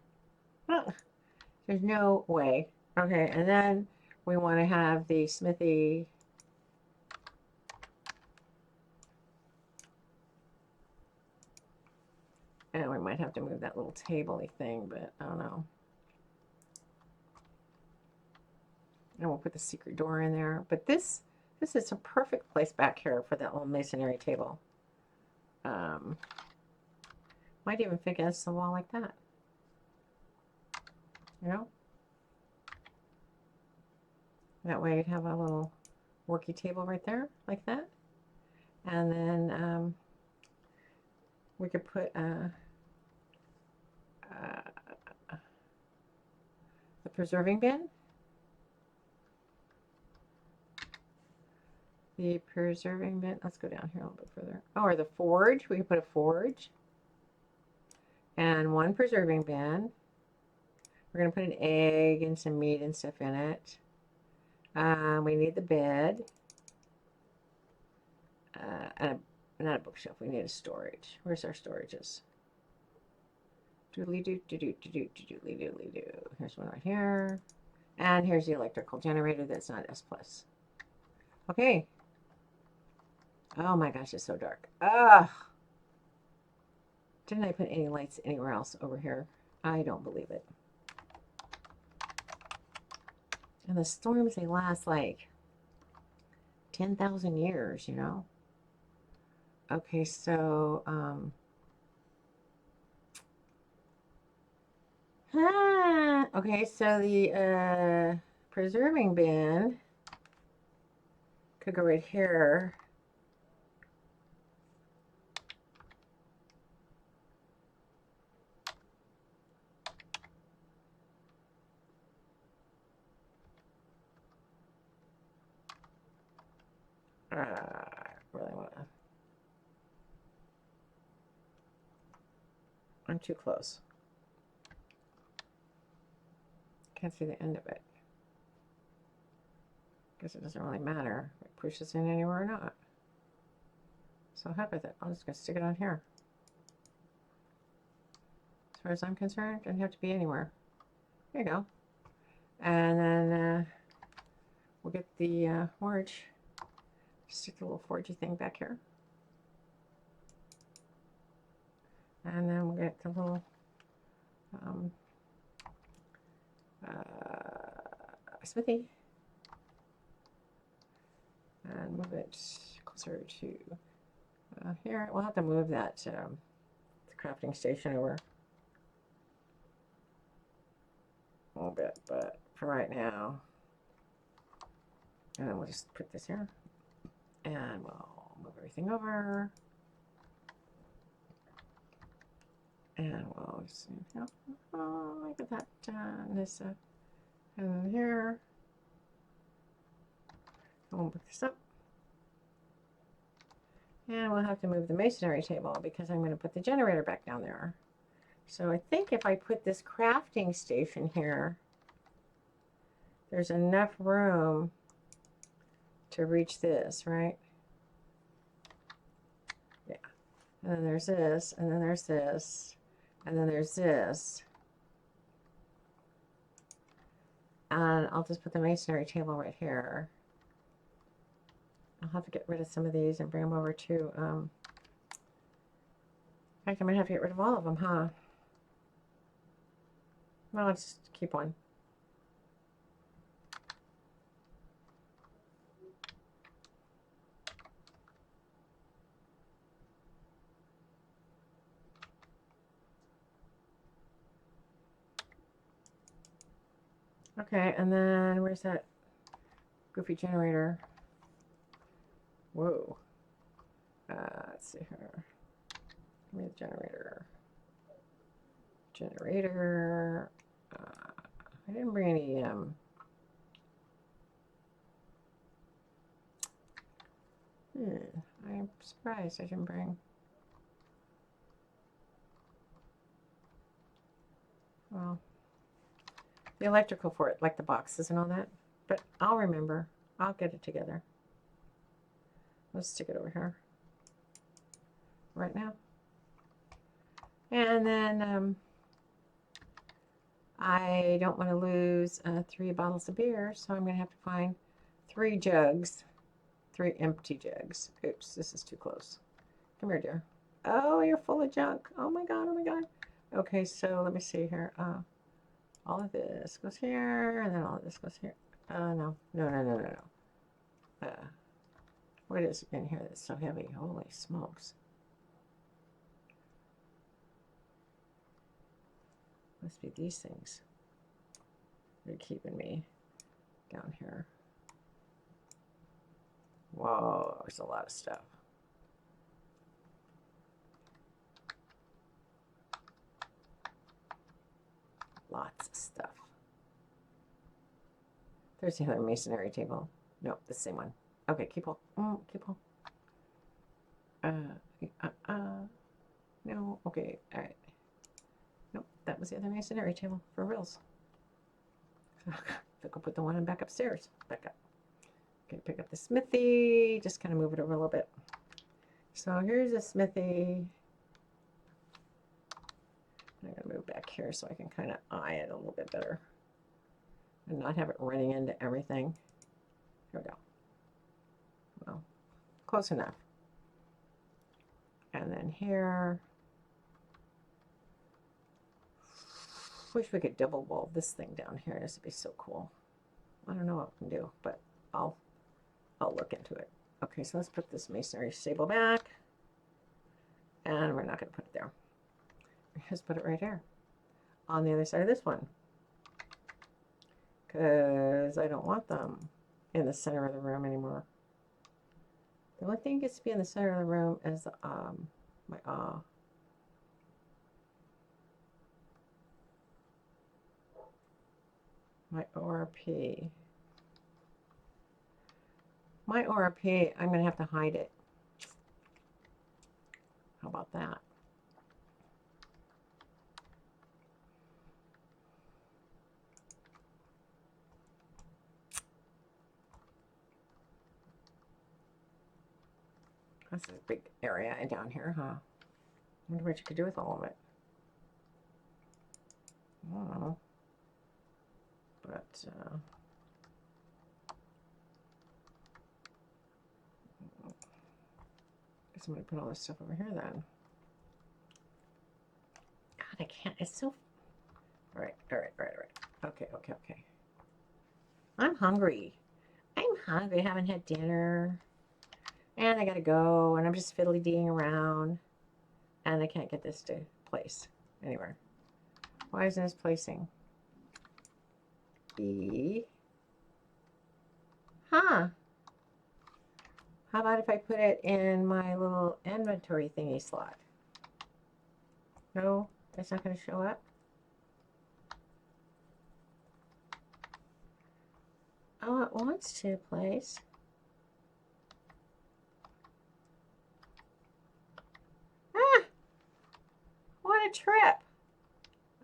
There's no way. Okay, and then we want to have the smithy. And we might have to move that little table-y thing, but I don't know. And we'll put the secret door in there. But this is a perfect place back here for that little masonry table. Might even fit against the wall like that. You know? That way you'd have a little worky table right there, like that. And then we could put the preserving bin. The preserving bin. Let's go down here a little bit further. Oh, or the forge. We could put a forge. And one preserving bin. We're going to put an egg and some meat and stuff in it. We need the bed. And not a bookshelf. We need a storage. Where's our storages? Doodly doo doo doo doo doo doodly doodly doo. Here's one right here. And here's the electrical generator that's not S+. Okay. Oh my gosh, it's so dark. Ugh. Didn't I put any lights anywhere else over here? I don't believe it. And the storms, they last like 10,000 years, you know? Okay, so, okay, so the preserving bin could go right here. Really want to. I'm too close. Can't see the end of it. Guess it doesn't really matter if it pushes in anywhere or not. So heck with it. I'm just going to stick it on here. As far as I'm concerned, it doesn't have to be anywhere. There you go. And then we'll get the forge. Stick the little forgey thing back here. And then we'll get the little smithy. And move it closer to here. We'll have to move that the crafting station over a little bit, but for right now, and then we'll just put this here, and we'll move everything over, and we'll just, you know, look at that, this, and here, and we'll put this up. And we'll have to move the masonry table because I'm going to put the generator back down there. So I think if I put this crafting station here, there's enough room to reach this, right? Yeah. And then there's this, and then there's this, and then there's this. And I'll just put the masonry table right here. I'll have to get rid of some of these and bring them over to, in fact, I might have to get rid of all of them, huh? Well, let's keep one. Okay, and then where's that goofy generator? Whoa. Let's see here. Give me the generator. Generator. I didn't bring any. I'm surprised I didn't bring. Well, the electrical for it, like the boxes and all that. But I'll remember. I'll get it together. Let's stick it over here right now. And then I don't want to lose 3 bottles of beer, so I'm going to have to find 3 jugs, 3 empty jugs. Oops, this is too close. Come here, dear. Oh, you're full of junk. Oh my God, oh my God. Okay, so let me see here. All of this goes here, and then all of this goes here. No. What is in here that's so heavy? Holy smokes. Must be these things. They're keeping me down here. Whoa, there's a lot of stuff. Lots of stuff. There's the other masonry table. Nope, the same one. Okay, keep on. Keep on. No, okay, all right. Nope, that was the other masonry table for reals. I think I'll put the one back upstairs. Back up. Okay, pick up the smithy. Just kind of move it over a little bit. So here's the smithy. I'm going to move back here so I can kind of eye it a little bit better and not have it running into everything. Here we go. Well, close enough. And then here. Wish we could double wall this thing down here. This would be so cool. I don't know what we can do, but I'll look into it. Okay, so let's put this masonry stable back. And we're not going to put it there. Just put it right here. On the other side of this one. Because I don't want them in the center of the room anymore. The only thing that gets to be in the center of the room is my ORP. My ORP, I'm going to have to hide it. How about that? That's a big area down here, huh? I wonder what you could do with all of it. I don't know. But, guess I'm going to put all this stuff over here then. God, I can't. It's so... All right. Okay. I'm hungry. I haven't had dinner. And I gotta go, and I'm just fiddly-deeing around. And I can't get this to place anywhere. Why isn't this placing? E. Huh. How about if I put it in my little inventory thingy slot? No, that's not going to show up. Oh, it wants to place. Ah! What a trip.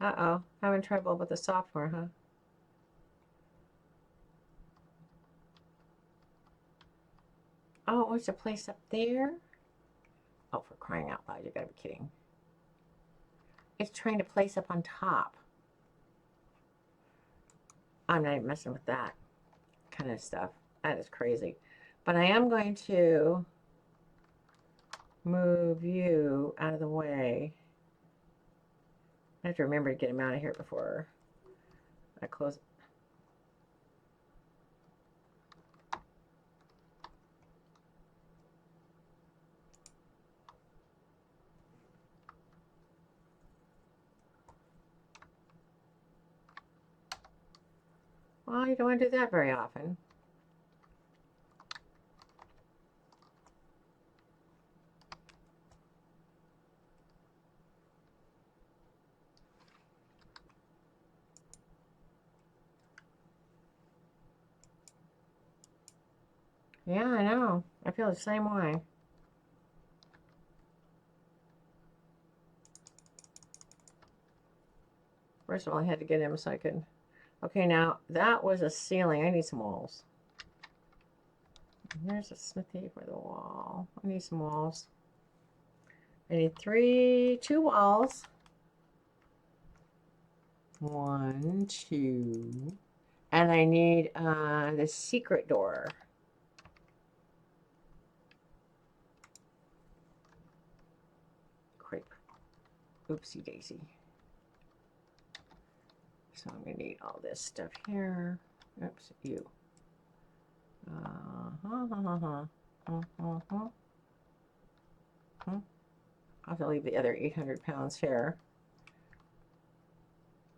Uh-oh. Having trouble with the software, huh? Oh, it wants to place up there? Oh, for crying out loud, you gotta be kidding. It's trying to place up on top. I'm not even messing with that kind of stuff. That is crazy. But I am going to move you out of the way. I have to remember to get him out of here before I close. Well, you don't want to do that very often. Yeah, I know. I feel the same way. First of all, I had to get him so I could... Okay, now, that was a ceiling. I need some walls. There's a smithy for the wall. I need some walls. I need 2 walls. 1, 2. And I need the secret door. Crepe. Oopsie daisy. So I'm going to need all this stuff here. Oops, you. I'll have to leave the other 800 pounds here.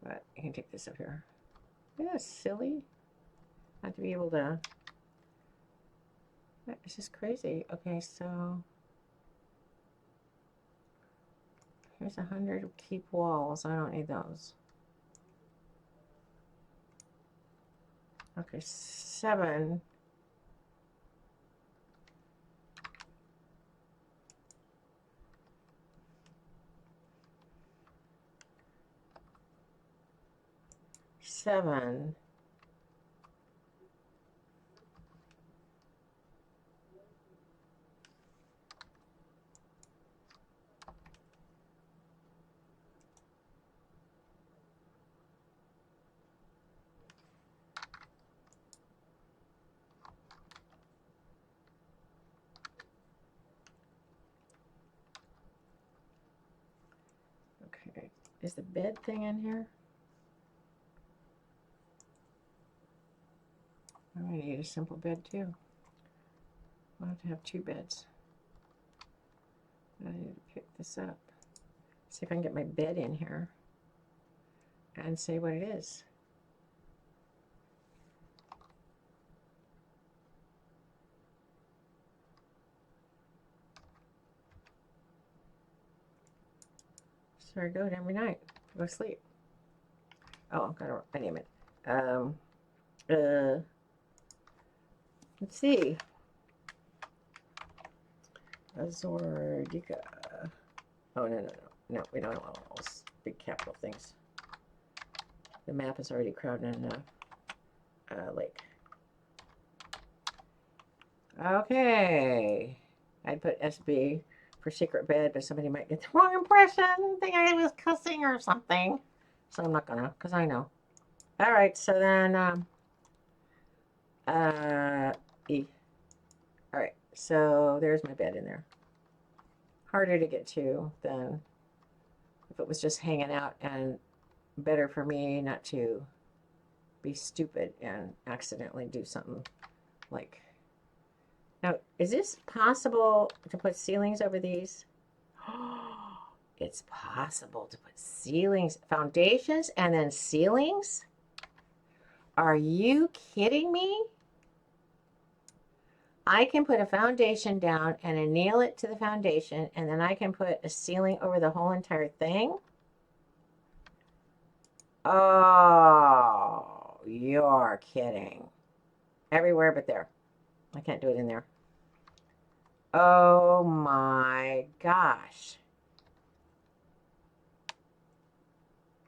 But you can take this up here. Yeah, silly. Not to be able to... It's just crazy. Okay, so... Here's 100 keep walls. I don't need those. Okay, 7. Okay, is the bed thing in here? need a simple bed too. I'll have to have 2 beds. I need to pick this up. See if I can get my bed in here and say what it is. So I go to every night to go sleep. Oh, I name it. Let's see. Azordica. Oh, no. No, we don't want all those big capital things. The map is already crowded enough. Lake. Okay. I'd put SB for secret bed, but somebody might get the wrong impression. Think I was cussing or something. So I'm not gonna, because I know. All right, so then, E. All right, so there's my bed in there. Harder to get to than if it was just hanging out, and better for me not to be stupid and accidentally do something like. Now, is this possible to put ceilings over these? It's possible to put ceilings, foundations, and then ceilings? Are you kidding me? I can put a foundation down and anneal it to the foundation, and then I can put a ceiling over the whole entire thing? Oh, you're kidding. Everywhere but there. I can't do it in there. Oh my gosh.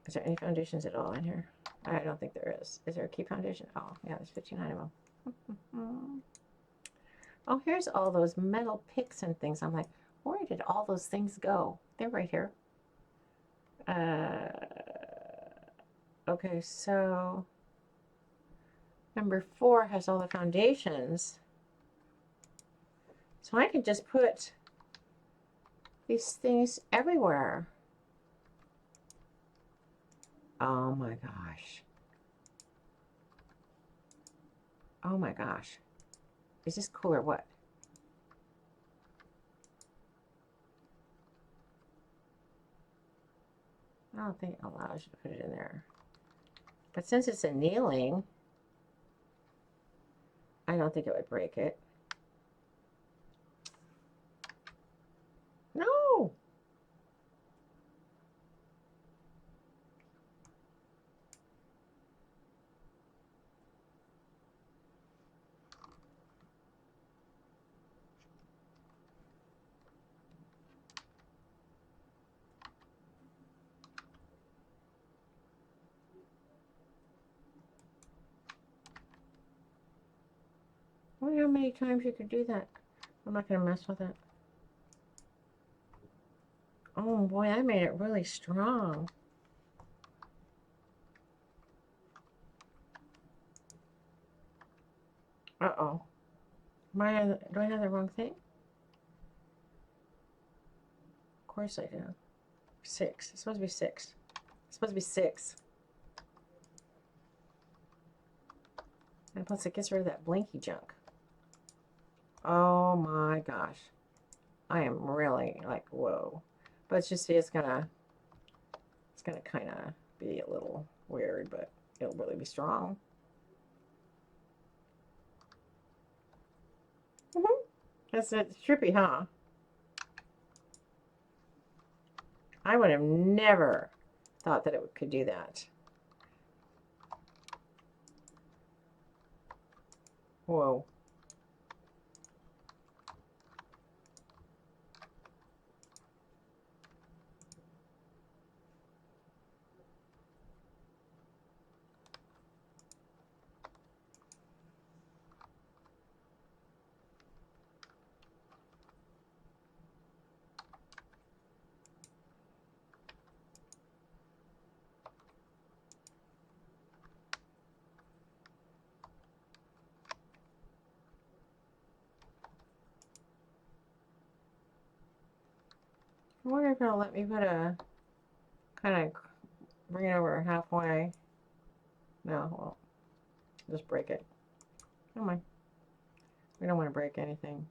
Is there any foundations at all in here? I don't think there is. Is there a key foundation? Oh, yeah, there's 59 of them. Oh, here's all those metal picks and things. I'm like, where did all those things go? They're right here. Okay, so number 4 has all the foundations. So I could just put these things everywhere. Oh my gosh. Oh my gosh. Is this cool or what? I don't think it allows you to put it in there. But since it's annealing, I don't think it would break it. No! I wonder how many times you could do that. I'm not going to mess with it. Oh boy, I made it really strong. Uh-oh. Do I have the wrong thing? Of course I do. 6. It's supposed to be 6. It's supposed to be 6. And plus it gets rid of that blinky junk. Oh my gosh. I am really like, whoa. But it's just, it's gonna kind of be a little weird, but it'll really be strong. That's trippy, huh? I would have never thought that it could do that. Whoa. I wonder if it'll let me put a, kind of bring it over halfway. No, well, just break it. Come on. We don't want to break anything.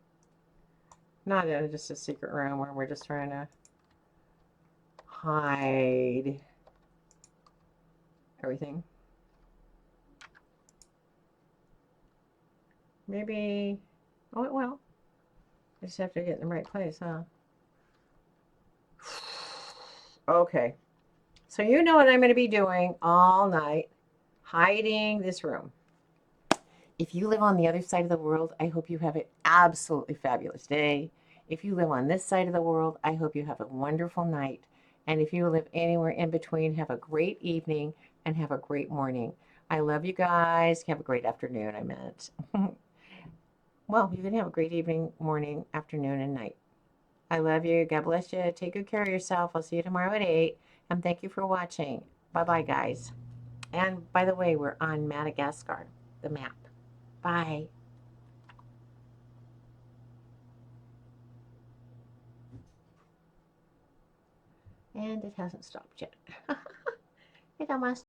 Not in just a secret room where we're just trying to hide everything. Maybe, oh, it will. I just have to get in the right place, huh? Okay. So you know what I'm going to be doing all night, hiding this room. If you live on the other side of the world, I hope you have an absolutely fabulous day. If you live on this side of the world, I hope you have a wonderful night. And if you live anywhere in between, have a great evening and have a great morning. I love you guys. Have a great afternoon, I meant. Well, you can have a great evening, morning, afternoon, and night. I love you. God bless you. Take good care of yourself. I'll see you tomorrow at 8. And thank you for watching. Bye-bye, guys. And by the way, we're on Madagascar, the map. Bye. And it hasn't stopped yet. It almost